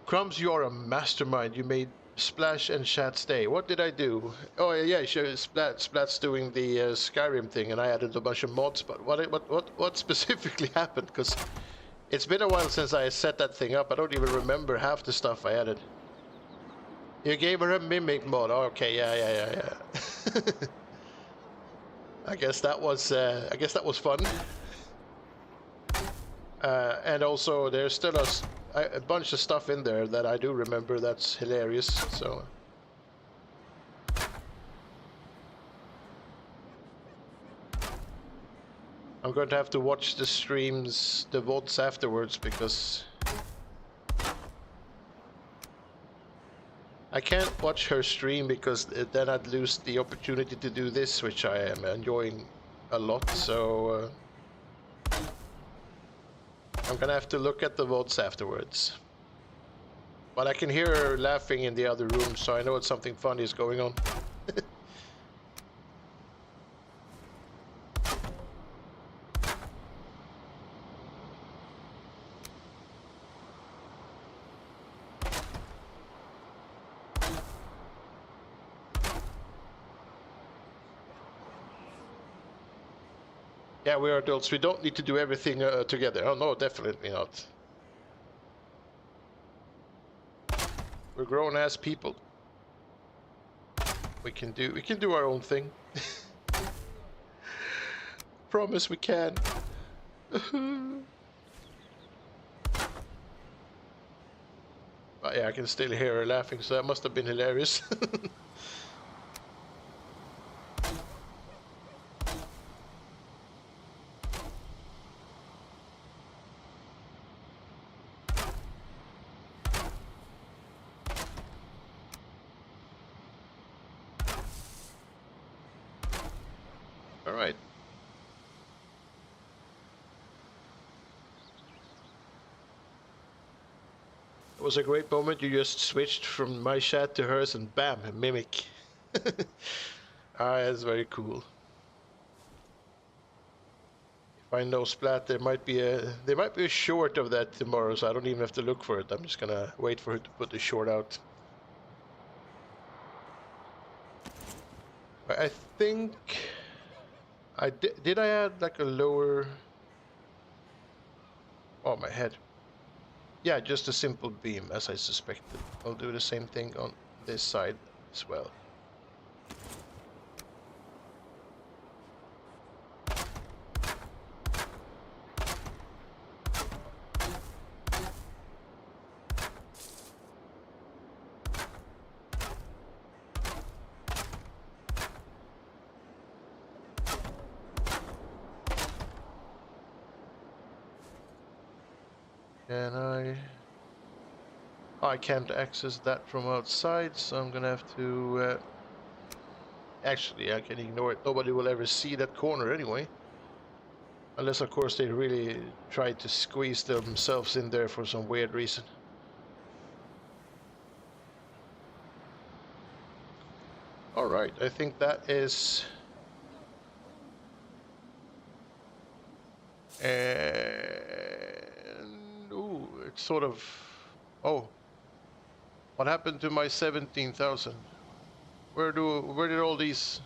Crumbs, you are a mastermind. You made Splash and Chat stay. What did I do? Oh yeah, sure. Splat's doing the Skyrim thing, and I added a bunch of mods. But what specifically happened? Because it's been a while since I set that thing up. I don't even remember half the stuff I added. You gave her a mimic mod. Okay, yeah. I guess that was fun. And also, there's still a bunch of stuff in there that I do remember that's hilarious. So I'm going to have to watch the streams, the VODs afterwards, because I can't watch her stream, because then I'd lose the opportunity to do this, which I am enjoying a lot. So I'm gonna have to look at the VODs afterwards. But I can hear her laughing in the other room, so I know it's something funny is going on. Yeah, we are adults. We don't need to do everything together. Oh no, definitely not. We're grown-ass people. We can do our own thing. Promise we can. But yeah, I can still hear her laughing, so that must have been hilarious. All right. It was a great moment. You just switched from my chat to hers, and bam, a mimic. Ah, that's very cool. If I know Splat, there might be a short of that tomorrow, so I don't even have to look for it. I'm just gonna wait for her to put the short out. I think did I add like a lower? Oh, my head. Yeah, just a simple beam, as I suspected. I'll do the same thing on this side as well. Can I? Oh, I can't access that from outside, so I'm gonna have to. Actually, I can ignore it. Nobody will ever see that corner anyway. Unless, of course, they really try to squeeze themselves in there for some weird reason. All right, I think that is. And ooh, it's sort of. Oh, what happened to my 17,000? Where did all these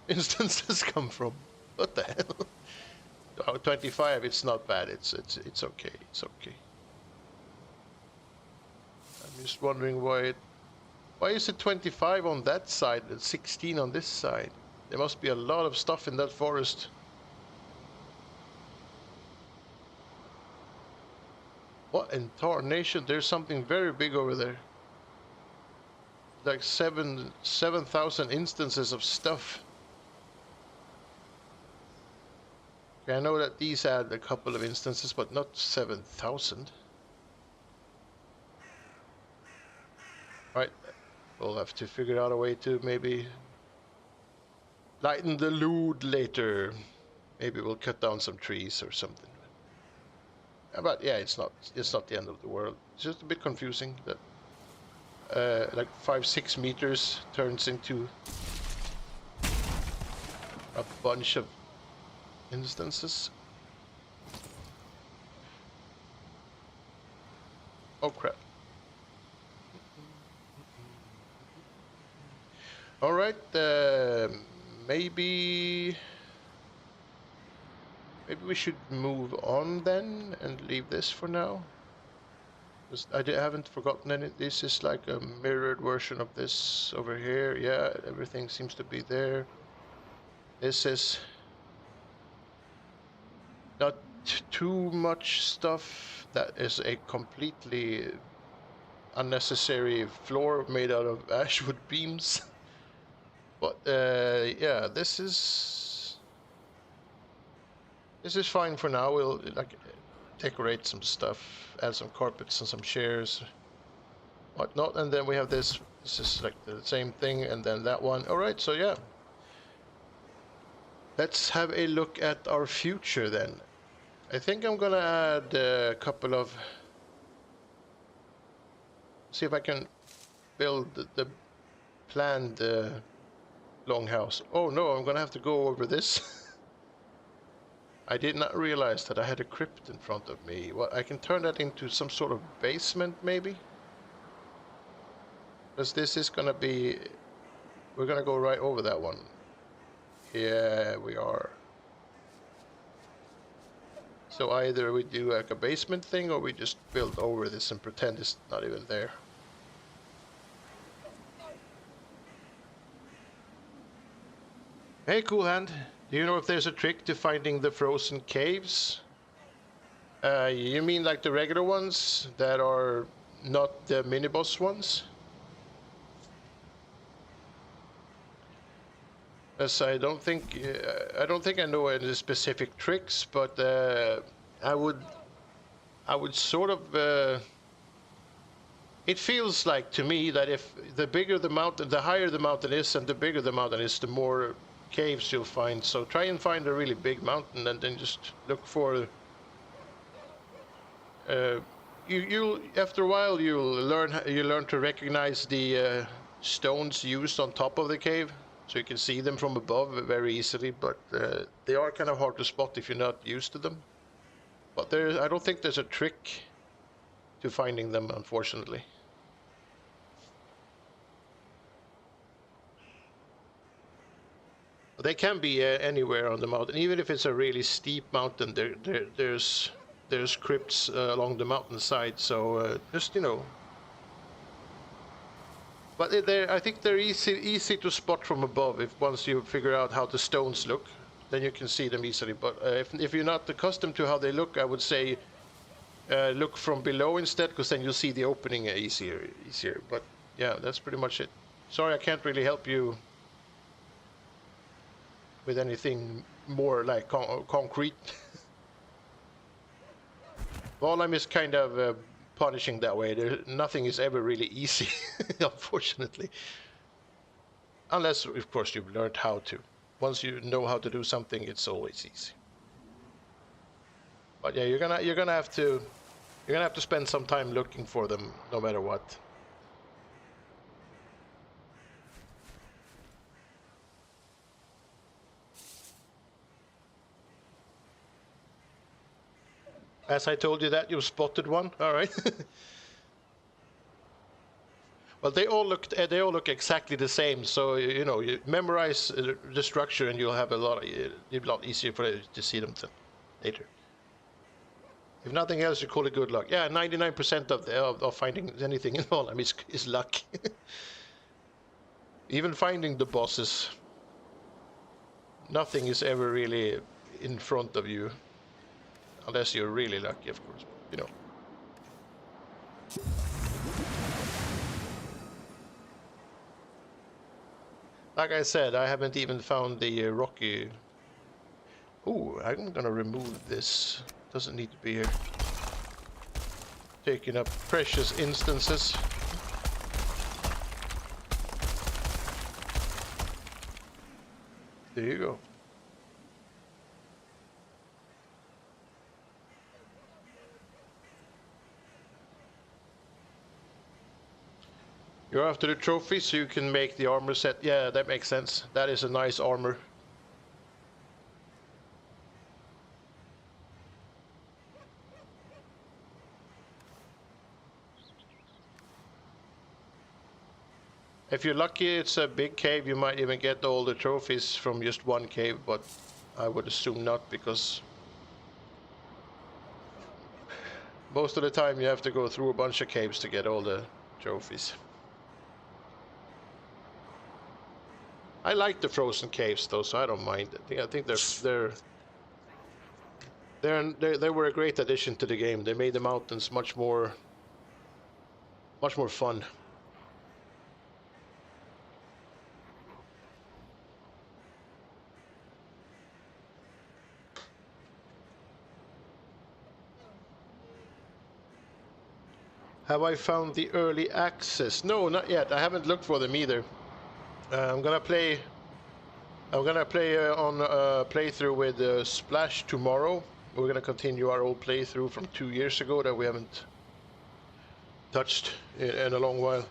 instances come from? What the hell? Oh, 25. It's not bad. It's okay. It's okay. I'm just wondering why is it 25 on that side and 16 on this side? There must be a lot of stuff in that forest. What in tarnation? There's something very big over there. Like 7,000 instances of stuff. Okay, I know that these add a couple of instances, but not 7,000. Right, we'll have to figure out a way to maybe lighten the load later. Maybe we'll cut down some trees or something. But yeah, it's not the end of the world. It's just a bit confusing that like 5-6 meters turns into a bunch of instances. Oh crap. All right, maybe we should move on then and leave this for now. Because haven't forgotten any. This is like a mirrored version of this over here. Yeah, everything seems to be there. This is not too much stuff. That is a completely unnecessary floor made out of ashwood beams. But yeah, this is fine for now. We'll like decorate some stuff, add some carpets and some chairs, whatnot, and then we have this. This is like the same thing, and then that one. All right, so yeah, let's have a look at our future then. I think I'm gonna add a couple of. See if I can build the planned longhouse. Oh no, I'm gonna have to go over this. I did not realize that I had a crypt in front of me. Well, I can turn that into some sort of basement, maybe? Because this is gonna be... We're gonna go right over that one. Yeah, we are. So either we do like a basement thing, or we just build over this and pretend it's not even there. Hey, Cool Hand, do you know if there's a trick to finding the frozen caves? You mean like the regular ones that are not the mini-boss ones? As I don't think I know any specific tricks, but I would sort of. It feels like to me that if the bigger the mountain, the higher the mountain is, and the bigger the mountain is, the more caves you'll find. So try and find a really big mountain, and then just look for. You'll after a while you'll learn to recognize the stones used on top of the cave, so you can see them from above very easily. But they are kind of hard to spot if you're not used to them. But I don't think there's a trick to finding them, unfortunately. They can be anywhere on the mountain, even if it's a really steep mountain. There's crypts along the mountainside, so just But I think they're easy to spot from above. If once you figure out how the stones look, then you can see them easily. But if you're not accustomed to how they look, I would say look from below instead, because then you'll see the opening easier. But yeah, that's pretty much it. Sorry, I can't really help you with anything more like concrete. Valheim is kind of punishing that way. Nothing is ever really easy, unfortunately. Unless, of course, you've learned how to. Once you know how to do something, it's always easy. But yeah, you're gonna have to spend some time looking for them, no matter what. As I told you that, you spotted one. All right. Well, they all look exactly the same. So you memorize the structure, and you'll have a lot easier for you to see them later. If nothing else, you call it good luck. Yeah, 99% of finding anything in Valheim is luck. Even finding the bosses, nothing is ever really in front of you. Unless you're really lucky, of course. Like I said, I haven't even found the rocky. Ooh, I'm gonna remove this. Doesn't need to be here. Taking up precious instances. There you go. You're after the trophy, so you can make the armor set. Yeah, that makes sense. That is a nice armor. If you're lucky, it's a big cave. You might even get all the trophies from just one cave, but I would assume not, because most of the time you have to go through a bunch of caves to get all the trophies. I like the frozen caves though, so I don't mind. I think they were a great addition to the game. They made the mountains much more fun. Have I found the early access? No, not yet. I haven't looked for them either. I'm gonna play on a playthrough with Splash tomorrow. We're gonna continue our old playthrough from 2 years ago that we haven't touched in a long while.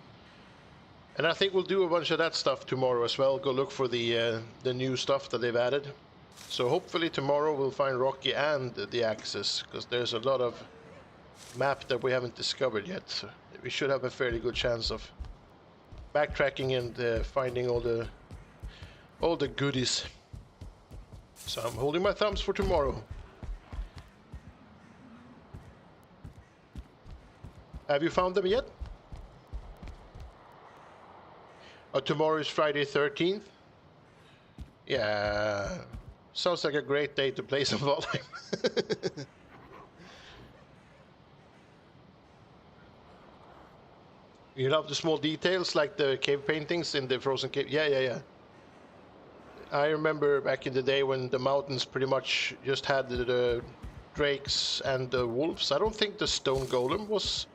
And I think we'll do a bunch of that stuff tomorrow as well. Go look for the new stuff that they've added. So hopefully tomorrow we'll find Rocky and the access, because there's a lot of map that we haven't discovered yet. So we should have a fairly good chance of backtracking and finding all the goodies. So I'm holding my thumbs for tomorrow. Have you found them yet? Oh, tomorrow is Friday 13th? Yeah. Sounds like a great day to play some Valheim. You love the small details like the cave paintings in the frozen cave? Yeah, yeah, yeah. I remember back in the day when the mountains pretty much just had the drakes and the wolves. I don't think the stone golem was...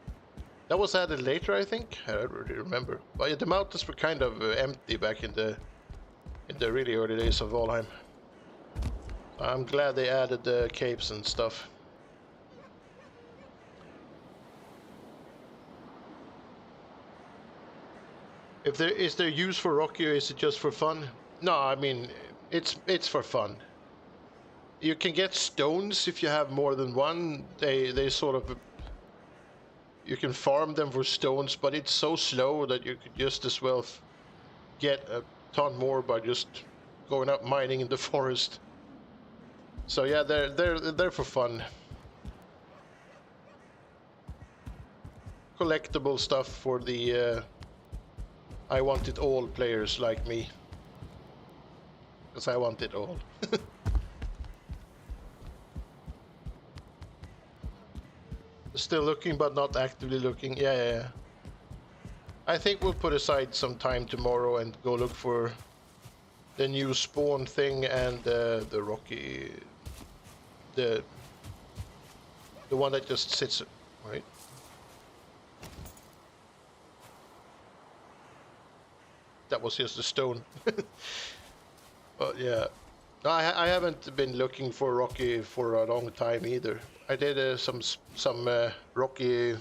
That was added later, I think. I don't really remember. But yeah, the mountains were kind of empty back in the really early days of Valheim. I'm glad they added the caves and stuff. If there is there use for Rocky, or is it just for fun? No, I mean it's for fun. You can get stones if you have more than one. They sort of, you can farm them for stones, but it's so slow that you could just as well get a ton more by just going out mining in the forest. So yeah, they're for fun. Collectible stuff for the I want it all players like me. Because I want it all. Still looking, but not actively looking. Yeah, yeah, yeah. I think we'll put aside some time tomorrow and go look for the new spawn thing and the Rocky, the one that just sits, right? That was just a stone. But yeah, no, I haven't been looking for Rocky for a long time either. I did some Rocky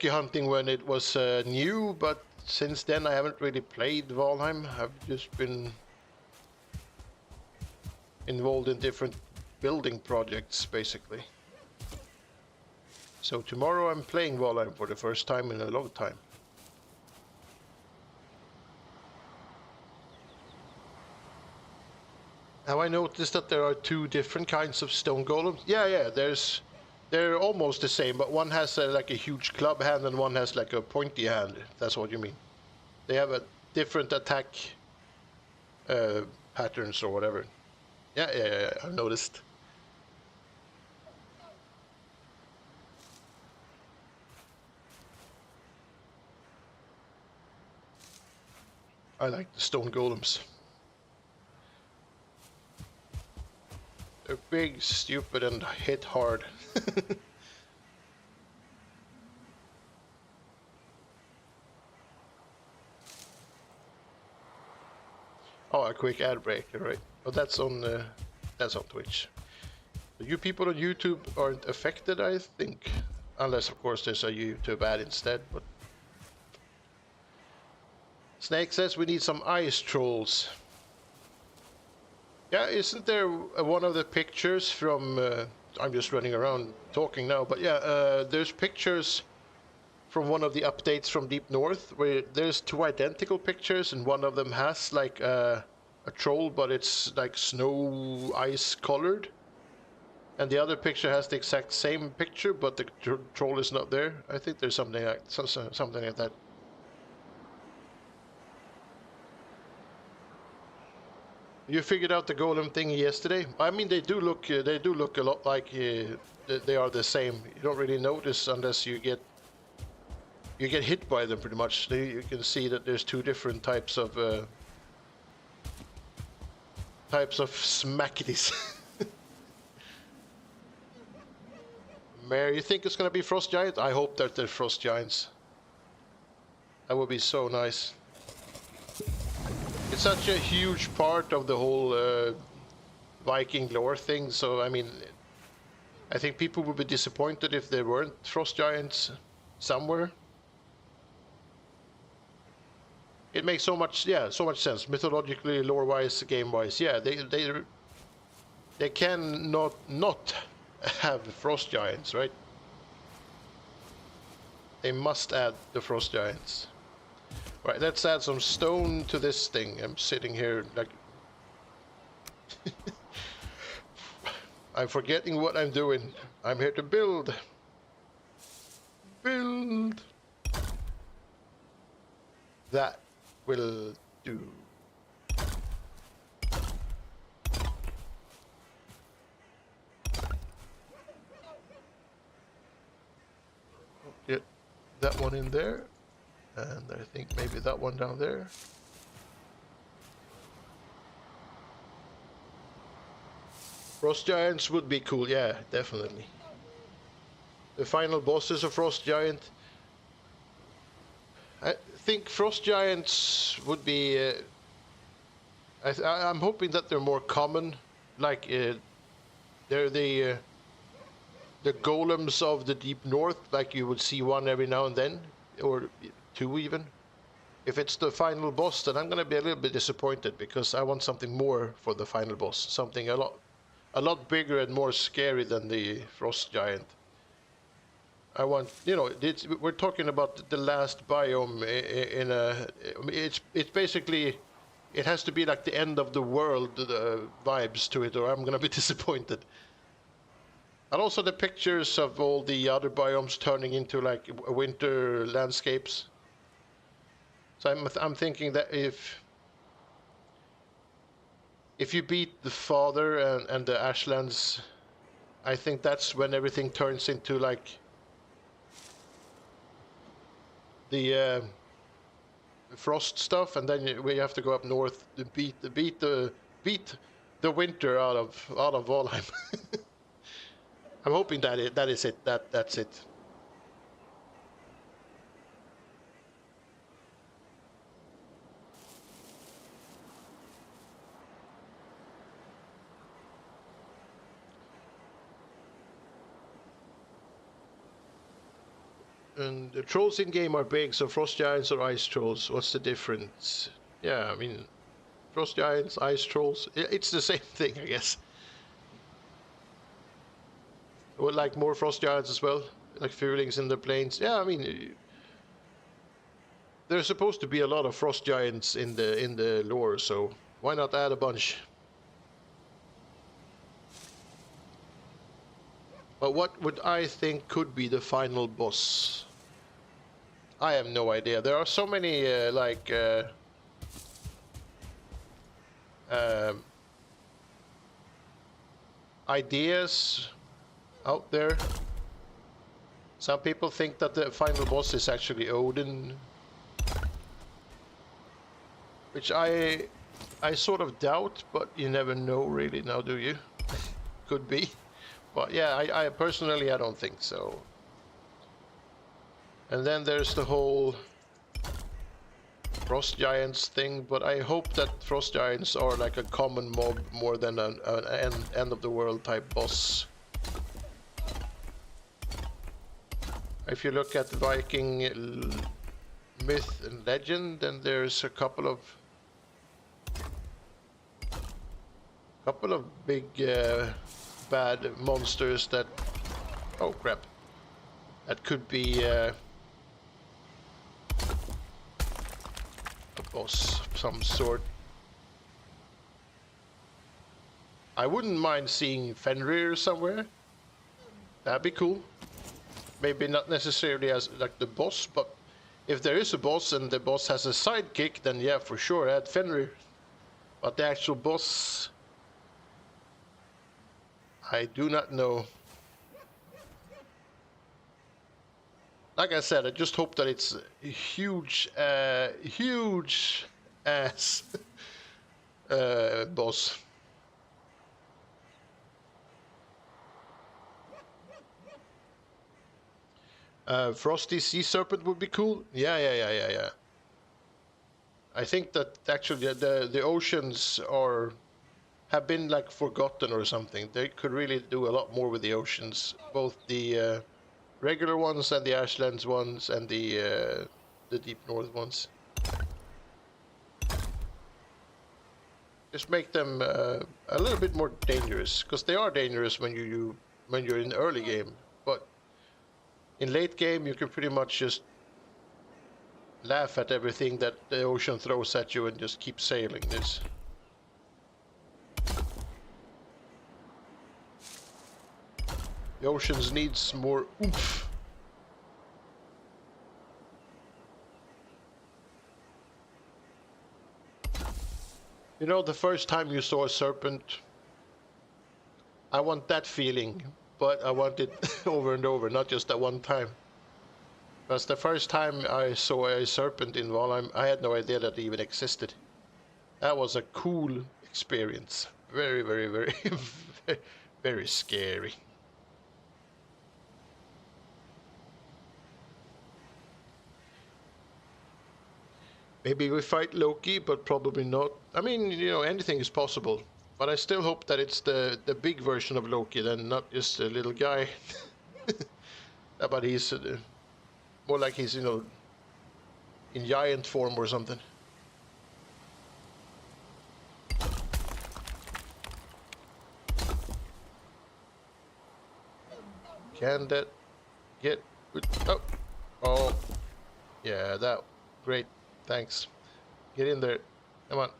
hunting when it was new, but since then I haven't really played Valheim. I've just been involved in different building projects, basically. So tomorrow I'm playing Valheim for the first time in a long time. Now I noticed that there are two different kinds of stone golems. Yeah, yeah, they're almost the same, but one has like a huge club hand and one has like a pointy hand. If that's what you mean. They have a different attack patterns or whatever. Yeah, yeah, yeah, I've noticed. I like the stone golems. They're big, stupid, and hit hard. Oh, a quick ad break, right? Oh, that's on Twitch. You people on YouTube aren't affected, I think, unless of course there's a YouTube ad instead. But Snake says we need some ice trolls. Yeah, isn't there one of the pictures from... I'm just running around talking now, but yeah, there's pictures from one of the updates from Deep North where there's two identical pictures and one of them has like a troll, but it's like snow ice colored. And the other picture has the exact same picture, but the troll is not there. I think there's something like that. You figured out the golem thing yesterday. I mean, they do look a lot like they are the same. You don't really notice unless you get hit by them. Pretty much, you can see that there's two different types of smackities. Mare, you think it's gonna be frost giant? I hope that they're frost giants. That would be so nice. It's such a huge part of the whole Viking lore thing, so I mean, I think people would be disappointed if there weren't frost giants somewhere. It makes so much sense, mythologically, lore-wise, game-wise. Yeah, they can not have frost giants, right? They must add the frost giants. Right, let's add some stone to this thing. I'm sitting here like... I'm forgetting what I'm doing. I'm here to build. Build. That will do. Get that one in there. And I think maybe that one down there. Frost Giants would be cool, yeah, definitely. The final boss is a Frost Giant. I think Frost Giants would be... I'm hoping that they're more common. Like, they're the golems of the deep north. Like, you would see one every now and then. Or two even. If it's the final boss, then I'm going to be a little bit disappointed. Because I want something more for the final boss. Something a lot bigger and more scary than the Frost Giant. I want, we're talking about the last biome in a. It's basically, it has to be like the end of the world vibes to it, or I'm gonna be disappointed. And also the pictures of all the other biomes turning into like winter landscapes. So I'm thinking that if you beat the Father and the Ashlands, I think that's when everything turns into like the frost stuff, and then we have to go up north to beat the winter out of Valheim. I'm hoping that is it. That's it. And the trolls in game are big, so frost giants or ice trolls. What's the difference? Yeah, I mean, frost giants, ice trolls. It's the same thing, I guess. Would like more frost giants as well, like Firlings in the plains. Yeah, I mean, there's supposed to be a lot of frost giants in the lore, so why not add a bunch? But what would I think could be the final boss? I have no idea. There are so many ideas out there. Some people think that the final boss is actually Odin, which I sort of doubt, but you never know really now, do you? Could be. But yeah, I personally I don't think so. And then there's the whole Frost Giants thing, but I hope that Frost Giants are like a common mob more than an end of the world type boss. If you look at Viking myth and legend, then there's a couple of big bad monsters that, oh crap, that could be a boss of some sort. I wouldn't mind seeing Fenrir somewhere. That'd be cool. Maybe not necessarily as like the boss, but if there is a boss and the boss has a sidekick, then yeah, for sure add Fenrir. But the actual boss, I do not know. Like I said, I just hope that it's a huge ass boss. Frosty Sea Serpent would be cool. Yeah. I think that actually the oceans have been like forgotten or something. They could really do a lot more with the oceans, both the regular ones and the Ashlands ones and the deep north ones. Just make them a little bit more dangerous, because they are dangerous when you're in the early game, but in late game you can pretty much just laugh at everything that the ocean throws at you and just keep sailing this. The oceans needs more oomph. You know, the first time you saw a serpent, I want that feeling, but I want it over and over, not just that one time. Because the first time I saw a serpent in Valheim, I had no idea that it even existed. That was a cool experience. Very, very, very, very, very scary. Maybe we fight Loki, but probably not. I mean, you know, anything is possible. But I still hope that it's the big version of Loki, then not just a little guy. But he's more like he's, you know, in giant form or something. Can that get... Oh, oh, yeah, that... Great, thanks. Get in there. Come on.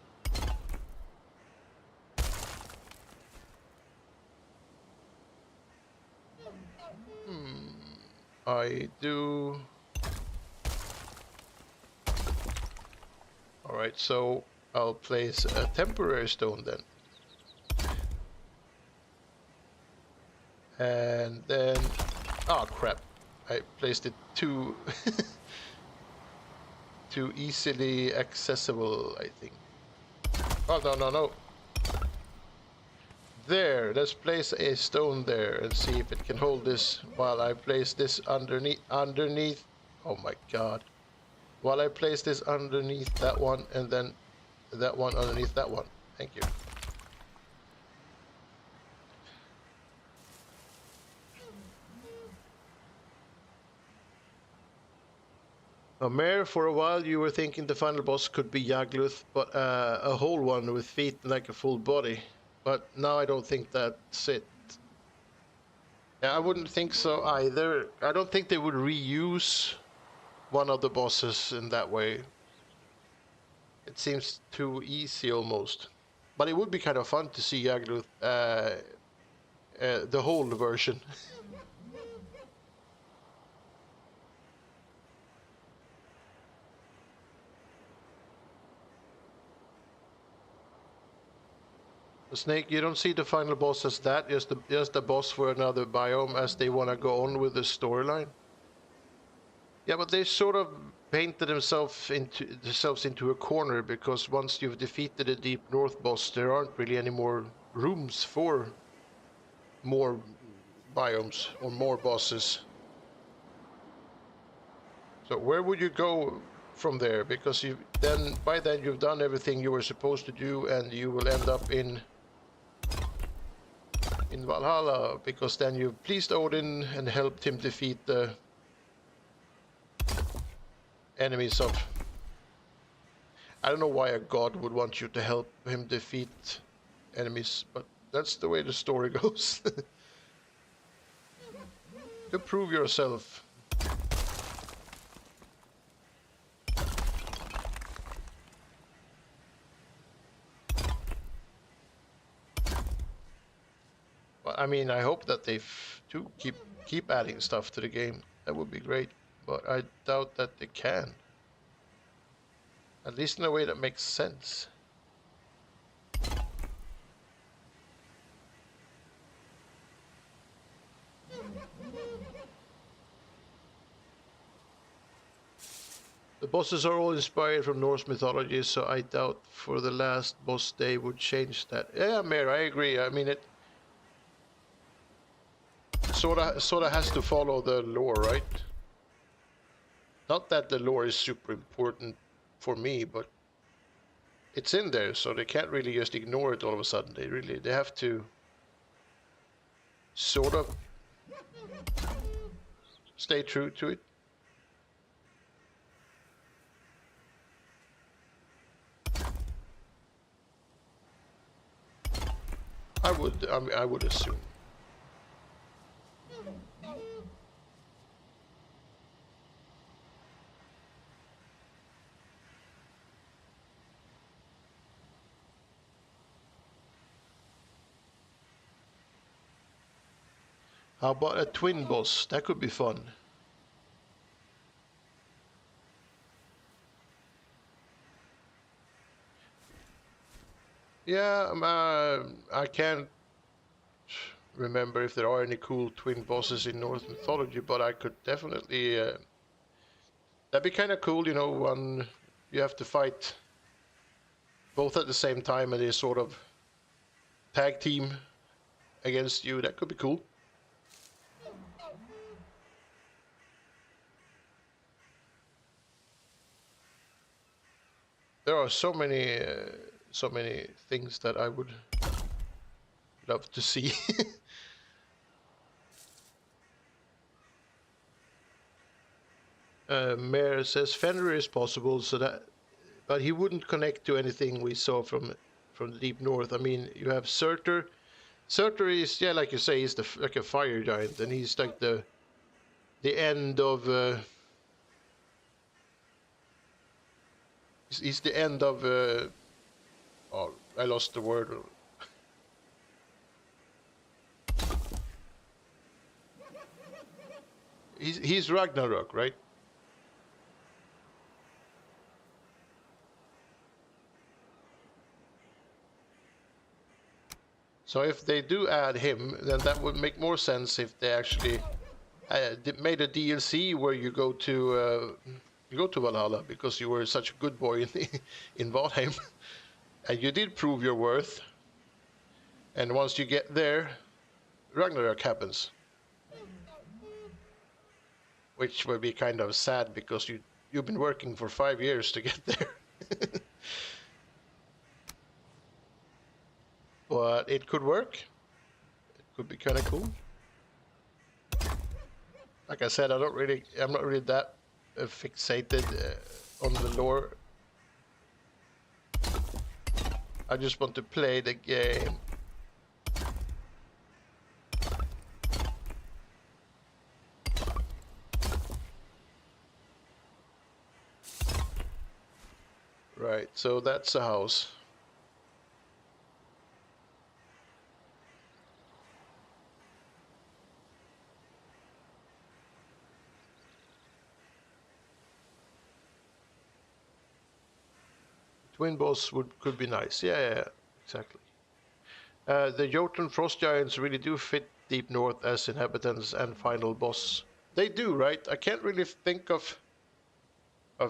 I do... Alright, so I'll place a temporary stone then. And then... Oh, crap. I placed it too... too easily accessible, I think. Oh, no, no, no. There, let's place a stone there and see if it can hold this while I place this underneath. Oh my god. While I place this underneath that one and then that one underneath that one. Thank you. Mare, for a while you were thinking the final boss could be Yagluth, but a whole one with feet like a full body. But now I don't think that's it. Yeah, I wouldn't think so either. I don't think they would reuse one of the bosses in that way. It seems too easy almost. But it would be kind of fun to see Yagluth, the whole version. Snake, you don't see the final boss as that, just the boss for another biome as they want to go on with the storyline. Yeah, but they sort of painted themselves into a corner because once you've defeated a Deep North boss, there aren't really any more rooms for more biomes or more bosses. So where would you go from there? Because by then you've done everything you were supposed to do, and you will end up in Valhalla, because then you pleased Odin and helped him defeat the enemies of... I don't know why a god would want you to help him defeat enemies, but that's the way the story goes. To prove yourself. But I mean, I hope that they do keep adding stuff to the game. That would be great, but I doubt that they can. At least in a way that makes sense. The bosses are all inspired from Norse mythology, so I doubt for the last boss they would change that. Yeah, Mayor, I agree. I mean, it sorta has to follow the lore, right? Not that the lore is super important for me, but it's in there, so they can't really just ignore it all of a sudden. They have to sort of stay true to it. I would assume. How about a twin boss? That could be fun. Yeah, I can't remember if there are any cool twin bosses in Norse mythology, but I could definitely. That'd be kind of cool, you know. One you have to fight both at the same time, and they sort of tag team against you. That could be cool. There are so many things that I would love to see. Mayor says Fenrir is possible, so that, but he wouldn't connect to anything we saw from the deep north. I mean, you have Surtur. Surtur is, yeah, like you say, he's like a fire giant, and he's like the end of he's the end of oh, I lost the word. He's Ragnarok, right? So if they do add him, then that would make more sense if they actually made a DLC where you go to Valhalla because you were such a good boy in Valheim, and you did prove your worth. And once you get there, Ragnarok happens, which would be kind of sad because you've been working for 5 years to get there. But it could work. It could be kind of cool. Like I said, I'm not really that fixated on the lore. I just want to play the game. Right, so that's a house. Twin boss could be nice. Yeah, exactly. The Jotun frost giants really do fit deep north as inhabitants and final boss. They do, right? I can't really think of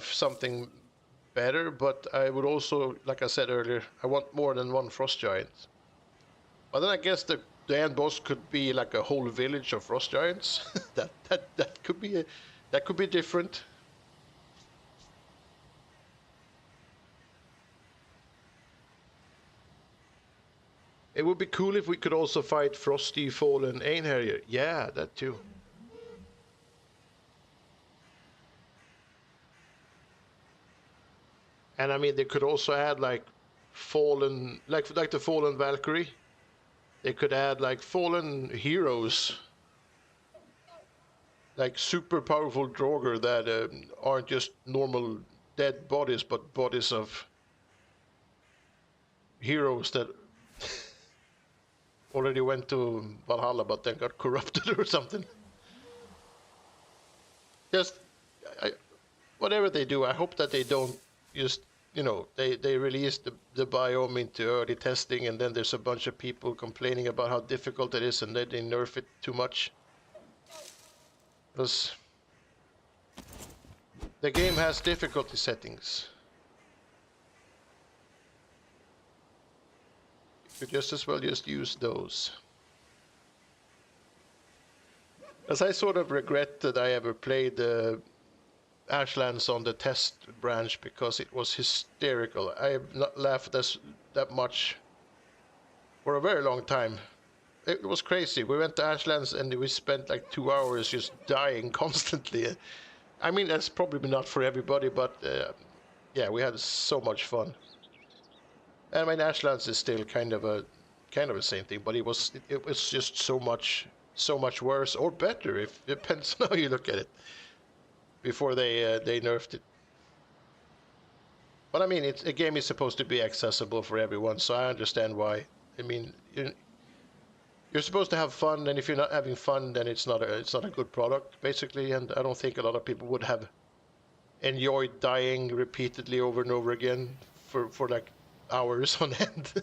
something better, but I would also, like I said earlier, I want more than one frost giant. But then I guess the end boss could be like a whole village of frost giants. That could be that could be different. It would be cool if we could also fight Frosty, Fallen, Einherjar. Yeah, that too. And I mean, they could also add like Fallen, like the Fallen Valkyrie. They could add like Fallen heroes, like super powerful Draugr that aren't just normal dead bodies, but bodies of heroes that already went to Valhalla but then got corrupted or something. Just I, whatever they do, I hope that they don't just they release the biome into early testing and then there's a bunch of people complaining about how difficult it is and then they nerf it too much. Because the game has difficulty settings. You could just as well just use those. As I sort of regret that I ever played Ashlands on the test branch because it was hysterical. I have not laughed that much for a very long time. It was crazy. We went to Ashlands and we spent like 2 hours just dying constantly. I mean, that's probably not for everybody, but yeah, we had so much fun. And I mean, Ashlands is still kind of the same thing, but it was just so much worse or better. If it depends on how you look at it. Before they nerfed it. But I mean, a game is supposed to be accessible for everyone, so I understand why. I mean, you're supposed to have fun, and if you're not having fun, then it's not a good product, basically. And I don't think a lot of people would have enjoyed dying repeatedly over and over again for like hours on end.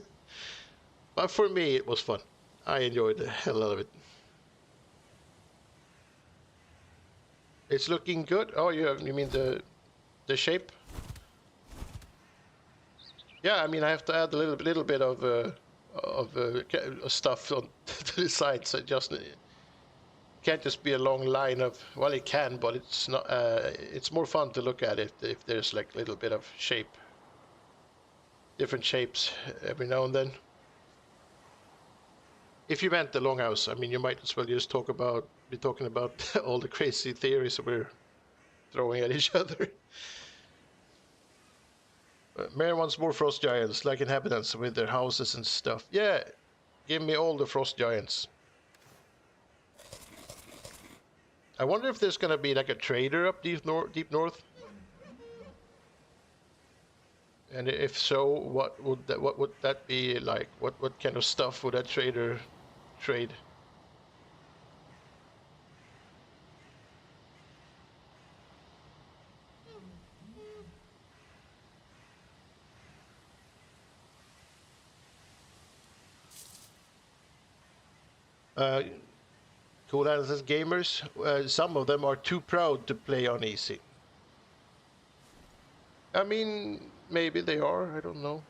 But for me, it was fun. I enjoyed the hell out of it. It's looking good. Oh, you mean the shape? Yeah, I mean I have to add a little bit of stuff on to the side, so it just can't just be a long line of. Well, it can, but it's not. It's more fun to look at it if there's like a little bit of shape, different shapes every now and then. If you meant the Longhouse, I mean, you might as well just be talking about all the crazy theories that we're throwing at each other. Mare wants more frost giants, like inhabitants with their houses and stuff. Yeah, give me all the frost giants. I wonder if there's gonna be like a trader up deep north. And if so, what would that be like? What kind of stuff would that trader trade? Cool says gamers. Some of them are too proud to play on easy. I mean, maybe they are. I don't know.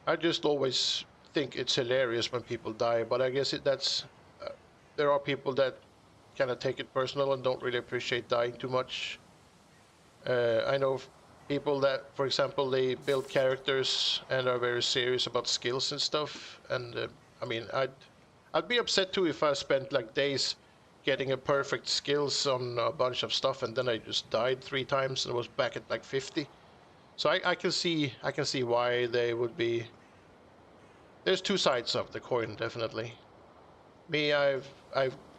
I just always think it's hilarious when people die, but I guess that's there are people that kind of take it personal and don't really appreciate dying too much. I know people that, for example, they build characters and are very serious about skills and stuff. And I mean, I'd be upset too if I spent like days getting a perfect skills on a bunch of stuff and then I just died 3 times and was back at like 50. So I can see why they would be. There's two sides of the coin, definitely. Me, I've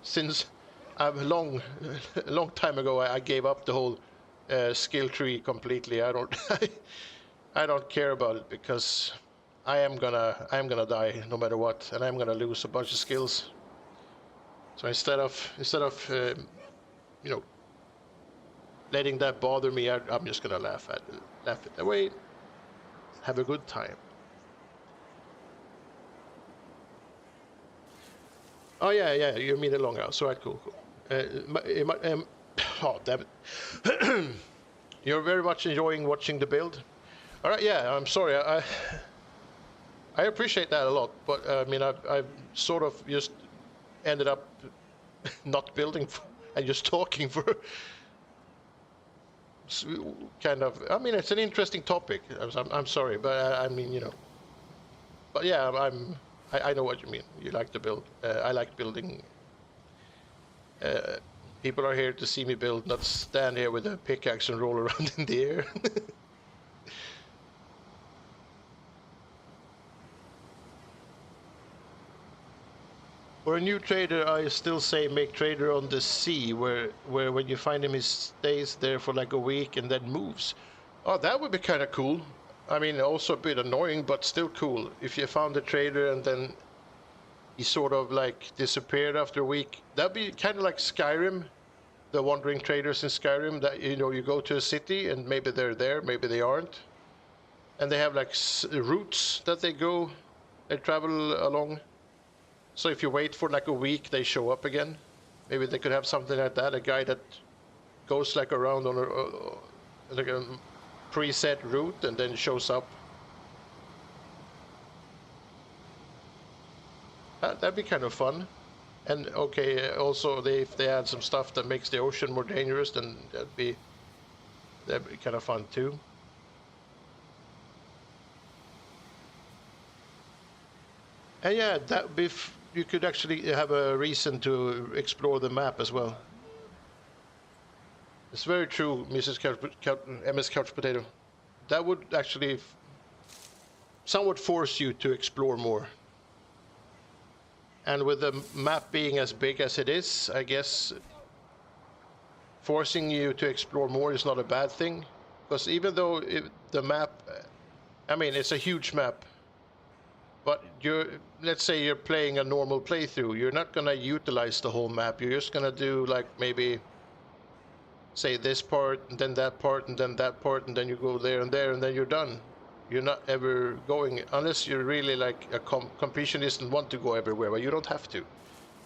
since I've a long time ago I gave up the whole skill tree completely. I don't I don't care about it because I am gonna die no matter what, and I'm gonna lose a bunch of skills. So instead of you know letting that bother me, I'm just gonna laugh it away, have a good time. Oh yeah, you mean the Longhouse? All right, cool. Oh damn it! You're very much enjoying watching the build. All right, yeah. I'm sorry. I appreciate that a lot, but I mean I've sort of just ended up not building and just talking for kind of. I mean it's an interesting topic. I'm sorry, but I mean But yeah, I know what you mean. You like to build. I like building. Uh, People are here to see me build, not stand here with a pickaxe and roll around in the air. For a new trader, I still say make trader on the sea, where when you find him, he stays there for like a week and then moves. Oh, that would be kind of cool. I mean, also a bit annoying, but still cool. If you found a trader and then he sort of like disappeared after a week, that'd be kind of like Skyrim, the wandering traders in Skyrim. That you go to a city and maybe they're there, maybe they aren't, and they have like routes that they travel along. So if you wait for like a week, they show up again. Maybe they could have something like that. A guy that goes like around on like a preset route and then shows up. That'd be kind of fun. And okay, also if they add some stuff that makes the ocean more dangerous, then that'd be kind of fun too. And yeah, that be you could actually have a reason to explore the map as well. It's very true, Mrs. MS Couch Potato. That would actually somewhat force you to explore more. And with the map being as big as it is, I guess forcing you to explore more is not a bad thing. Because even though the map, I mean, it's a huge map, but let's say you're playing a normal playthrough, you're not going to utilize the whole map. You're just going to do like maybe say this part and then that part and then that part and then you go there and then you're done. You're not ever going unless you're really like a completionist and want to go everywhere, but you don't have to.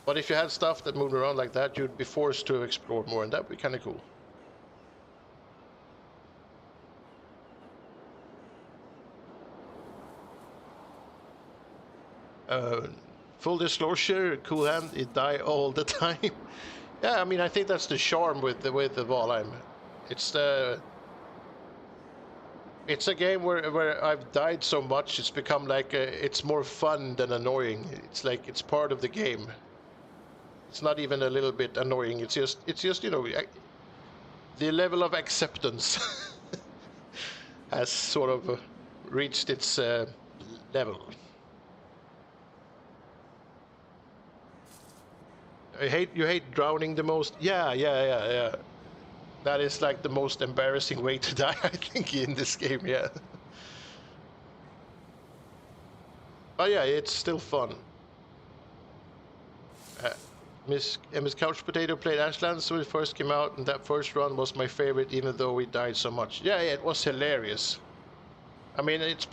But if you had stuff that moved around like that, you'd be forced to explore more, and that'd be kind of cool. Uh, Full disclosure, Cool Hand, it die all the time. Yeah, I mean, I think that's the charm with the Valheim. It's the it's a game where I've died so much, it's become like it's more fun than annoying. It's like it's part of the game. It's not even a little bit annoying. It's just you know the level of acceptance has sort of reached its level. You hate drowning the most. Yeah. That is like the most embarrassing way to die, I think, in this game. Yeah. But yeah, it's still fun. Uh, Miss Couch Potato played Ashlands when it first came out, and that first run was my favorite, even though we died so much. Yeah, it was hilarious. I mean, it's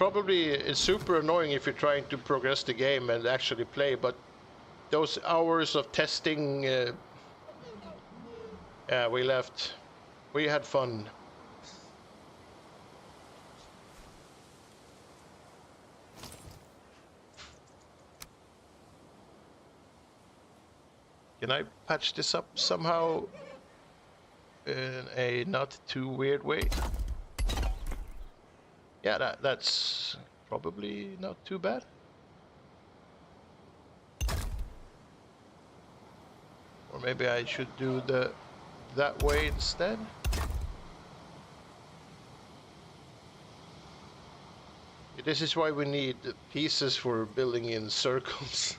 super annoying if you're trying to progress the game and actually play, but those hours of testing, yeah, we left. We had fun. Can I patch this up somehow in a not too weird way? Yeah, that's probably not too bad. Or maybe I should do that way instead. This is why we need pieces for building in circles.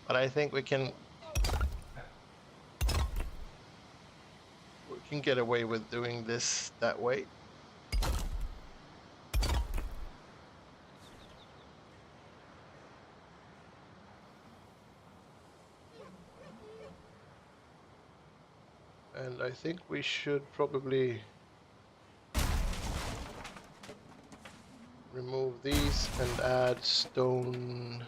But I think we can get away with doing this that way. And I think we should probably remove these and add stone.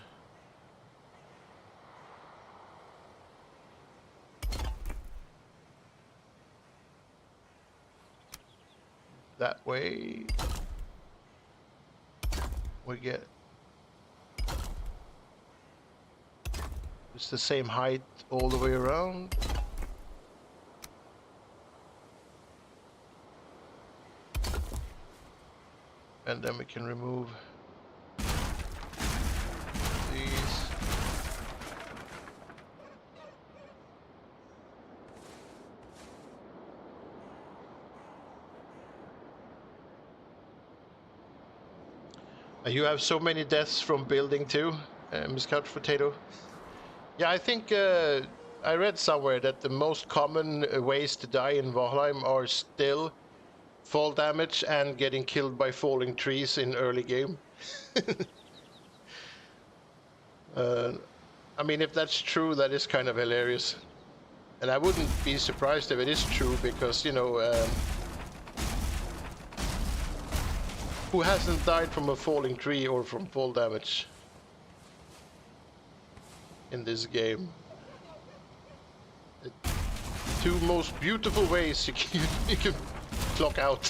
That way we get it's the same height all the way around. And then we can remove these. You have so many deaths from building too, Miss Couch Potato. Yeah, I think I read somewhere that the most common ways to die in Valheim are still fall damage and getting killed by falling trees in early game. I mean, if that's true, that is kind of hilarious. And I wouldn't be surprised if it is true, because, you know, who hasn't died from a falling tree or from fall damage in this game? The two most beautiful ways you can clock out.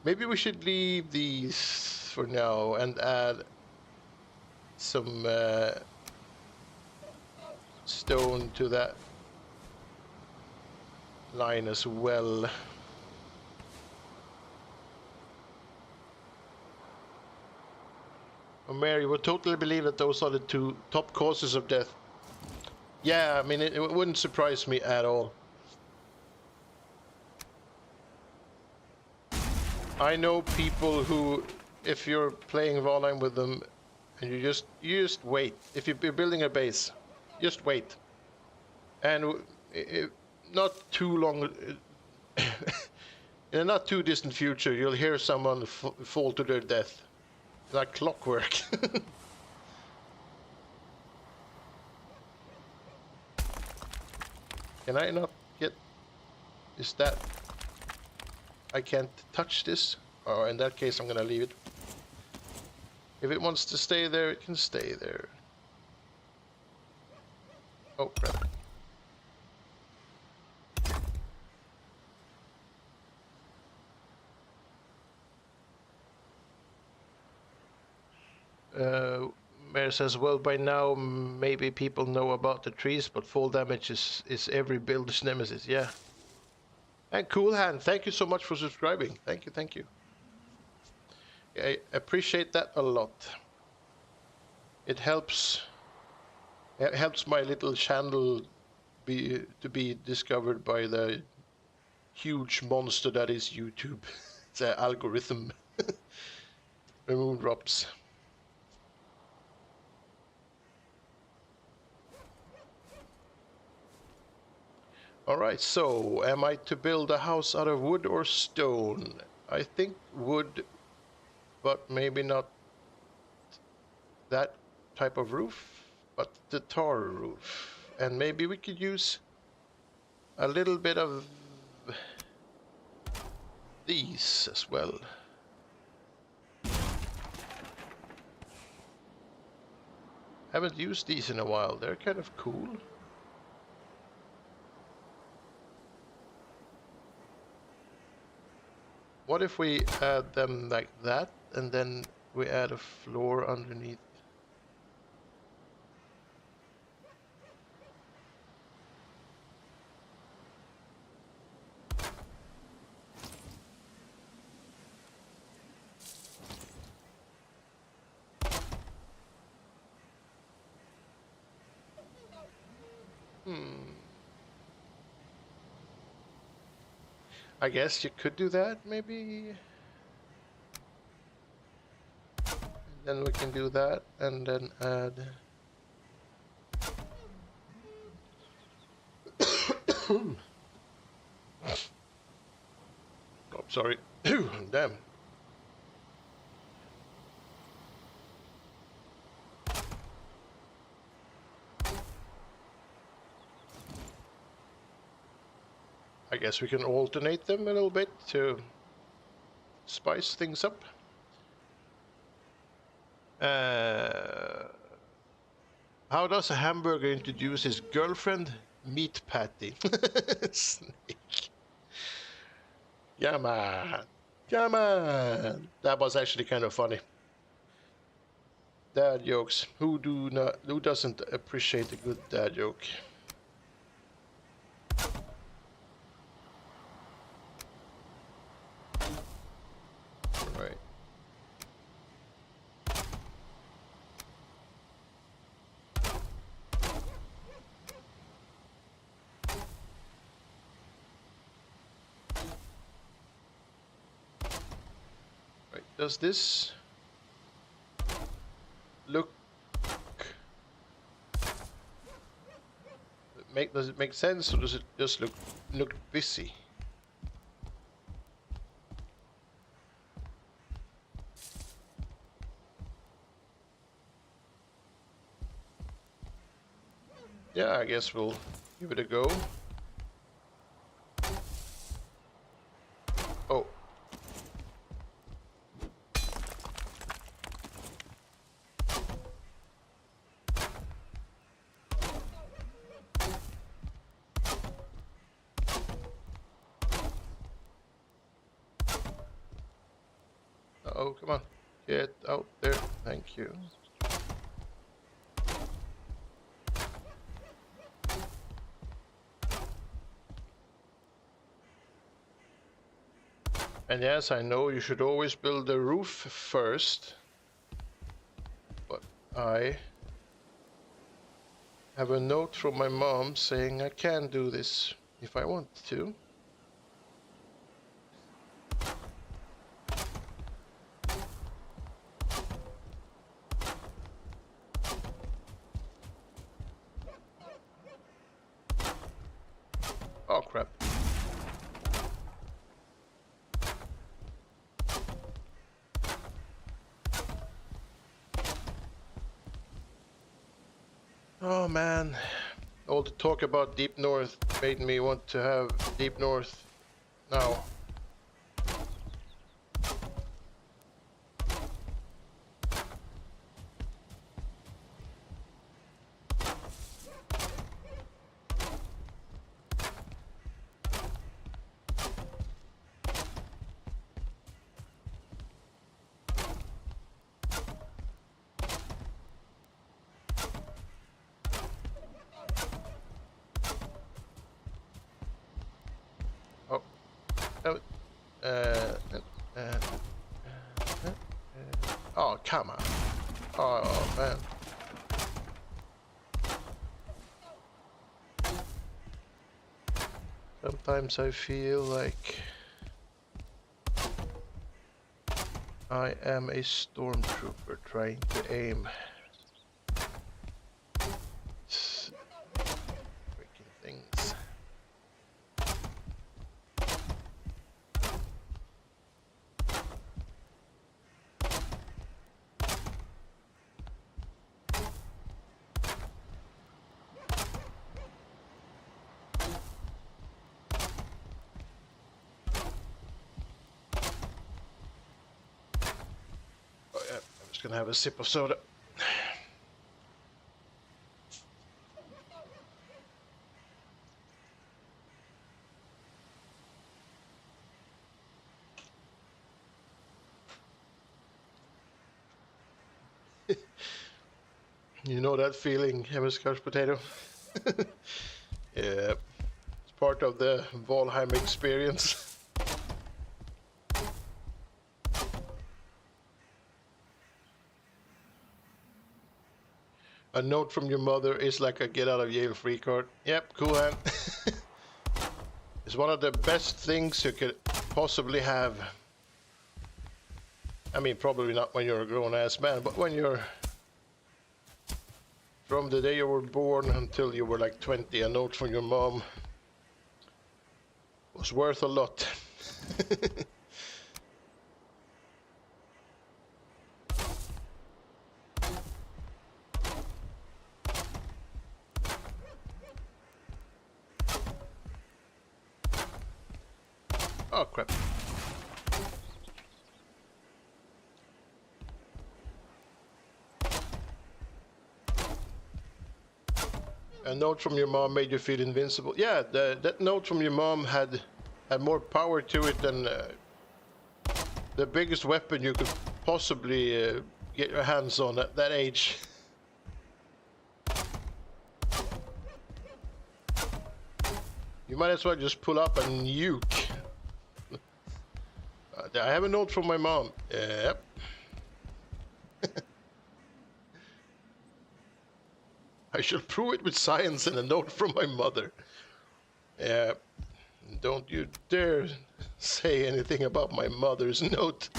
Maybe we should leave these for now and add some stone to that line as well. Oh, Mary would totally believe that those are the two top causes of death. Yeah, I mean, it wouldn't surprise me at all. I know people who, if you're playing Valheim with them, and you just wait. If you're building a base, just wait. And not too long, in a not too distant future, you'll hear someone fall to their death. Like clockwork. Can I not get... Is that... I can't touch this? Oh, in that case I'm gonna leave it. If it wants to stay there, it can stay there. Oh, crap. Mayor says, well, by now maybe people know about the trees, but fall damage is every builder's nemesis. Yeah. And Cool Hand, thank you so much for subscribing. Thank you, thank you. I appreciate that a lot. It helps my little channel to be discovered by the huge monster that is YouTube. The algorithm. Moon drops. Alright, so am I to build a house out of wood or stone? I think wood, but maybe not that type of roof, but the tar roof. And maybe we could use a little bit of these as well. Haven't used these in a while. They're kind of cool. What if we add them like that and then we add a floor underneath? I guess you could do that, maybe. And then we can do that and then add... Oh, sorry. Damn. I guess we can alternate them a little bit to spice things up. How does a hamburger introduce his girlfriend? Meat patty. Snake. Yeah, man. Come on. That was actually kind of funny. Dad jokes. Who doesn't appreciate a good dad joke? Right. Right. Does this look... Does it make sense, or does it just look busy? Yeah, I guess we'll give it a go. Oh. Uh-oh, come on. Get out there. Thank you. And yes, I know you should always build the roof first, but I have a note from my mom saying I can do this if I want to. Oh crap. Oh man. All the talk about Deep North made me want to have Deep North now. Oh, oh, uh, uh, uh, oh, come on. Oh, man. Sometimes I feel like I am a stormtrooper trying to aim. Freaking things. Oh, yeah, I'm just gonna have a sip of soda. You know that feeling, Hemscotch potato? Yeah, it's part of the Valheim experience. A note from your mother is like a get out of jail free card. Yep, cool hand. It's one of the best things you could possibly have. I mean, probably not when you're a grown-ass man, but when you're from the day you were born until you were like 20, a note from your mom was worth a lot. Oh, crap. A note from your mom made you feel invincible. Yeah, that note from your mom had more power to it than the biggest weapon you could possibly get your hands on at that age. You might as well just pull up and nuke. I have a note from my mom. Yep. I shall prove it with science and a note from my mother. Yeah. Don't you dare say anything about my mother's note.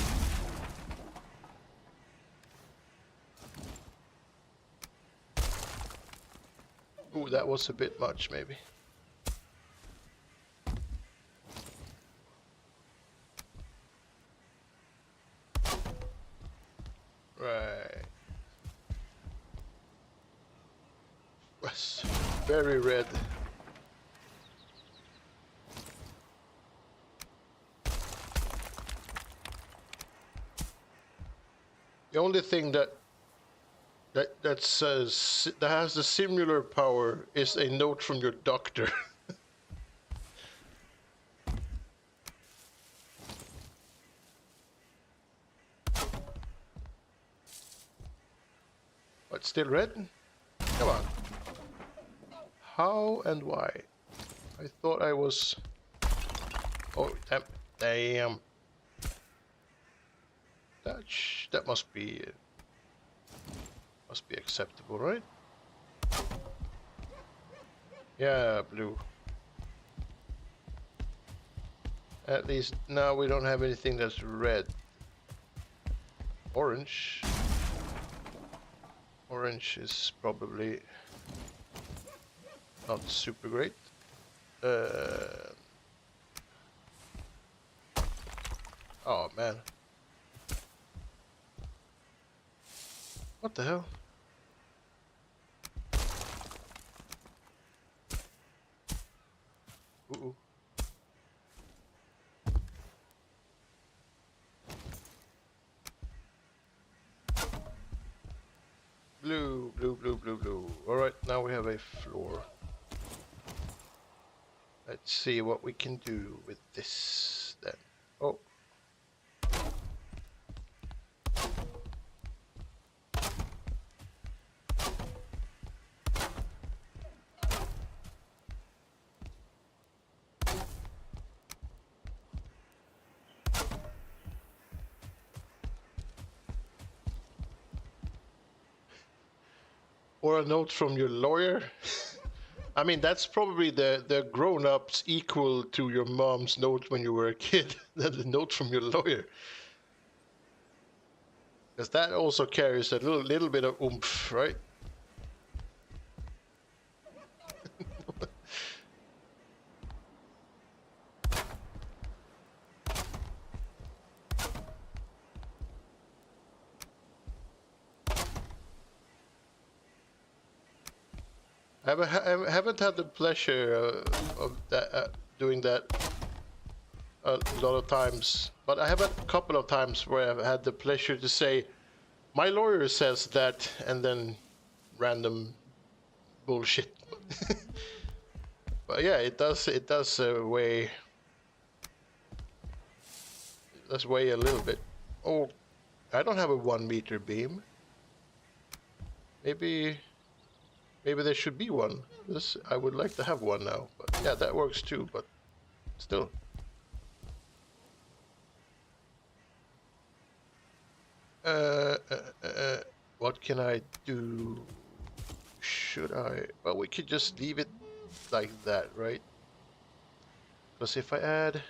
Ooh, that was a bit much, maybe. Right. Was very red. The only thing that has the similar power is a note from your doctor. But still red? Come on. How and why? I thought I was... Oh, damn. That must be acceptable, right? Yeah, blue. At least now we don't have anything that's red. Orange. Orange is probably not super great. Oh man. What the hell? Ooh. Blue, blue, blue, blue, blue. All right, now we have a floor. Let's see what we can do with this then. Oh. Or a note from your lawyer. I mean, that's probably the grown-ups equal to your mom's note when you were a kid. The note from your lawyer. Because that also carries a little bit of oomph, right? I haven't had the pleasure of that, doing that a lot of times, but I have a couple of times where I've had the pleasure to say, my lawyer says that, and then random bullshit. But yeah, it does weigh a little bit. Oh, I don't have a 1 meter beam. Maybe there should be one. This, I would like to have one now, but yeah, that works too, but still. What can I do? Should I? Well, we could just leave it like that, right? Because if I add,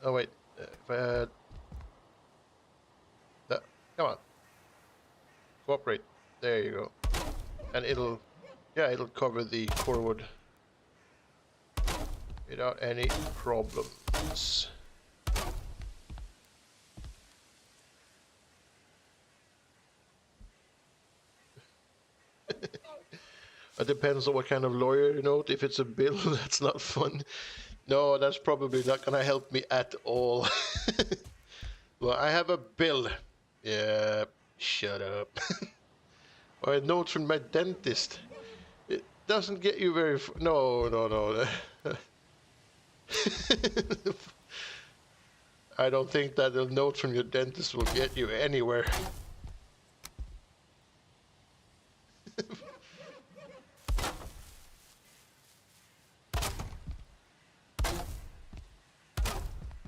oh wait, if I add that, come on, cooperate. There you go, and it'll cover the core wood without any problems. It depends on what kind of lawyer, you know. If it's a bill, that's not fun. No, that's probably not gonna help me at all. Well, I have a bill. Yeah, shut up. Or a note from my dentist. It doesn't get you very no, no, no. I don't think that a note from your dentist will get you anywhere.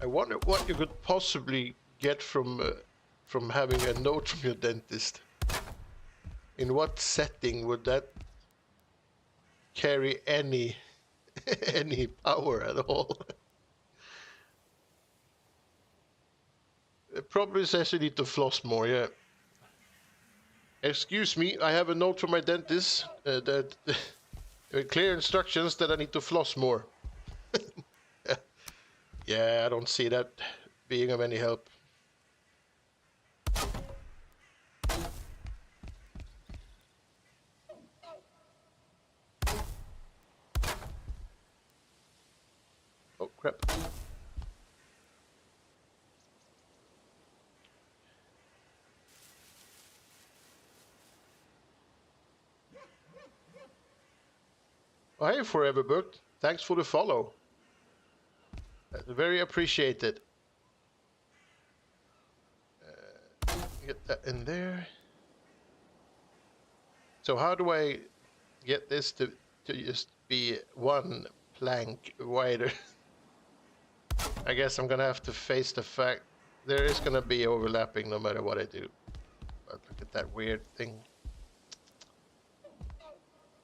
I wonder what you could possibly get from having a note from your dentist. In what setting would that carry any any power at all? It probably says you need to floss more. Yeah. Excuse me, I have a note from my dentist that clear instructions that I need to floss more. Yeah, I don't see that being of any help. Oh, crap. Oh, hey, Forever Booked. Thanks for the follow. That's very appreciated. Get that in there. So how do I get this to just be one plank wider? I guess I'm gonna have to face the fact there is gonna be overlapping no matter what I do. But look at that weird thing.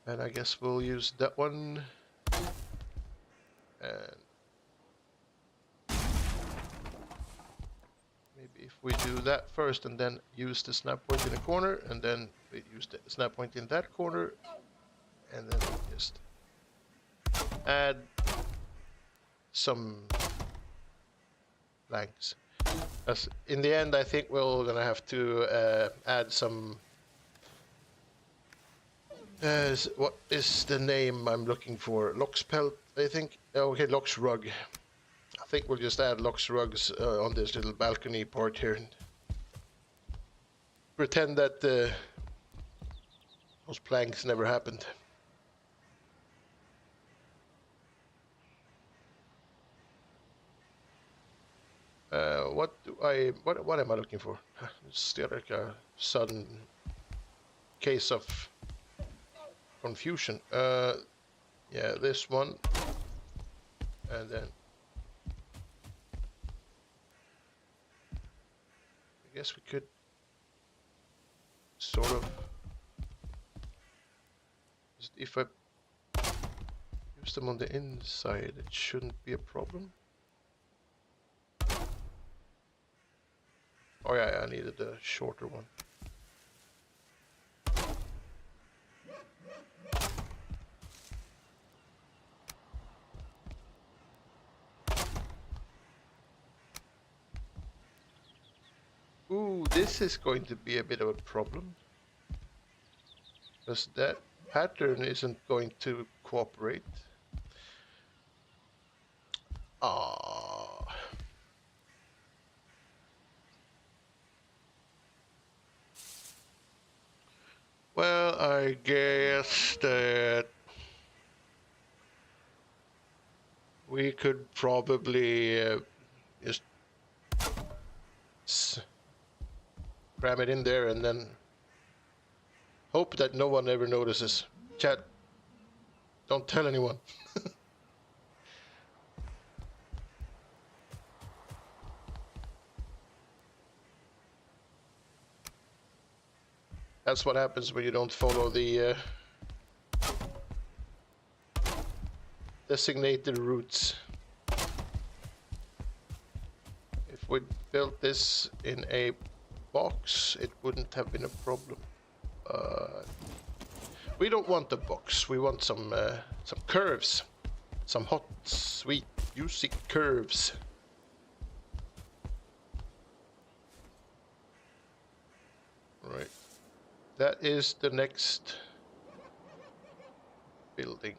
And I guess we'll use that one. And maybe if we do that first and then use the snap point in the corner, and then we use the snap point in that corner, and then just add some blanks. As in the end, I think we're gonna have to add some What is the name I'm looking for? Loxpelt, I think. Oh, okay, Lox Rug. I think we'll just add Lox Rugs on this little balcony part here. And pretend that those planks never happened. What am I looking for? It's still like a sudden case of confusion. Yeah, this one, and then I guess we could sort of, if I use them on the inside, it shouldn't be a problem. Oh yeah, I needed a shorter one. Ooh, this is going to be a bit of a problem. Because that pattern isn't going to cooperate. Ah. Well, I guess that we could probably just cram it in there and then hope that no one ever notices. Chat, don't tell anyone. That's what happens when you don't follow the designated routes. If we built this in a box, it wouldn't have been a problem. We don't want a box. We want some curves, some hot, sweet, juicy curves. Right. That is the next building.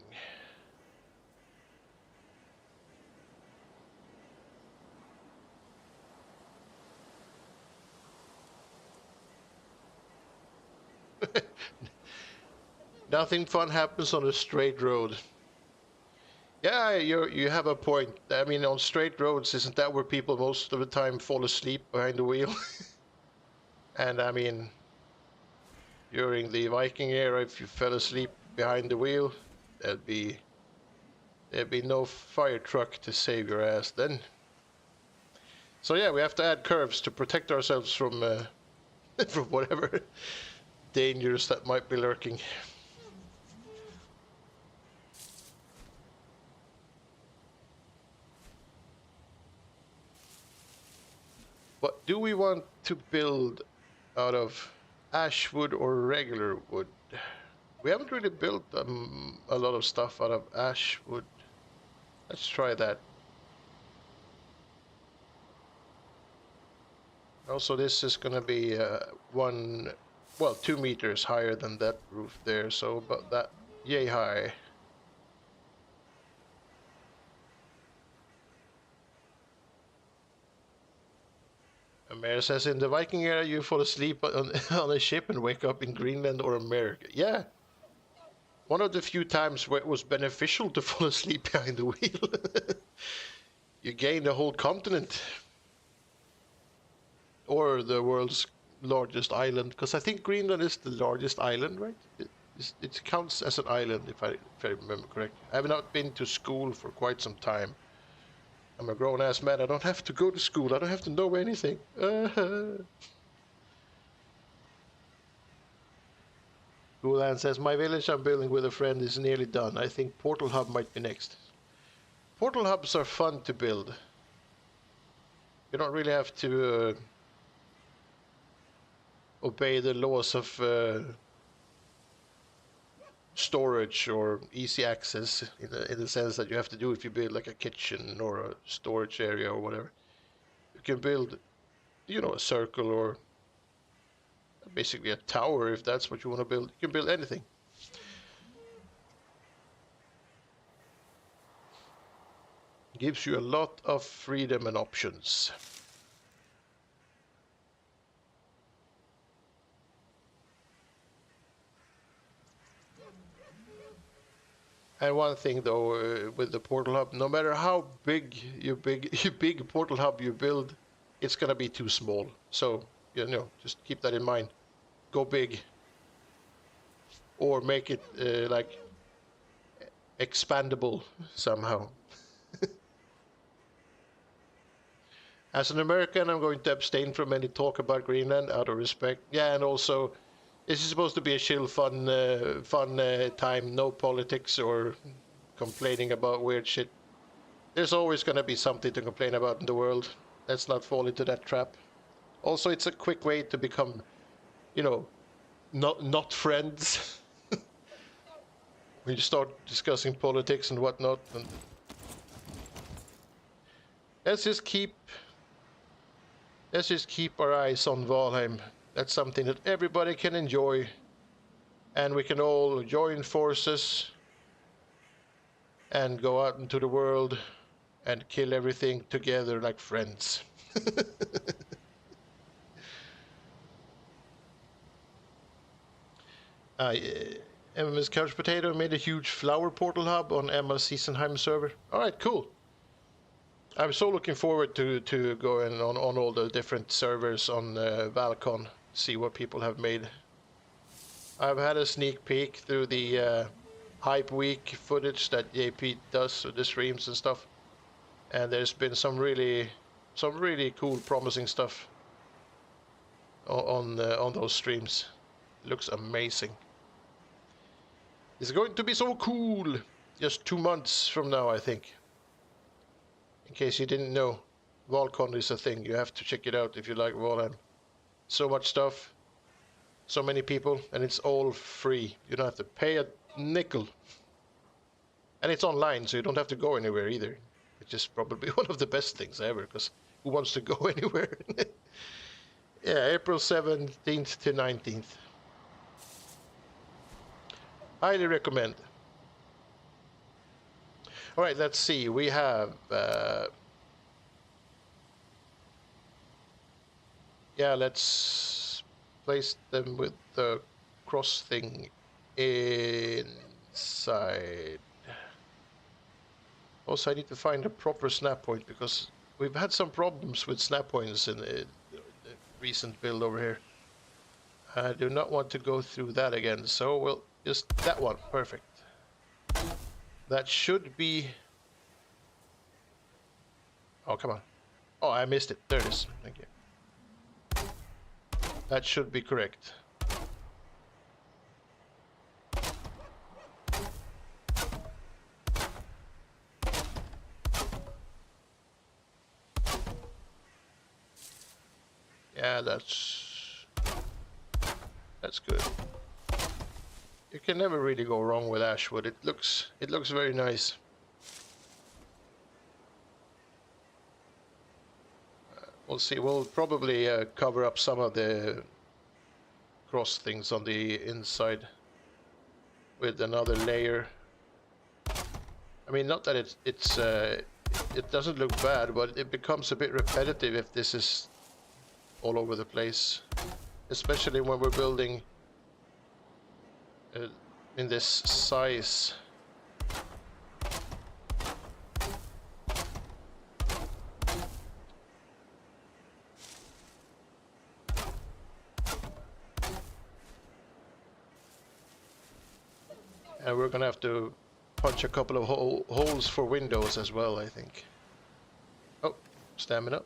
Nothing fun happens on a straight road. Yeah, you have a point. I mean, on straight roads, isn't that where people most of the time fall asleep behind the wheel? And I mean, during the Viking era, if you fell asleep behind the wheel, there'd be no fire truck to save your ass then. So yeah, we have to add curves to protect ourselves from from whatever dangers that might be lurking. What do we want to build out of ash wood or regular wood? We haven't really built a lot of stuff out of ash wood. Let's try that. Also, this is gonna be 2 meters higher than that roof there, so about that yay high. Mare says in the Viking era you fall asleep on, on a ship and wake up in Greenland or America. Yeah. One of the few times where it was beneficial to fall asleep behind the wheel. You gain the whole continent. Or the world's largest island. Because I think Greenland is the largest island, right? It counts as an island, if I remember correctly. I have not been to school for quite some time. I'm a grown-ass man. I don't have to go to school. I don't have to know anything. Gulan says, my village I'm building with a friend is nearly done. I think Portal Hub might be next. Portal Hubs are fun to build. You don't really have to obey the laws of storage or easy access in the sense that you have to do if you build like a kitchen or a storage area or whatever. You can build, you know, a circle or basically a tower if that's what you want to build. You can build anything. Gives you a lot of freedom and options. And one thing though, with the portal hub, no matter how big your big portal hub you build, it's gonna be too small. So just keep that in mind. Go big, or make it like expandable somehow. As an American, I'm going to abstain from any talk about Greenland out of respect. Yeah, and also, this is supposed to be a chill, fun time. No politics or complaining about weird shit. There's always going to be something to complain about in the world. Let's not fall into that trap. Also, it's a quick way to become, not friends. When you start discussing politics and whatnot. And let's just keep our eyes on Valheim. That's something that everybody can enjoy, and we can all join forces and go out into the world and kill everything together like friends. MMS Couch Potato made a huge flower portal hub on Emma's Siesenheim server. All right, cool. I'm so looking forward to going on all the different servers on Valcon, see what people have made. I've had a sneak peek through the Hype Week footage that JP does with the streams and stuff, and there's been some really cool, promising stuff on those streams. It looks amazing. It's going to be so cool. Just 2 months from now, I think. In case you didn't know, Valcon is a thing. You have to check it out if you like Valheim. So much stuff, so many people, and it's all free. You don't have to pay a nickel. And it's online, so you don't have to go anywhere either. Which is probably one of the best things ever, because who wants to go anywhere? Yeah, April 17th to 19th. Highly recommend. All right, let's see. We have... yeah, let's place them with the cross thing inside. Also, I need to find a proper snap point, because we've had some problems with snap points in the recent build over here. I do not want to go through that again, so we'll just that one. Perfect. That should be... oh, come on. Oh, I missed it. There it is. Thank you. That should be correct. Yeah, that's good. You can never really go wrong with ashwood. It looks very nice. We'll see. We'll probably cover up some of the cross things on the inside with another layer. I mean, not that it doesn't look bad, but it becomes a bit repetitive if this is all over the place, especially when we're building in this size. And we're gonna have to punch a couple of holes for windows as well, I think. Oh, stamina.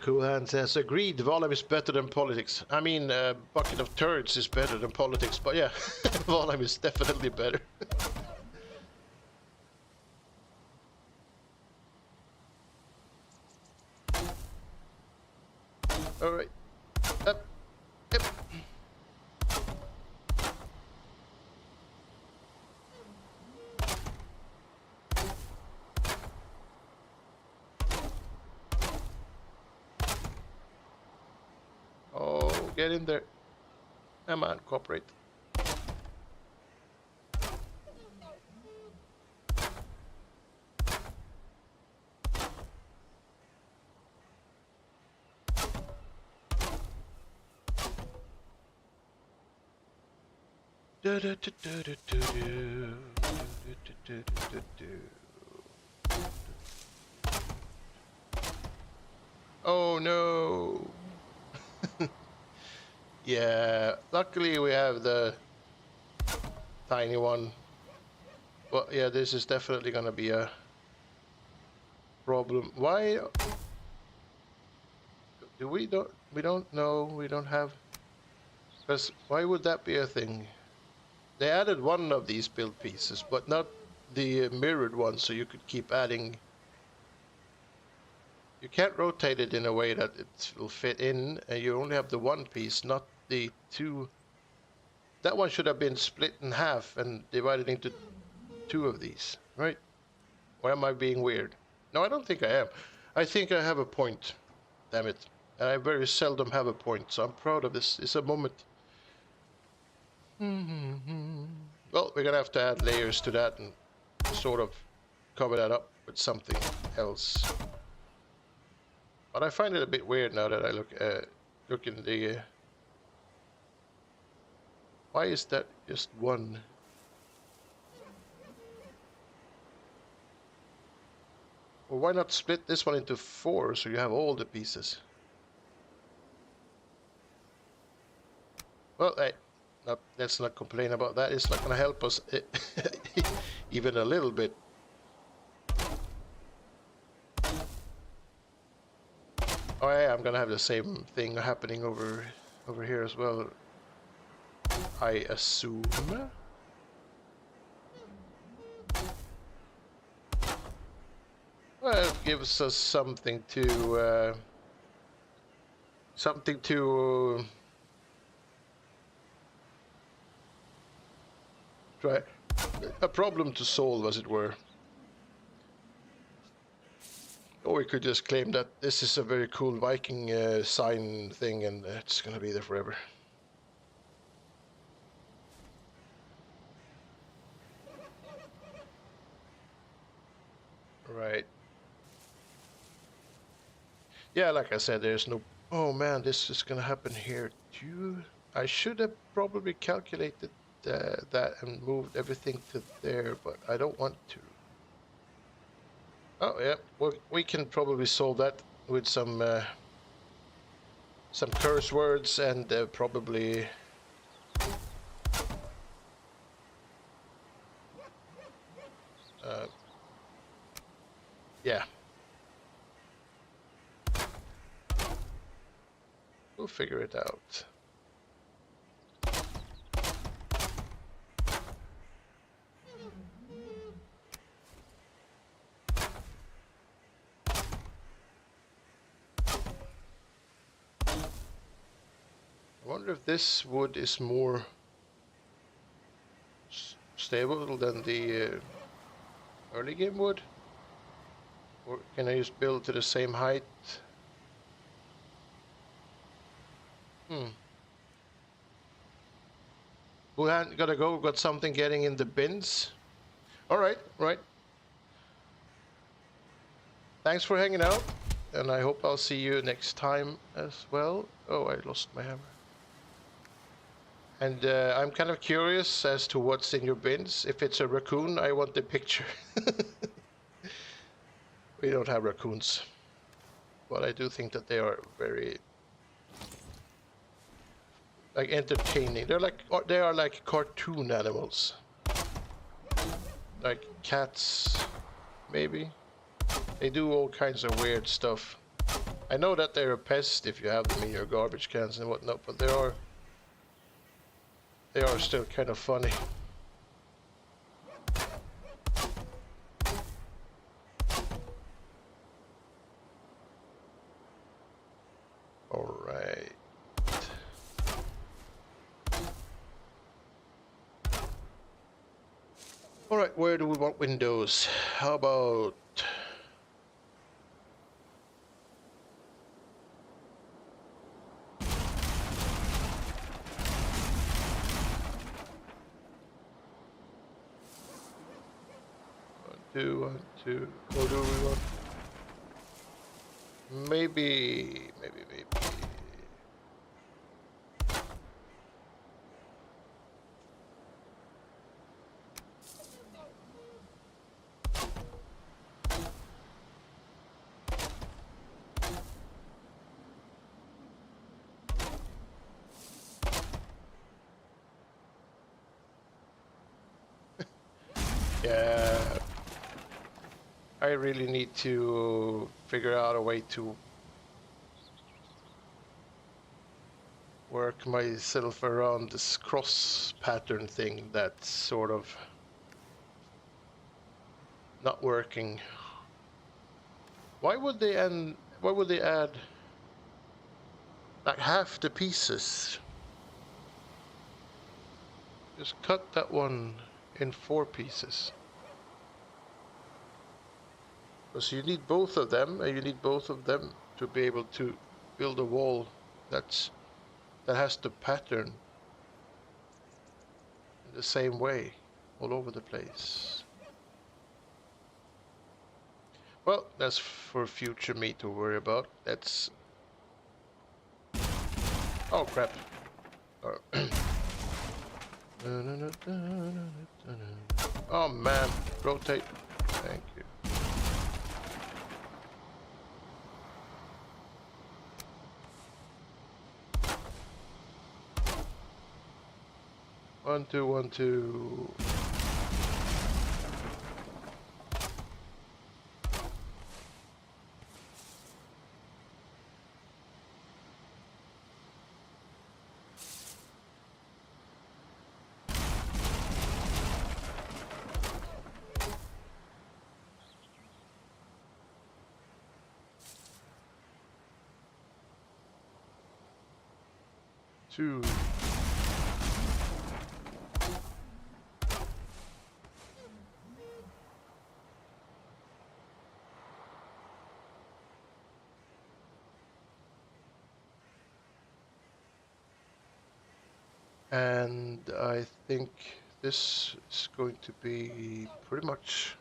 Cool Hand says, agreed, Valheim is better than politics. I mean, Bucket of Turds is better than politics, but yeah, Valheim is definitely better. Alright. Up. Yep. Get in there. Come on, cooperate. Oh no. Yeah, luckily we have the tiny one. Well, yeah, this is definitely gonna be a problem. Why do we don't know, we don't have, because why would that be a thing? They added one of these build pieces, but not the mirrored one, so you could keep adding. You can't rotate it in a way that it will fit in, and you only have the one piece, not the two. That one should have been split in half and divided into two of these, right? Or am I being weird? No, I don't think I am. I think I have a point. Damn it. And I very seldom have a point, so I'm proud of this. It's a moment. Well, we're gonna have to add layers to that and sort of cover that up with something else. But I find it a bit weird now that I look in the. Why is that just one? Well, why not split this one into 4 so you have all the pieces? Well, hey, let's not complain about that. It's not going to help us even a little bit. Oh yeah, I'm going to have the same thing happening over here as well, I assume. Well, it gives us something to try, a problem to solve, as it were. Or we could just claim that this is a very cool Viking sign thing, and it's gonna be there forever. Right. Yeah, like I said, there's no. Oh man, this is gonna happen here too. I should have probably calculated that and moved everything to there, but I don't want to. Oh yeah, well, we can probably solve that with some curse words and probably. Yeah. We'll figure it out. I wonder if this wood is more stable than the early game wood? Or can I just build to the same height? We gotta go, got something getting in the bins. Alright, right. Thanks for hanging out, and I hope I'll see you next time as well. Oh, I lost my hammer. And I'm kind of curious as to what's in your bins. If it's a raccoon, I want the picture. We don't have raccoons, but I do think that they are very entertaining. They are like cartoon animals, like cats, maybe. They do all kinds of weird stuff. I know that they're a pest if you have them in your garbage cans and whatnot, but they are still kind of funny. All right. All right, where do we want windows? How about 2, 1, 2. Or do we want? Maybe. Yeah. I really need to figure out a way to work myself around this cross pattern thing that's sort of not working. Why would they add like half the pieces? Just cut that one in 4 pieces. Because you need both of them, and you need both of them to be able to build a wall that has the pattern in the same way all over the place. Well, that's for future me to worry about. That's... Oh crap. Oh man, rotate. Thank you. One, two, 1, 2. Two. And I think this is going to be pretty much...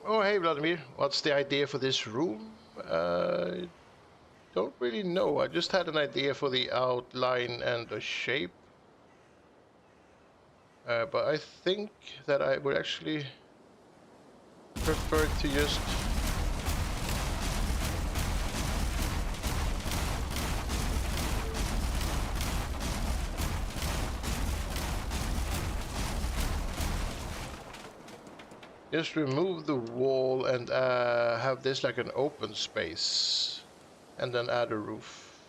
Oh, hey Vladimir, what's the idea for this room? Don't really know. I just had an idea for the outline and the shape. But I think that I would actually prefer to just remove the wall and have this like an open space, and then add a roof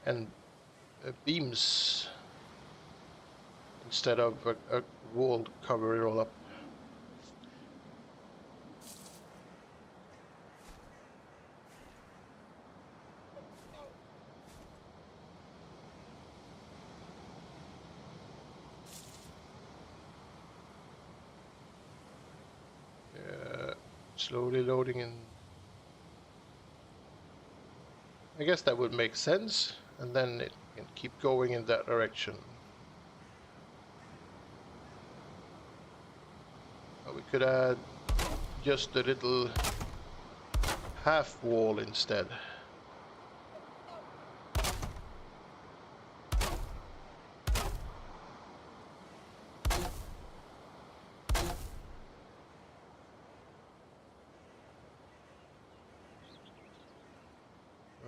and beams instead of a wall to cover it all up. Slowly loading in. I guess that would make sense, and then it can keep going in that direction. We could add just a little half wall instead.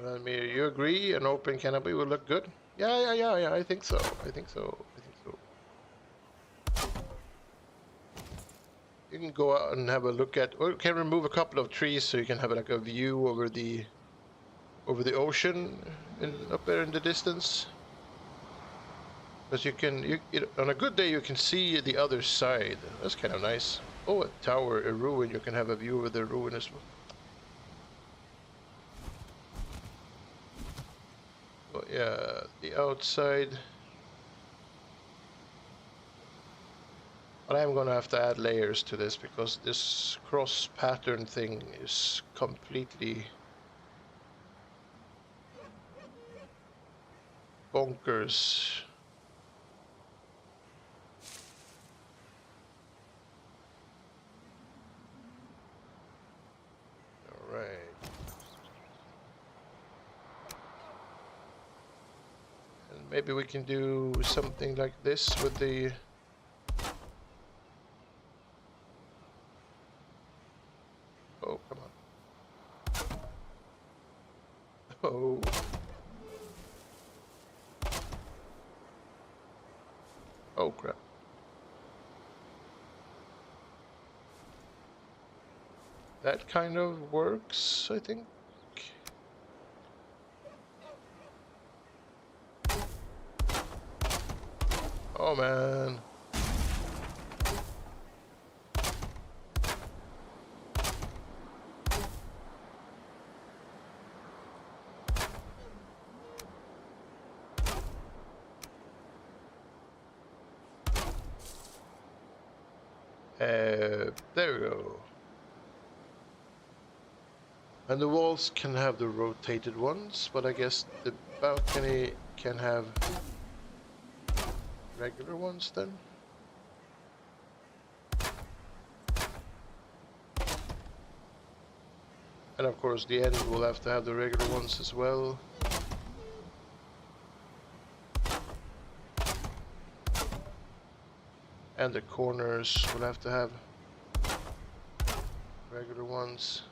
Vladimir, you agree an open canopy will look good? Yeah, I think so. I think so. You can go out and have a look at, or you can remove a couple of trees so you can have like a view over the ocean up there in the distance. Because on a good day you can see the other side. That's kind of nice. Oh, a tower, a ruin. You can have a view over the ruin as well. Oh, yeah, the outside. But I'm gonna have to add layers to this because this cross pattern thing is completely bonkers. All right. And maybe we can do something like this with the... Oh, come on. Oh. Oh, crap. That kind of works, I think. Oh, man. There we go. And the walls can have the rotated ones, but I guess the balcony can have regular ones then. And of course the end will have to have the regular ones as well. And the corners will have to have regular ones.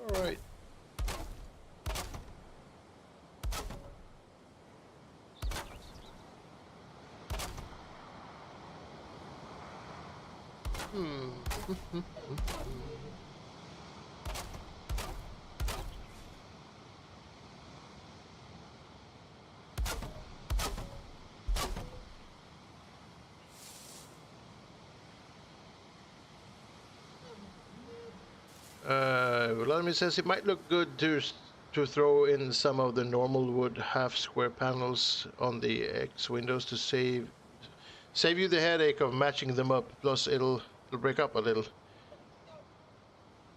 All right. Vladimir says it might look good to throw in some of the normal wood half square panels on the X windows to save you the headache of matching them up. Plus it'll break up a little.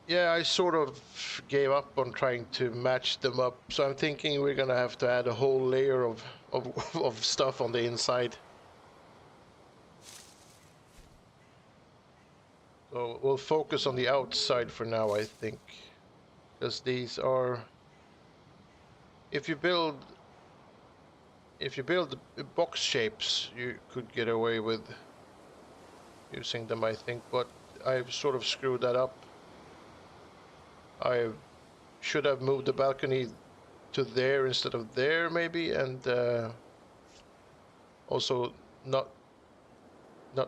Yeah, I sort of gave up on trying to match them up, so I'm thinking we're gonna have to add a whole layer of of stuff on the inside. So we'll focus on the outside for now, I think, because these are... If you build box shapes, you could get away with using them, I think, but I've sort of screwed that up. I should have moved the balcony to there instead of there, maybe, and also not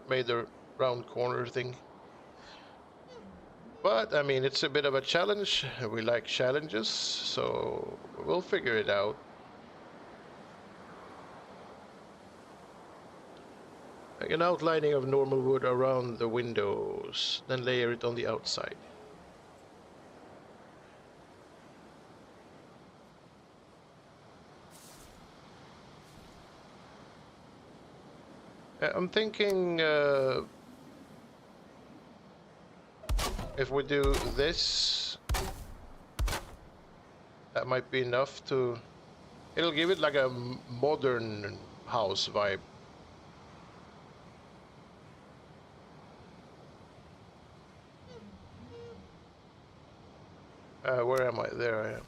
made the round corner thing. But I mean, it's a bit of a challenge. We like challenges, so we'll figure it out. Like an outlining of normal wood around the windows, then layer it on the outside. I'm thinking if we do this, that might be enough to... It'll give it like a modern house vibe. Where am I? There I am.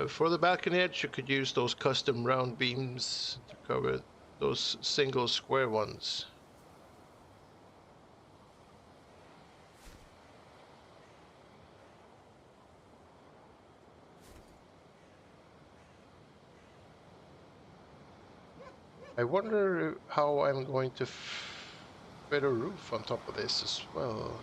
For the balcony edge, you could use those custom round beams to cover it. those single square ones. I wonder how I'm going to fit a roof on top of this as well.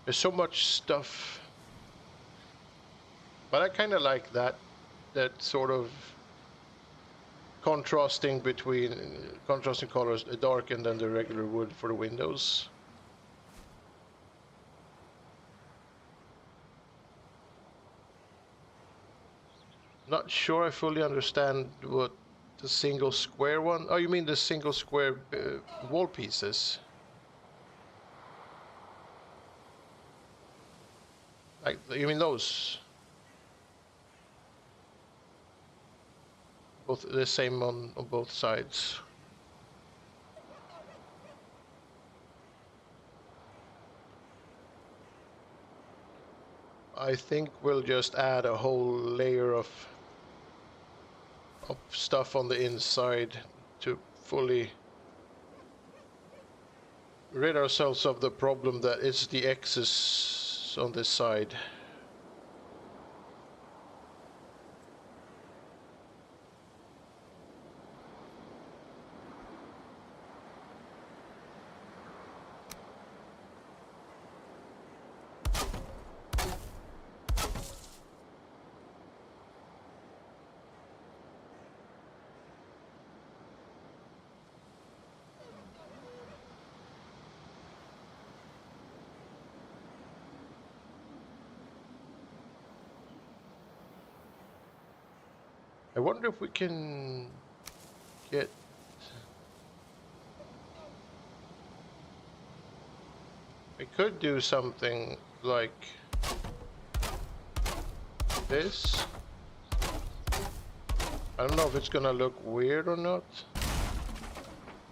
There's so much stuff, but I kind of like that sort of contrasting colors, the dark and then the regular wood for the windows. Not sure I fully understand what the single square one. Oh, you mean the single square wall pieces? Like, you mean those? Both the same on both sides. I think we'll just add a whole layer of stuff on the inside to fully rid ourselves of the problem that is the X's on this side. I wonder if we can get... We could do something like this. I don't know if it's gonna look weird or not,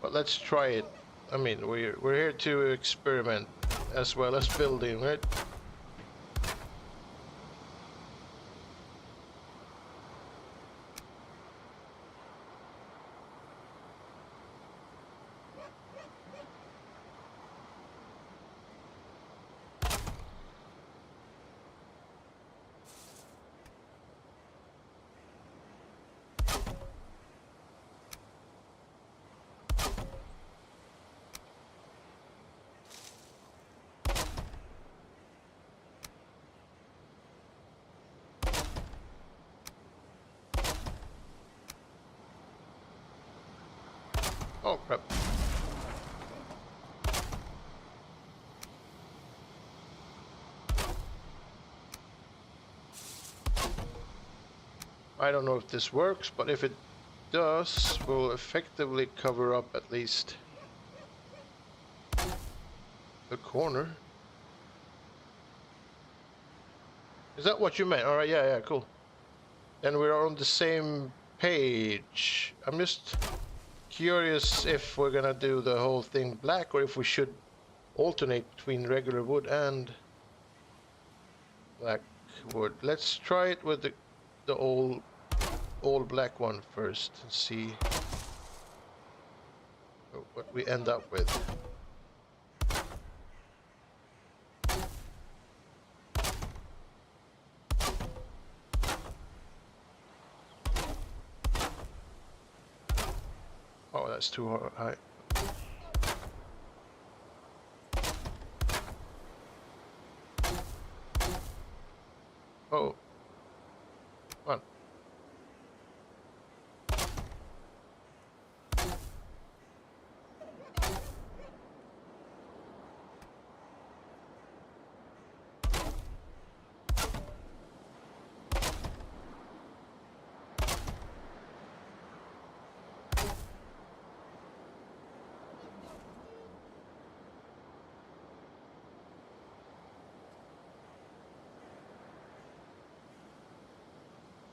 but let's try it. I mean, we're here to experiment as well as building, right? Oh crap. I don't know if this works, but if it does, we'll effectively cover up at least the corner. Is that what you meant? Alright, yeah, cool. Then we're on the same page. I'm just curious if we're gonna do the whole thing black or if we should alternate between regular wood and black wood. Let's try it with the all black one first and see what we end up with. Oh, that's too high. Oh, come on.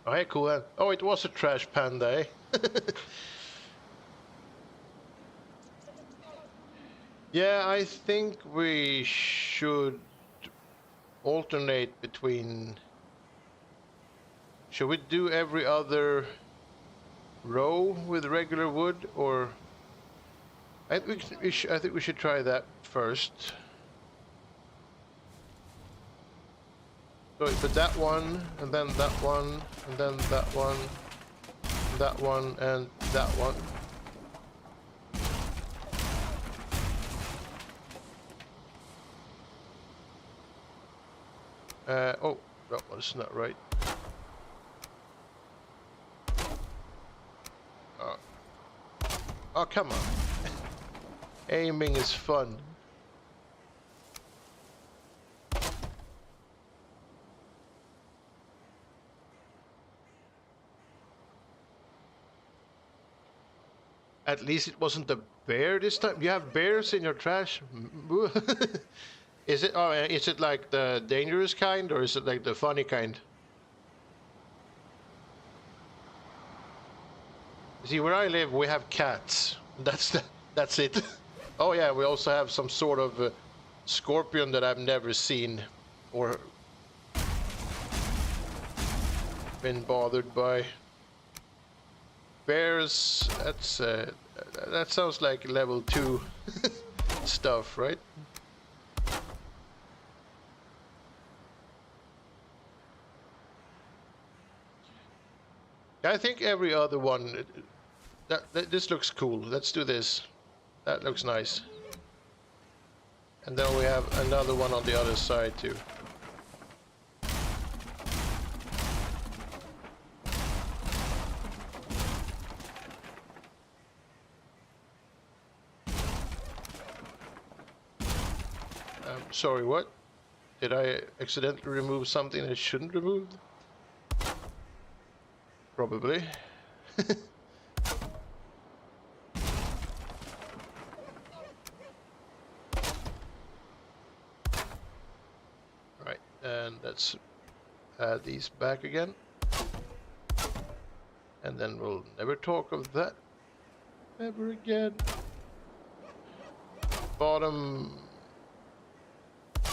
Oh, hey, cool. Oh, it was a trash panda, eh? Yeah, I think we should alternate between. Should we do every other row with regular wood, or I think we should try that first. So we put that one, and then that one, and then that one, that one, and that one. Oh, that was not right. Oh, come on. Aiming is fun. At least it wasn't a bear this time. You have bears in your trash? Is it? Oh, is it like the dangerous kind, or is it like the funny kind? See, where I live, we have cats. That's it. Oh yeah, we also have some sort of scorpion that I've never seen or been bothered by. Bears. That sounds like level 2 stuff, right? I think every other one. This looks cool. Let's do this. That looks nice. And then we have another one on the other side too. Sorry, what? Did I accidentally remove something I shouldn't remove? Probably. Right, and let's add these back again. And then we'll never talk of that ever again. Bottom,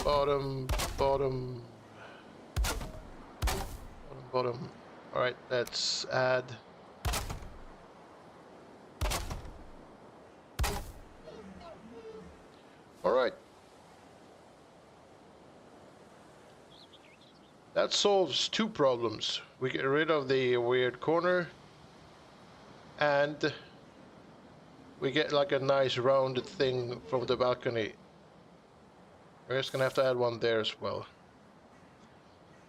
bottom, bottom, bottom, bottom. All right, let's add. All right. That solves 2 problems. We get rid of the weird corner, and we get like a nice rounded thing from the balcony. We're just gonna have to add one there as well.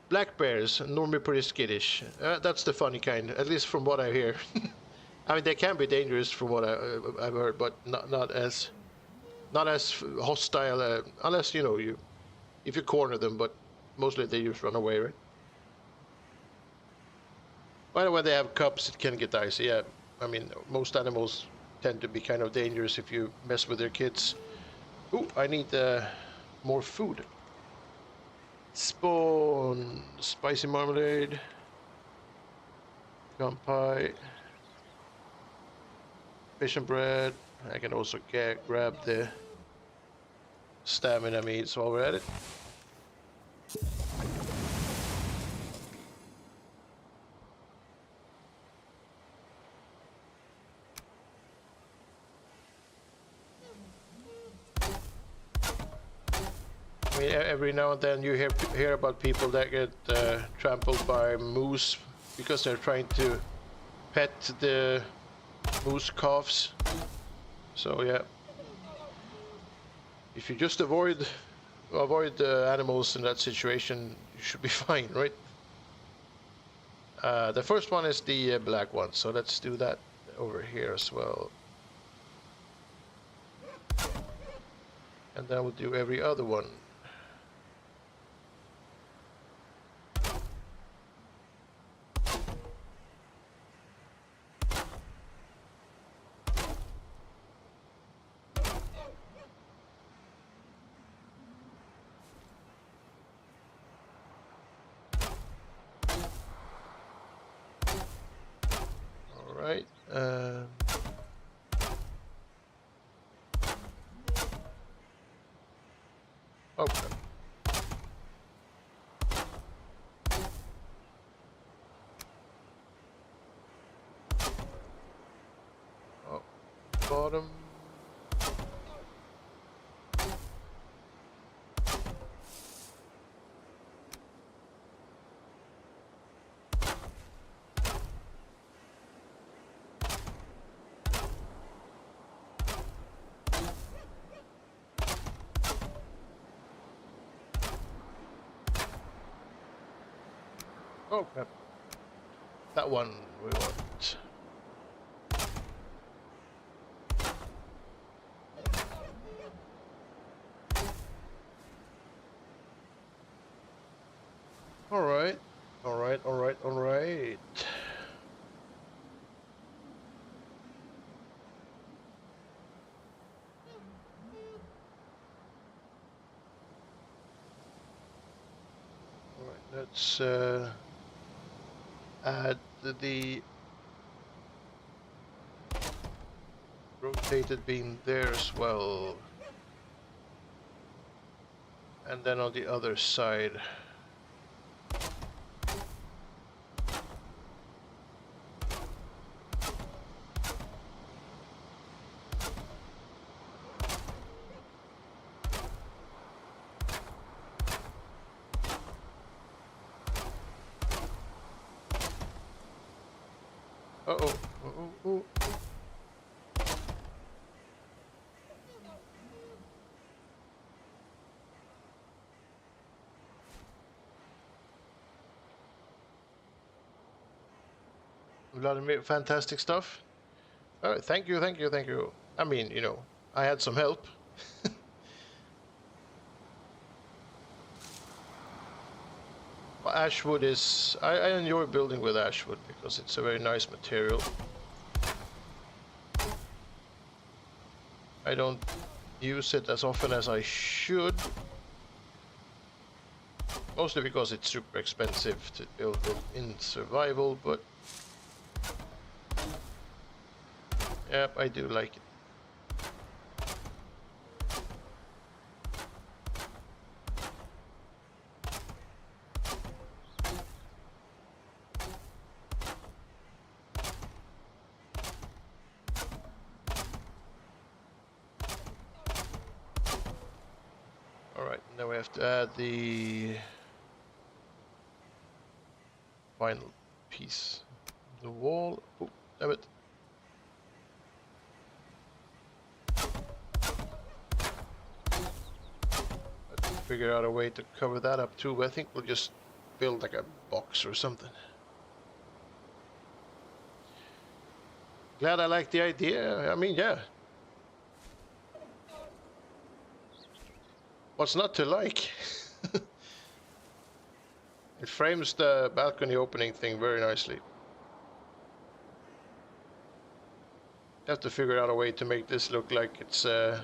Black bears, normally pretty skittish. That's the funny kind, at least from what I hear. I mean, they can be dangerous from what I've heard, but not as hostile, unless if you corner them. But mostly they just run away, right? Well, when they have cubs, it can get dicey. Yeah, I mean, most animals tend to be kind of dangerous if you mess with their kids. Ooh, I need more food. Spawn, spicy marmalade, gum pie, fish and bread. I can also grab the stamina meats while we're at it. I mean, every now and then you hear about people that get trampled by moose because they're trying to pet the moose calves. So yeah, if you just avoid the animals in that situation, you should be fine, right? The first one is the black one, so let's do that over here as well. And then we'll do every other one. Right. Okay. Oh, bottom. Okay. That one we want. Alright. Alright, alright, alright. Alright, let's add the rotated beam there as well. And then on the other side. Uh-oh. Uh-oh. Vladimir, fantastic stuff. All right, thank you, thank you, thank you. I mean, you know, I had some help. Ashwood is... I enjoy building with ashwood because it's a very nice material. I don't use it as often as I should. Mostly because it's super expensive to build it in survival, but... Yep, I do like it. Alright, now we have to add the final piece. The wall. Oh, damn it. Let's figure out a way to cover that up too, but I think we'll just build like a box or something. Glad I like the idea. I mean, yeah. What's not to like? It frames the balcony opening thing very nicely. Have to figure out a way to make this look like it's a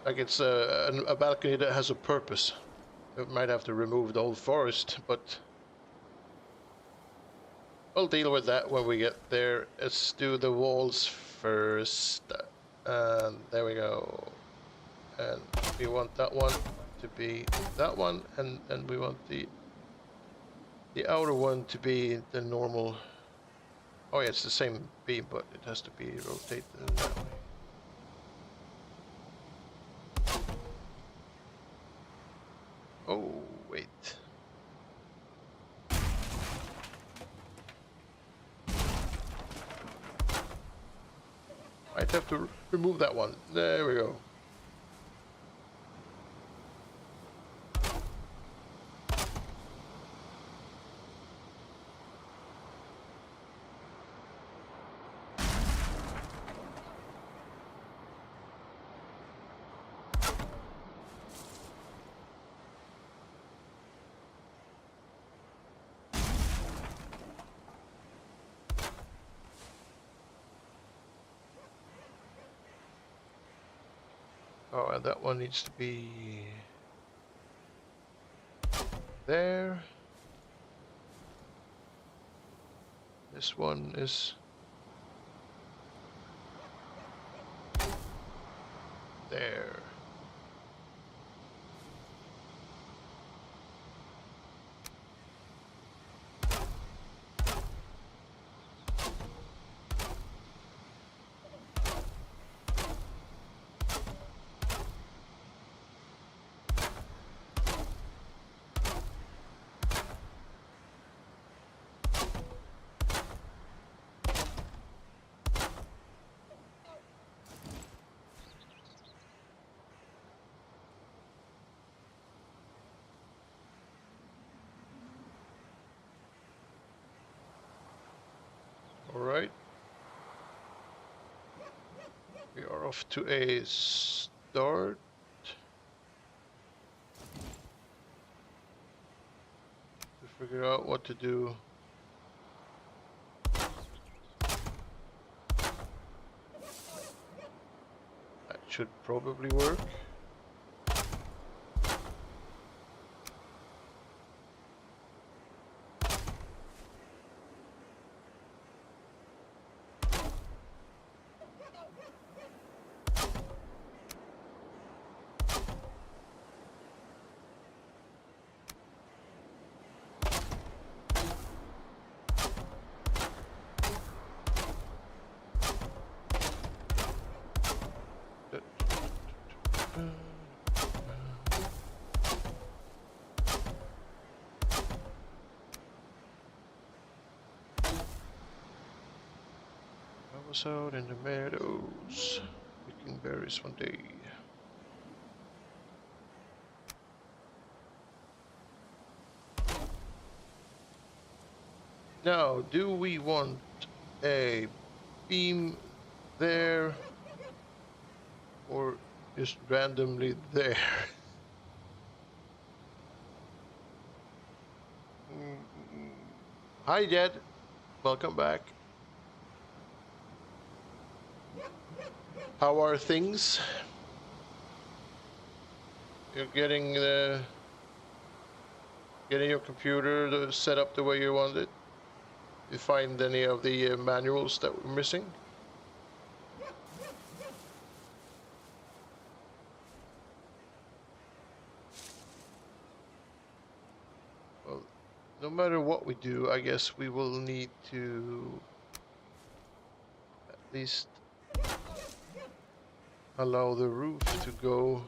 balcony that has a purpose. We might have to remove the old forest, but we'll deal with that when we get there. Let's do the walls first. And there we go. And we want that one to be that one, and we want the outer one to be the normal. Oh yeah, it's the same beam, but it has to be rotated in that way. Oh, wait. I'd have to remove that one. There we go. Oh, and that one needs to be there. This one is... there. All right. We are off to a start. To figure out what to do. That should probably work. I was out in the meadows picking berries one day. Now, do we want a beam there or just randomly there? Hi, Jed. Welcome back. How are things? You're getting your computer set up the way you want it? You find any of the manuals that we're missing? Well, no matter what we do, I guess we will need to at least allow the roof to go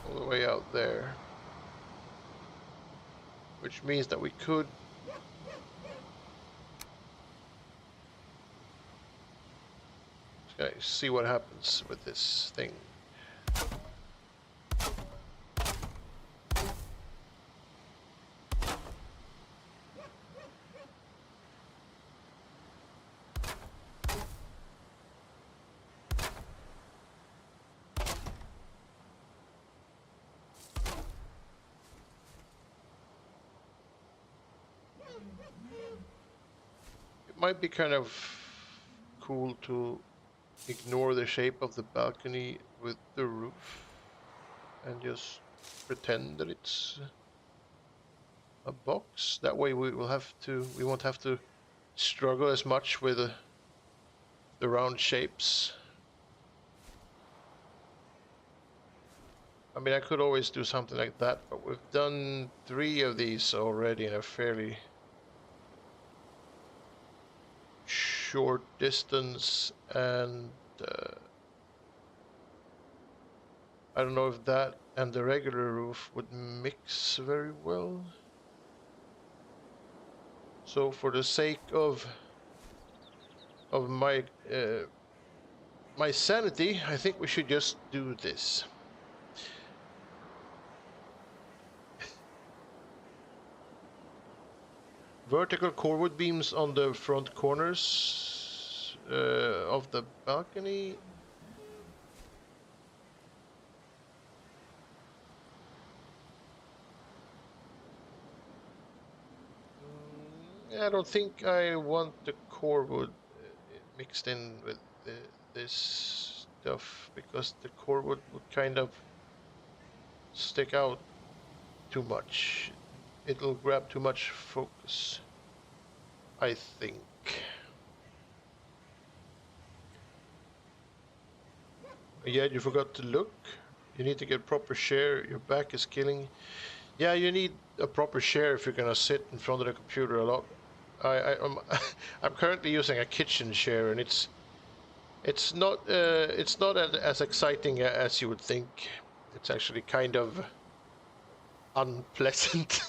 all the way out there. Which means that we could see what happens with this thing. It might be kind of cool to ignore the shape of the balcony with the roof and just pretend that it's a box. That way we won't have to struggle as much with the round shapes. I mean, I could always do something like that, but we've done 3 of these already in a fairly short distance, and I don't know if that and the regular roof would mix very well. So for the sake of my my sanity, I think we should just do this. Vertical corewood beams on the front corners of the balcony. I don't think I want the corewood mixed in with this stuff, because the corewood would kind of stick out too much. It'll grab too much focus, I think. Yeah, you forgot to look. You need to get proper share. Your back is killing. Yeah, you need a proper share if you're gonna sit in front of the computer a lot. I'm I'm currently using a kitchen chair, and it's not as exciting as you would think. It's actually kind of unpleasant.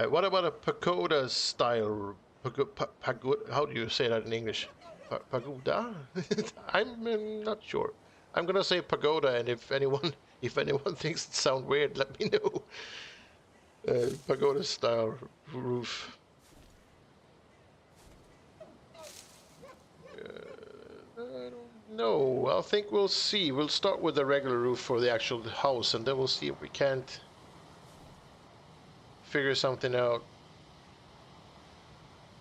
What about a pagoda style pagoda? How do you say that in English? Pagoda? I'm not sure. I'm gonna say pagoda, and if anyone if anyone thinks it sounds weird, let me know. Pagoda style roof. I don't know. I think we'll see. We'll start with the regular roof for the actual house, and then we'll see if we can't figure something out.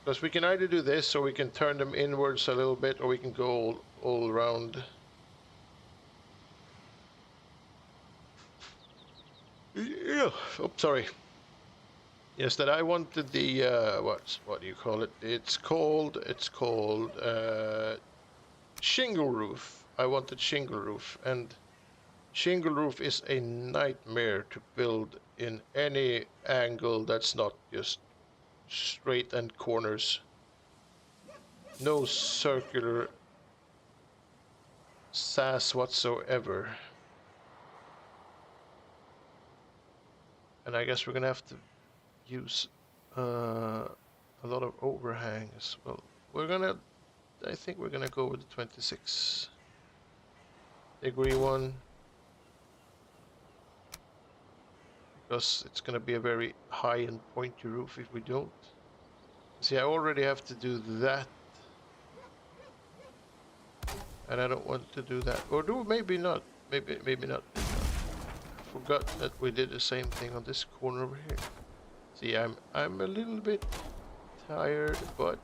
Because we can either do this, or we can turn them inwards a little bit, or we can go all around. Yeah. Oh, sorry. Yes, that I wanted the what do you call it? It's called shingle roof. I wanted shingle roof, and shingle roof is a nightmare to build in any angle that's not just straight and corners. No circular sass whatsoever. And I guess we're gonna have to use a lot of overhang as well. I think we're gonna go with the 26-degree one, because it's gonna be a very high and pointy roof if we don't. See, I already have to do that, and I don't want to do that. Or do maybe not. Maybe not. I forgot that we did the same thing on this corner over here. See, I'm a little bit tired, but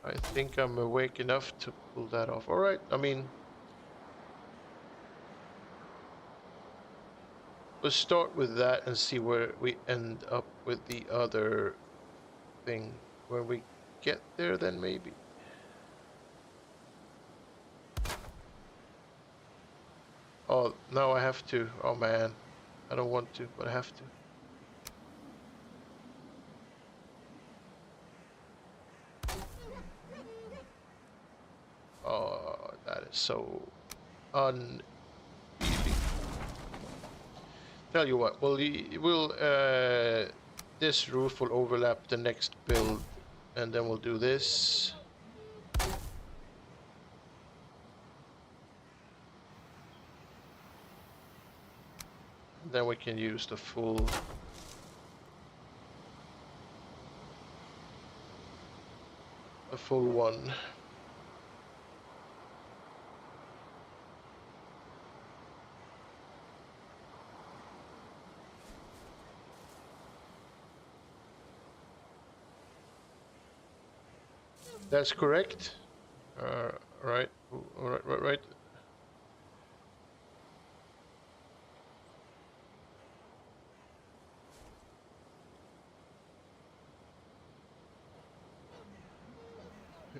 I think I'm awake enough to pull that off. All right, I mean, let's start with that and see where we end up with the other thing. When we get there, then maybe. Oh, now I have to. Oh man, I don't want to, but I have to. Oh, that is so un. Tell you what, this roof will overlap the next build, and then we'll do this. Then we can use the full one. That's correct. Right, right.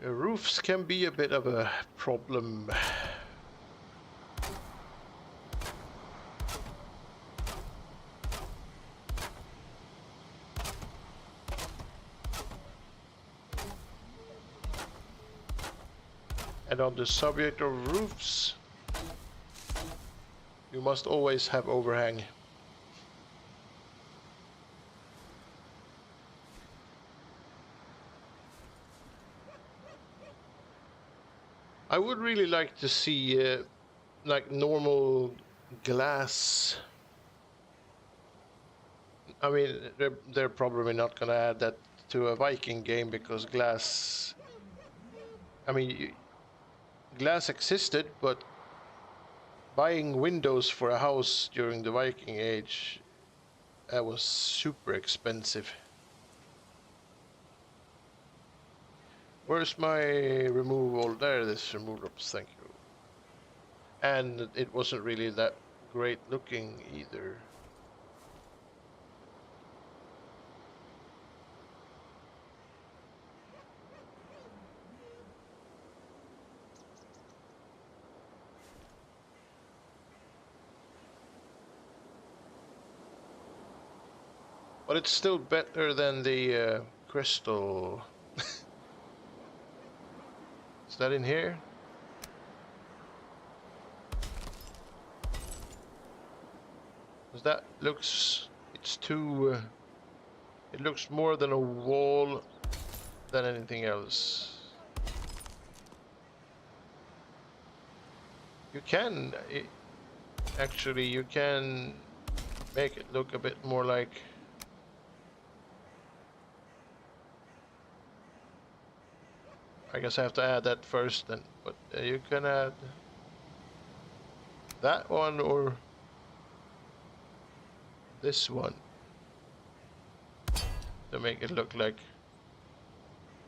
Roofs can be a bit of a problem. And on the subject of roofs, you must always have overhang. I would really like to see like normal glass. I mean, they're probably not gonna add that to a Viking game, because glass. I mean, glass existed, but buying windows for a house during the Viking Age, that was super expensive. Where's my removal? There, this removal. Thank you. And it wasn't really that great looking either. But it's still better than the crystal. Is that in here? Because that looks... It's too... it looks more than a wall than anything else. You can... actually, you can make it look a bit more like... I guess I have to add that first then, but you can add that one or this one to make it look like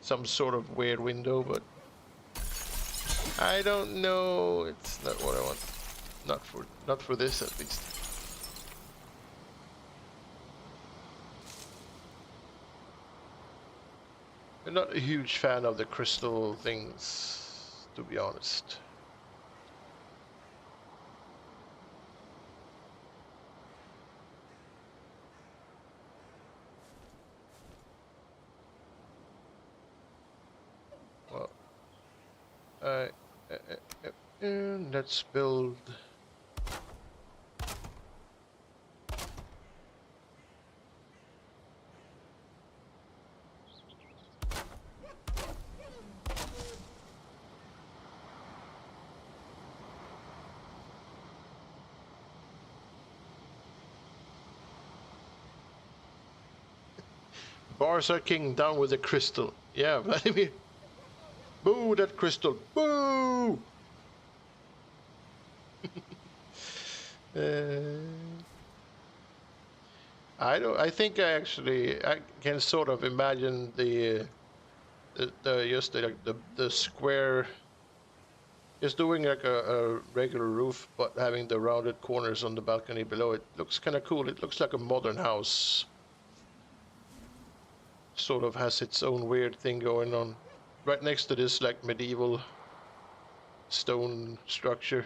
some sort of weird window, but I don't know. It's not what I want. Not for this at least. I'm not a huge fan of the crystal things, to be honest. Well, let's build. Bars are king, down with the crystal. Yeah, Vladimir. Boo that crystal. Boo! I think I can sort of imagine the square, just doing like a regular roof, but having the rounded corners on the balcony below. It looks kind of cool. It looks like a modern house. Sort of has its own weird thing going on. Right next to this like medieval stone structure.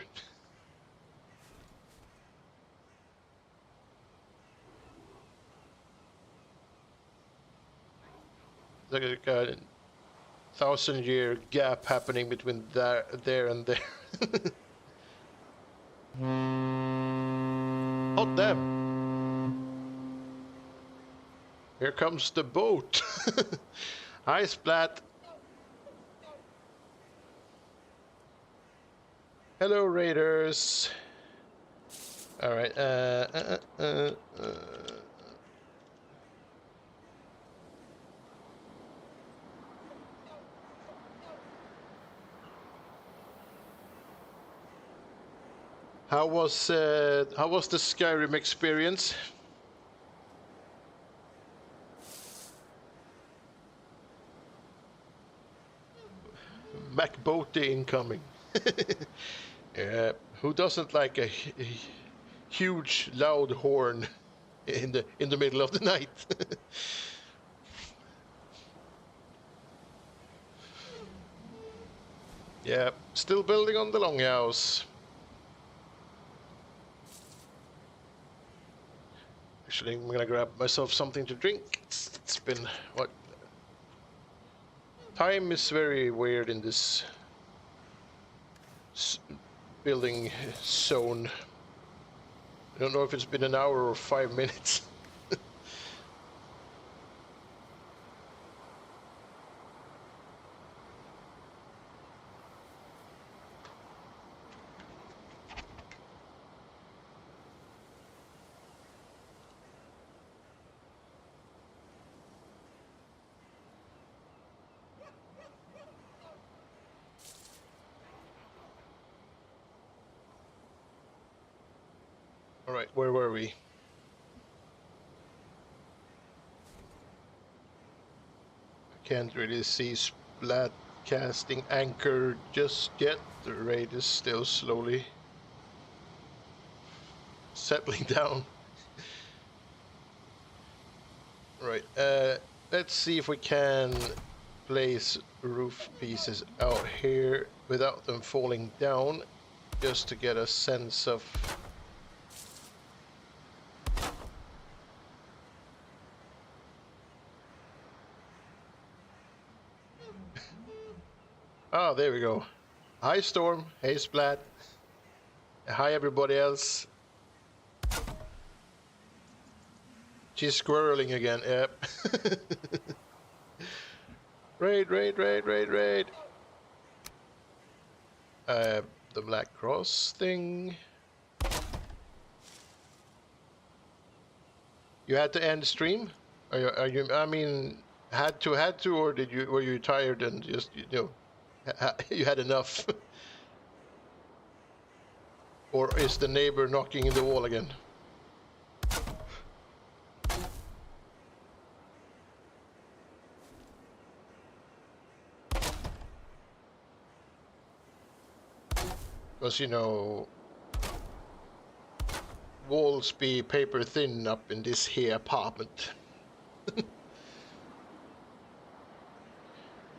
Like a 1,000-year gap happening between there and there. Oh damn! Here comes the boat. Hi, Splat. Hello, Raiders. All right. How was the Skyrim experience? MacBote incoming. Yeah, who doesn't like a huge loud horn in the middle of the night? Yeah, still building on the Longhouse. Actually, I'm gonna grab myself something to drink. It's been what? Time is very weird in this building zone. I don't know if it's been an hour or 5 minutes. All right, where were we? I can't really see Splat casting anchor just yet. The raid is still slowly settling down. Right, let's see if we can place roof pieces out here without them falling down, just to get a sense of Ah, there we go. Hi, Storm. Hey, Splat. Hi, everybody else. She's squirreling again. Yep. Raid, raid, raid, raid, raid. The Black Cross thing. You had to end stream? I mean, had to, or were you tired and just, you had enough? Or is the neighbor knocking in the wall again? Because, walls be paper thin up in this here apartment.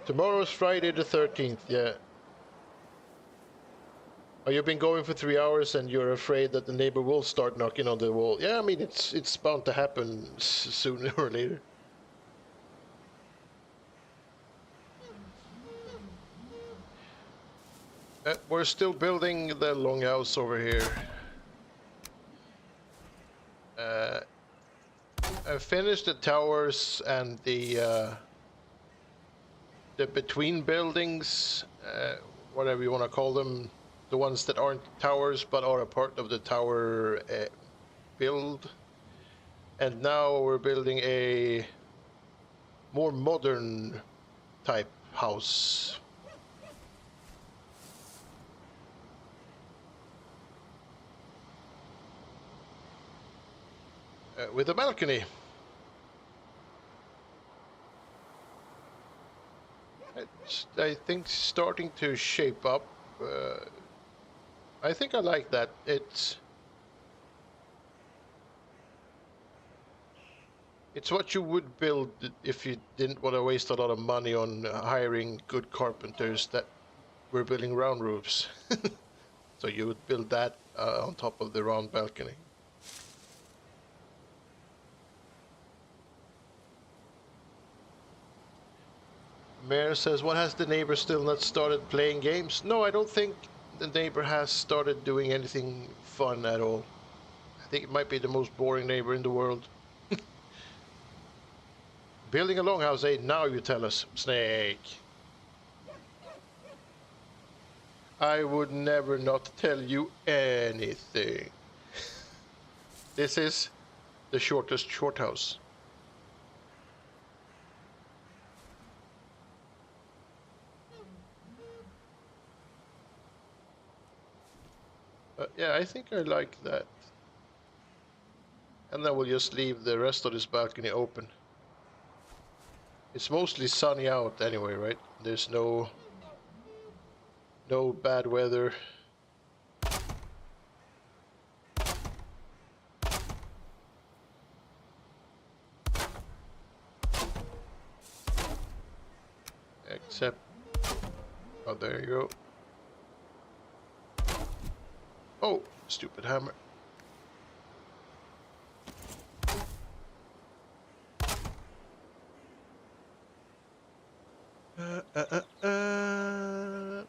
Tomorrow's Friday the 13th, yeah. Oh, you've been going for 3 hours and you're afraid that the neighbor will start knocking on the wall. Yeah, I mean, it's bound to happen sooner or later. We're still building the Longhouse over here. I finished the towers and the between buildings, whatever you want to call them, the ones that aren't towers but are a part of the tower build. And now we're building a more modern type house. With a balcony. I think starting to shape up. I think I like that. It's what you would build if you didn't want to waste a lot of money on hiring good carpenters that were building round roofs. So you would build that on top of the round balcony. Mayor says, what, has the neighbor still not started playing games? No, I don't think the neighbor has started doing anything fun at all. I think it might be the most boring neighbor in the world. Building a longhouse, eh? Now you tell us, Snake. I would never not tell you anything. This is the shortest shorthouse. Yeah, I think I like that. And then we'll just leave the rest of this balcony open. It's mostly sunny out anyway, right? There's no bad weather. Except, oh, there you go. Oh, stupid hammer.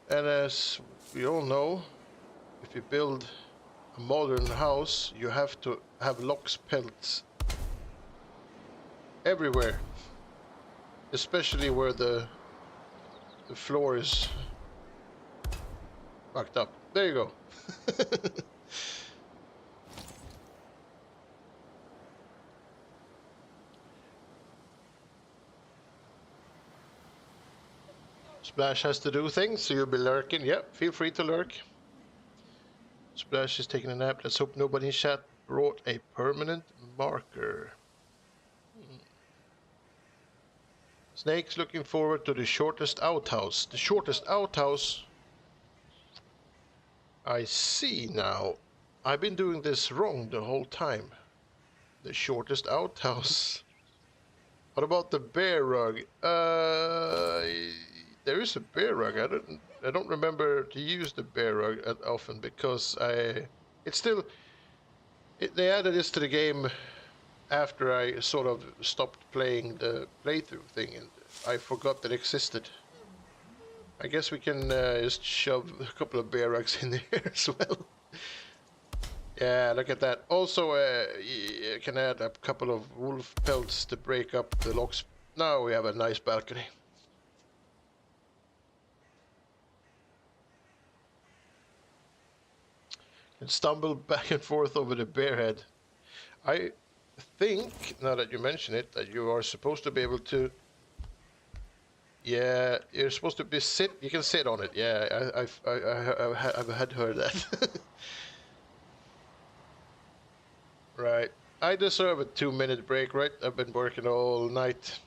And as we all know, if you build a modern house, you have to have lox pelts everywhere, especially where the floor is fucked up. There you go. Splash has to do things, so you'll be lurking. Yep, feel free to lurk. Splash is taking a nap. Let's hope nobody in chat brought a permanent marker. Snake's looking forward to the shortest outhouse. The shortest outhouse? I see now. I've been doing this wrong the whole time. The shortest outhouse. What about the bear rug? There is a bear rug. I don't remember to use the bear rug often because they added this to the game after I sort of stopped playing the playthrough thing, and I forgot that it existed. I guess we can just shove a couple of bear rugs in there as well. Yeah, look at that. Also, you can add a couple of wolf pelts to break up the logs. Now we have a nice balcony. Can stumble back and forth over the bear head. I think, now that you mention it, that you are supposed to be able to... Yeah, you're supposed to be sit. You can sit on it. Yeah, I've had heard that. Right. I deserve a 2-minute break, right? I've been working all night.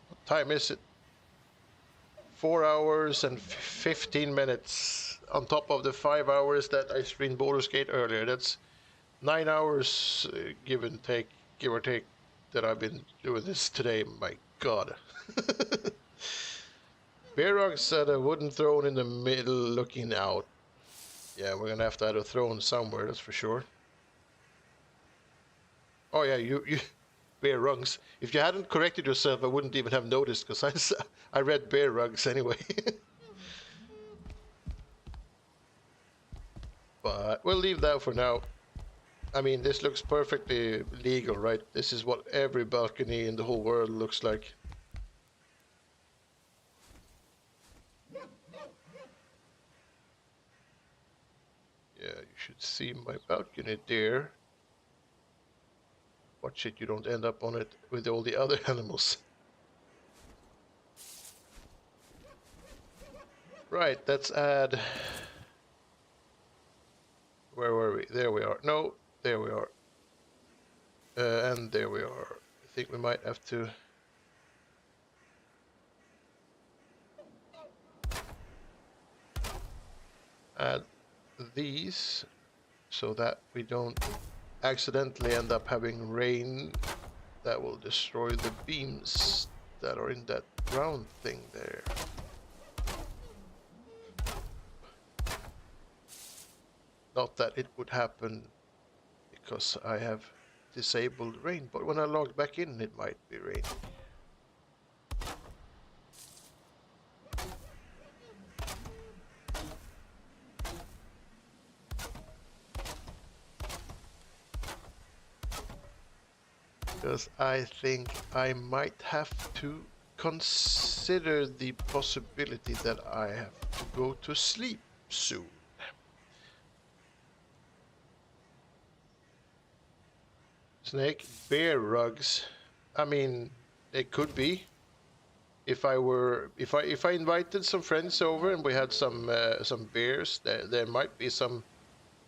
What time is it? 4 hours and 15 minutes on top of the 5 hours that I streamed Baldur's Gate earlier. That's 9 hours, give or take, that I've been doing this today. My God. Bear rugs at a wooden throne in the middle looking out. Yeah, we're gonna have to add a throne somewhere, that's for sure. Oh yeah, you bear rugs. If you hadn't corrected yourself, I wouldn't even have noticed, because I read bear rugs anyway. But we'll leave that for now. I mean, this looks perfectly legal, right? This is what every balcony in the whole world looks like. Yeah, you should see my balcony there. Watch it, you don't end up on it with all the other animals. Right, let's add... Where were we? There we are. No, there we are. And there we are. I think we might have to... add these so that we don't accidentally end up having rain that will destroy the beams that are in that round thing there. Not that it would happen because I have disabled rain, but when I log back in it might be rain. Because I think I might have to consider the possibility that I have to go to sleep soon. Snake, bear rugs. I mean, they could be. If I invited some friends over and we had some bears, there might be some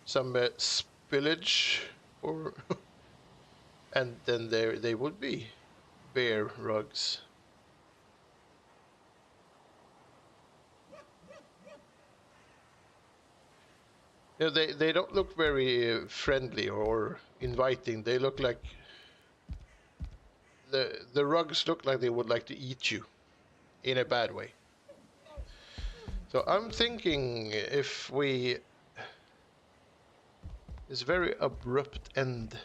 spillage, or and then they would be bear rugs. You know, they don't look very friendly or inviting. They look like the rugs look like they would like to eat you in a bad way. So I'm thinking if we this very abrupt end.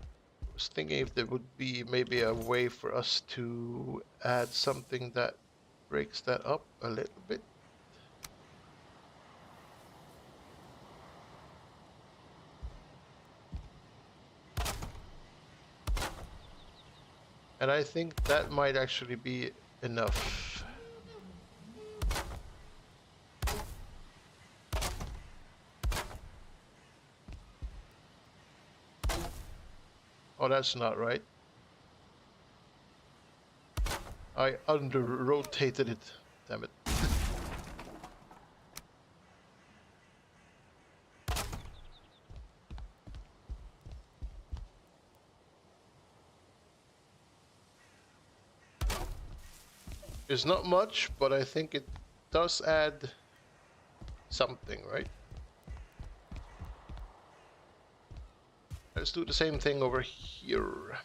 I was thinking if there would be maybe a way for us to add something that breaks that up a little bit. And I think that might actually be enough. Oh, that's not right. I under-rotated it. Damn it. It's not much, but I think it does add something, right? Let's do the same thing over here.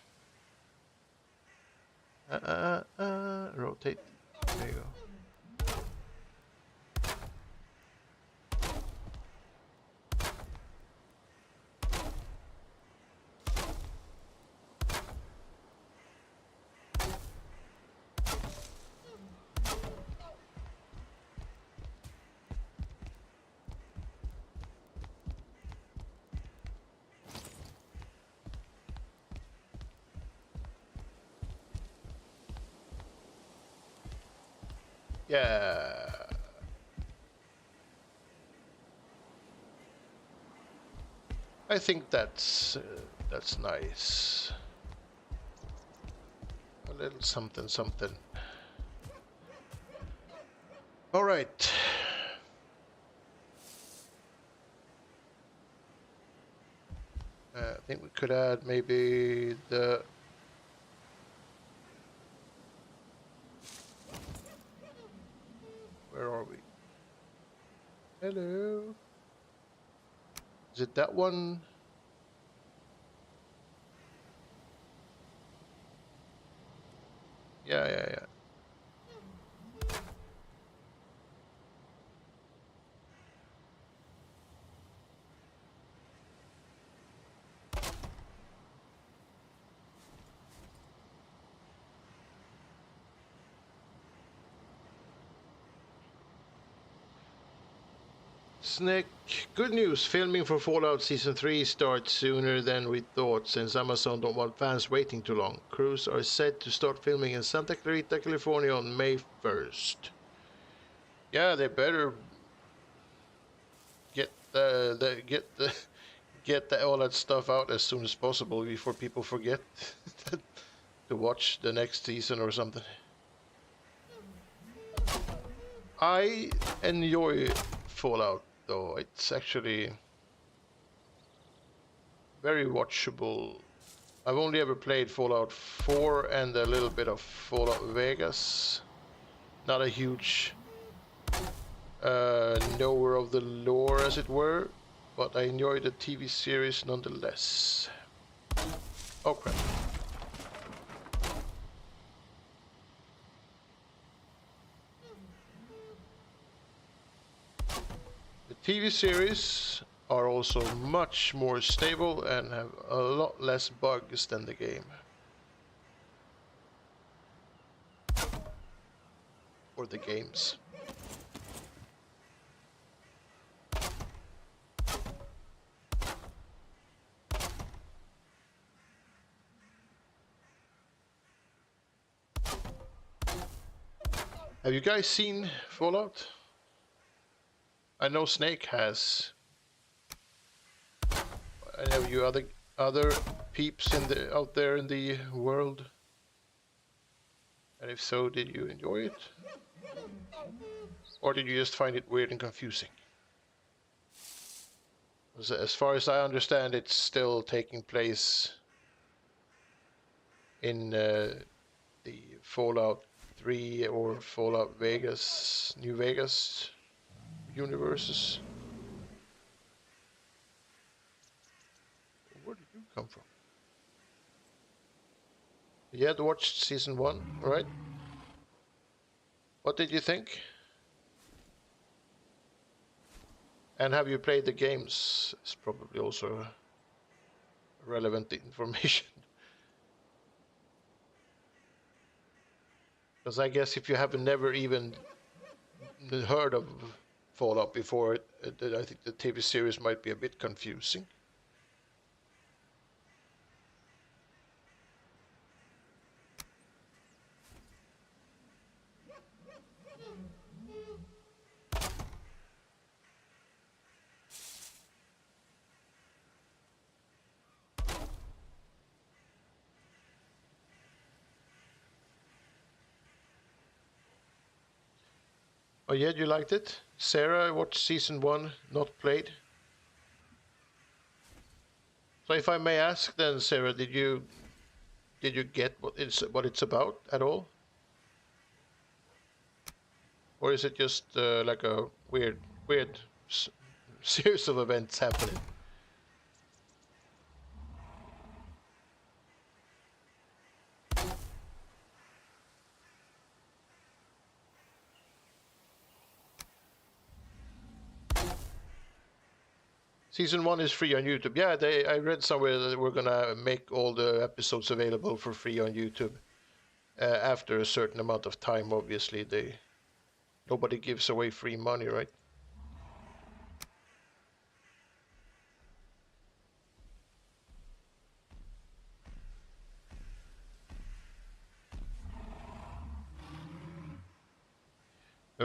Rotate. There you go. Yeah. I think that's nice. A little something, something. All right. I think we could add maybe the. Where are we? Hello. Is it that one? Yeah, yeah, yeah. Snake, good news. Filming for Fallout Season 3 starts sooner than we thought since Amazon don't want fans waiting too long. Crews are set to start filming in Santa Clarita, California on May 1st. Yeah, they better get all that stuff out as soon as possible before people forget to watch the next season or something. I enjoy Fallout though. It's actually very watchable. I've only ever played Fallout 4 and a little bit of Fallout Vegas. Not a huge knower of the lore, as it were, but I enjoy the TV series nonetheless. Oh crap. The TV series are also much more stable and have a lot less bugs than the game. Or the games. Have you guys seen Fallout? I know Snake has. And have you other peeps out there in the world? And if so, did you enjoy it? Or did you just find it weird and confusing? As far as I understand, it's still taking place in the Fallout 3 or Fallout Vegas, New Vegas universes. Where did you come from? You had watched season 1, right? What did you think? And have you played the games? It's probably also relevant information. Because I guess if you have never even heard of Fallout before, I think the TV series might be a bit confusing. Oh yeah, you liked it? Sarah watched season 1, not played. So if I may ask then, Sarah, did you get what it's about at all? Or is it just like a weird series of events happening? Season 1 is free on YouTube. Yeah, I read somewhere that we're gonna make all the episodes available for free on YouTube. After a certain amount of time, obviously, nobody gives away free money, right?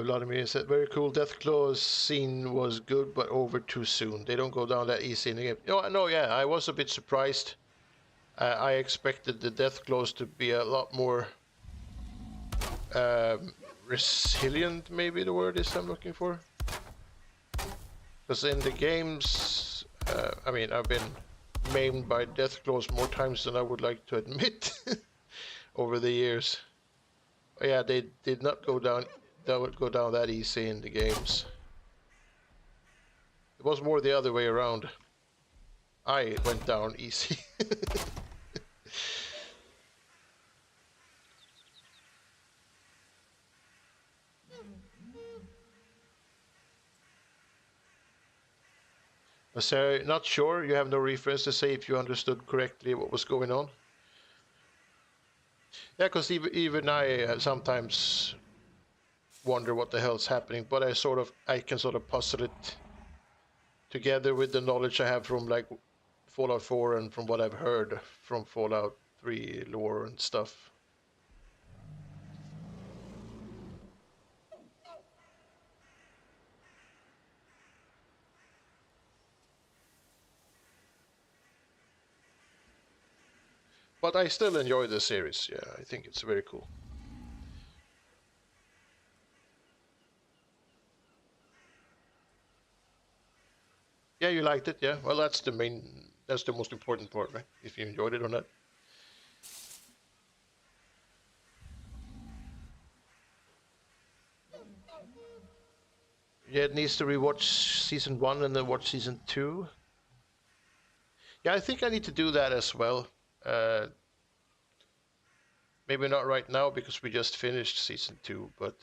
Vladimir said, very cool. Deathclaw's scene was good, but over too soon. They don't go down that easy in the game. No, yeah, I was a bit surprised. I expected the Deathclaws to be a lot more resilient, maybe the word is I'm looking for. Because in the games, I mean, I've been maimed by Deathclaws more times than I would like to admit over the years. But yeah, they did not go down. That would go down that easy in the games. It was more the other way around. I went down easy. So, not sure. You have no reference to say if you understood correctly what was going on. Yeah, because even I sometimes wonder what the hell's happening, but I can sort of puzzle it together with the knowledge I have from like Fallout 4 and from what I've heard from Fallout 3 lore and stuff. But I still enjoy the series. Yeah, I think it's very cool. Yeah, you liked it. Yeah, well, that's the most important part, right? If you enjoyed it or not. Yeah, it needs to rewatch season 1 and then watch season 2. Yeah, I think I need to do that as well. Maybe not right now because we just finished season 2, but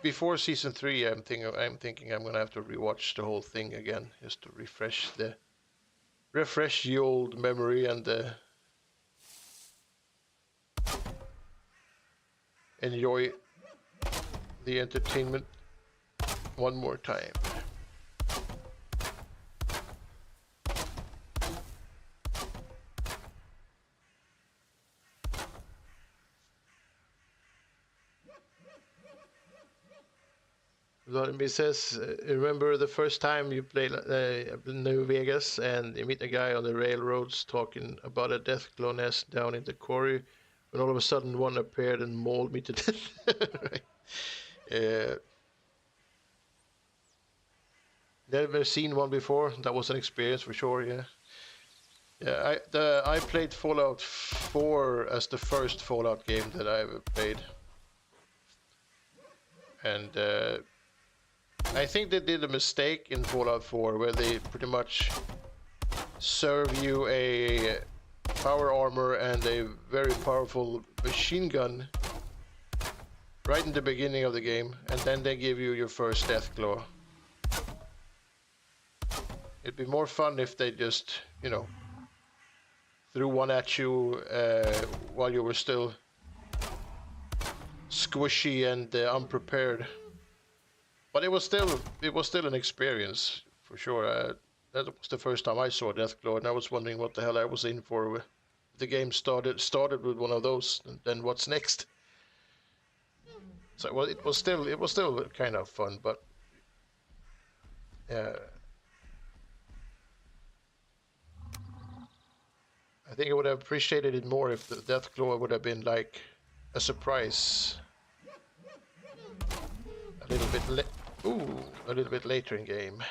before season 3, I'm thinking I'm gonna have to rewatch the whole thing again just to refresh the old memory and enjoy the entertainment one more time. Vladimir says, remember the first time you played New Vegas and you meet a guy on the railroads talking about a Deathclaw nest down in the quarry, when all of a sudden one appeared and mauled me to death. Right. Never seen one before. That was an experience for sure. Yeah. Yeah. I played Fallout 4 as the first Fallout game that I ever played, and I think they did a mistake in Fallout 4 where they pretty much serve you a power armor and a very powerful machine gun right in the beginning of the game, and then they give you your first Deathclaw. It'd be more fun if they just, threw one at you while you were still squishy and unprepared. But it was still an experience for sure. That was the first time I saw Deathclaw, and I was wondering what the hell I was in for. The game started with one of those, and then what's next? So it was still kind of fun, but I think I would have appreciated it more if the Deathclaw would have been like a surprise a little bit later in game.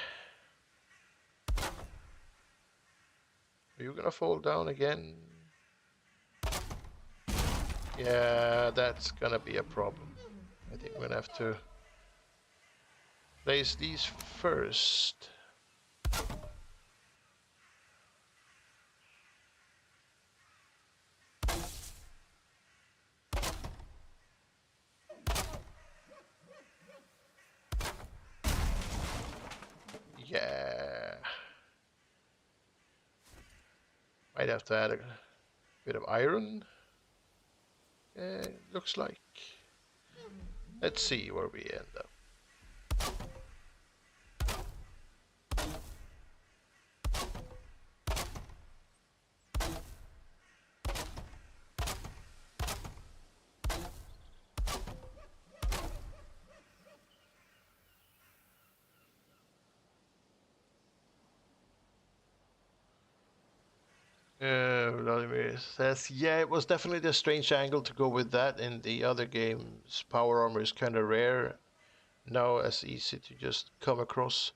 Are you gonna fall down again? Yeah, that's gonna be a problem. I think we're gonna have to place these first. Yeah. Might have to add a bit of iron. Looks like. Let's see where we end up. Vladimir says, yeah, it was definitely a strange angle to go with that. In the other games, power armor is kind of rare. Now as easy to just come across.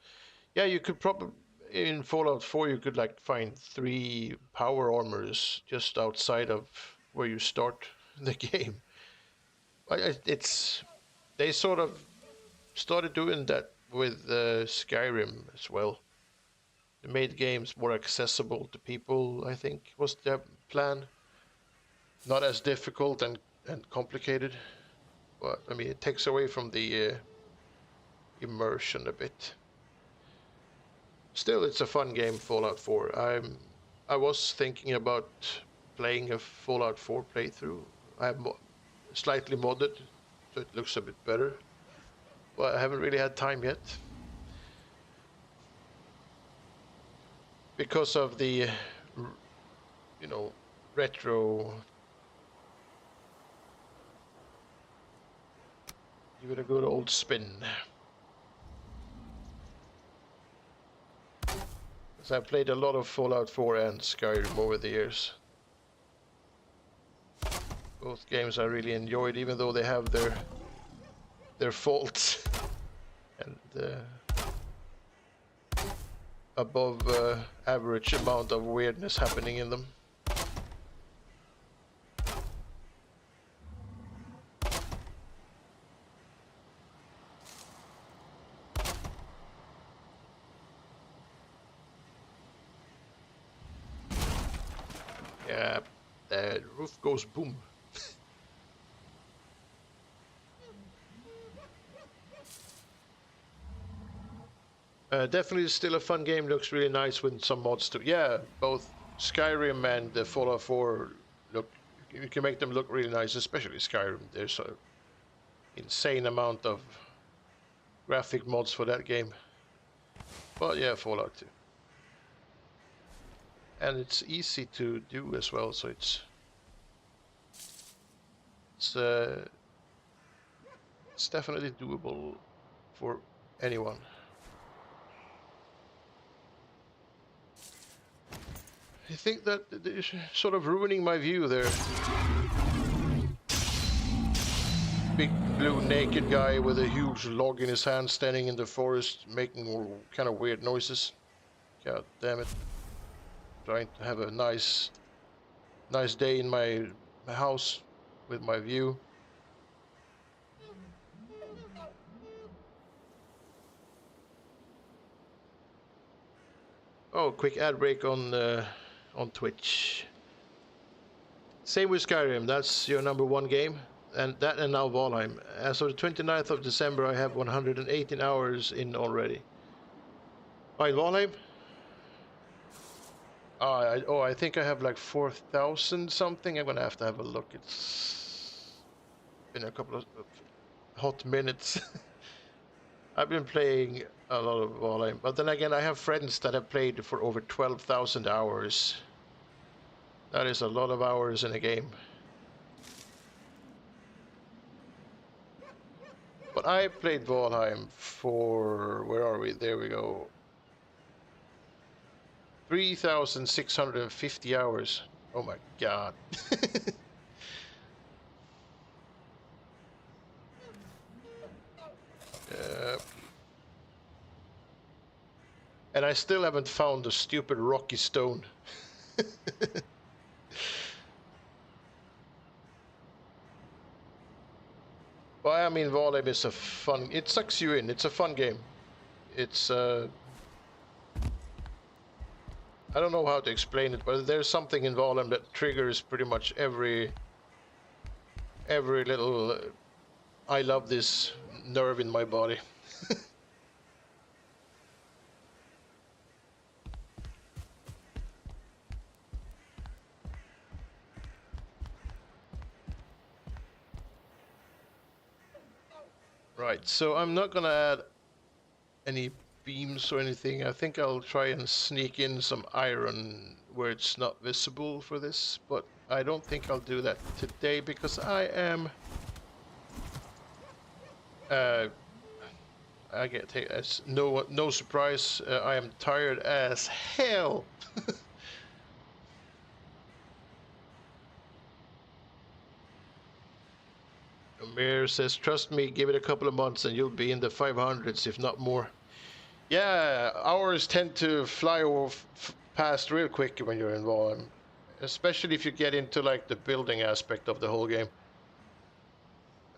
Yeah, you could probably in Fallout 4 you could like find 3 power armors just outside of where you start the game. It's they sort of started doing that with Skyrim as well. They made games more accessible to people, I think was their plan. Not as difficult and complicated, but I mean it takes away from the immersion a bit. Still, it's a fun game, Fallout 4. I was thinking about playing a Fallout 4 playthrough. I have slightly modded, so it looks a bit better, but I haven't really had time yet because of the, you know, retro. Give it a good old spin. Because I've played a lot of Fallout 4 and Skyrim over the years. Both games I really enjoyed, even though they have their faults and above average amount of weirdness happening in them. Yeah, the roof goes boom. Definitely still a fun game. Looks really nice with some mods too. Yeah, both Skyrim and the Fallout 4 look. You can make them look really nice, especially Skyrim. There's an insane amount of graphic mods for that game. But yeah, Fallout 2. And it's easy to do as well, so it's definitely doable for anyone. I think that is sort of ruining my view there. Big blue naked guy with a huge log in his hand standing in the forest making all kind of weird noises. God damn it. Trying to have a nice day in my house with my view. Oh, quick ad break on Twitch. Same with Skyrim, that's your #1 game. And that and now Valheim. As of the 29th of December, I have 118 hours in already. Oh, in Valheim? I think I have like 4,000 something. I'm gonna have to have a look. It's been a couple of hot minutes. I've been playing a lot of Valheim, but then again, I have friends that have played for over 12,000 hours. That is a lot of hours in a game. But I played Valheim for, where are we? There we go. 3,650 hours. Oh my god. And I still haven't found the stupid rocky stone. Well, I mean, Valheim is a fun... It sucks you in. It's a fun game. It's... I don't know how to explain it, but there's something in Valheim that triggers pretty much every little... I love this nerve in my body. Right, so I'm not gonna add any beams or anything. I think I'll try and sneak in some iron where it's not visible for this, but I don't think I'll do that today because I am I get take as no surprise. I am tired as hell. Mir says, trust me, give it a couple of months and you'll be in the 500s, if not more. Yeah, hours tend to fly off past real quick when you're involved, especially if you get into like the building aspect of the whole game.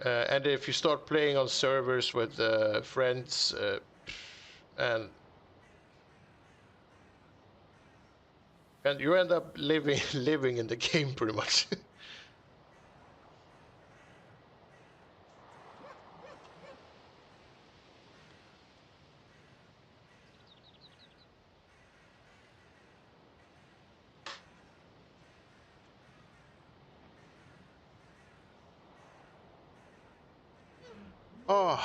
And if you start playing on servers with friends, and you end up living living in the game pretty much. Oh,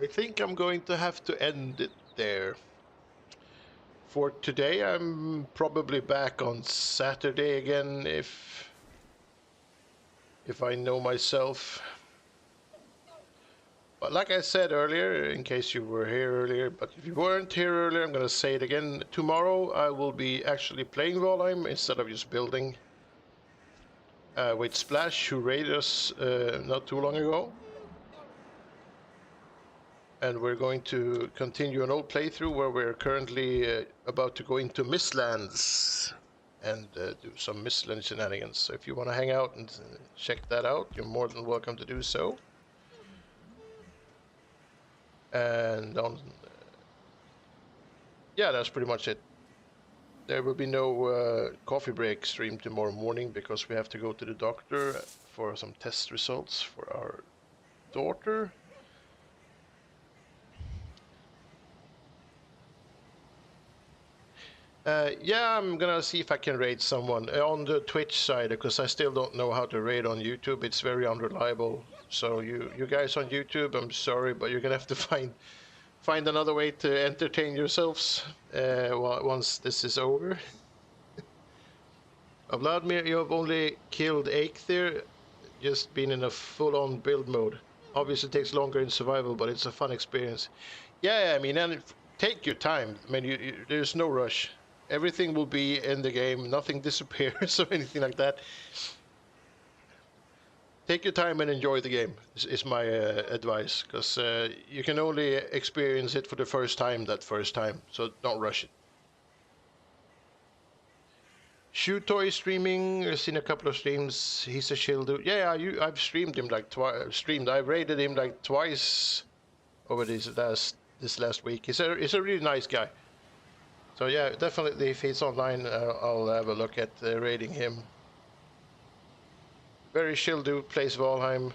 I think I'm going to have to end it there for today. I'm probably back on Saturday again if I know myself. But like I said earlier, in case you were here earlier, but if you weren't here earlier, I'm going to say it again. Tomorrow I will be actually playing Valheim instead of just building with Splash, who raided us not too long ago. And we're going to continue an old playthrough where we're currently about to go into Mistlands and do some Mistland shenanigans. So if you want to hang out and check that out, you're more than welcome to do so. And yeah, that's pretty much it. There will be no coffee break stream tomorrow morning because we have to go to the doctor for some test results for our daughter. Yeah, I'm gonna see if I can raid someone on the Twitch side because I still don't know how to raid on YouTube. It's very unreliable. So you guys on YouTube, I'm sorry, but you're gonna have to find another way to entertain yourselves once this is over. Vladimir, you have only killed Eikthyr, just been in a full-on build mode. Obviously, it takes longer in survival, but it's a fun experience. Yeah, I mean, and take your time. I mean, there's no rush. Everything will be in the game. Nothing disappears or anything like that. Take your time and enjoy the game. Is my advice, because you can only experience it for the first time that first time. So don't rush it. Shoe Toy streaming. I've seen a couple of streams. He's a chill dude. Yeah, I've streamed him like twice. I've raided him like twice over this last week. He's a really nice guy. So yeah, definitely if he's online, I'll have a look at raiding him. Very chill dude. Plays Valheim.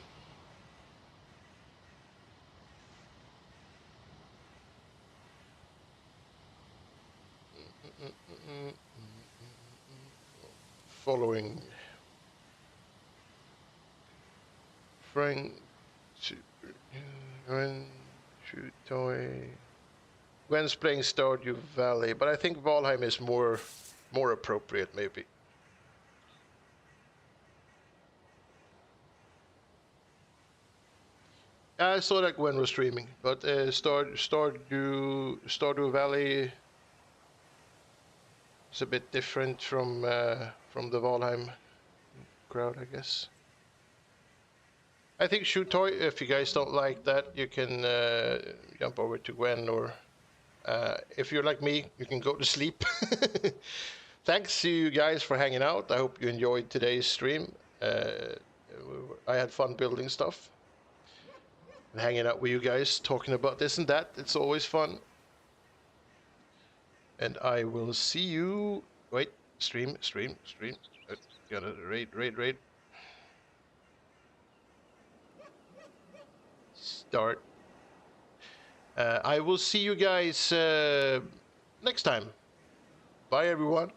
Following Frank, Gwen, Shoe Toy. Gwen's playing Stardew Valley, but I think Valheim is more appropriate, maybe. I saw that Gwen was streaming, but Stardew Valley is a bit different from the Valheim crowd, I guess. I think Shoe Toy, if you guys don't like that, you can jump over to Gwen, or if you're like me, you can go to sleep. Thanks to you guys for hanging out. I hope you enjoyed today's stream. I had fun building stuff and hanging out with you guys, talking about this and that. It's always fun. And I will see you. Wait, stream. Gotta raid. Start. I will see you guys next time. Bye, everyone.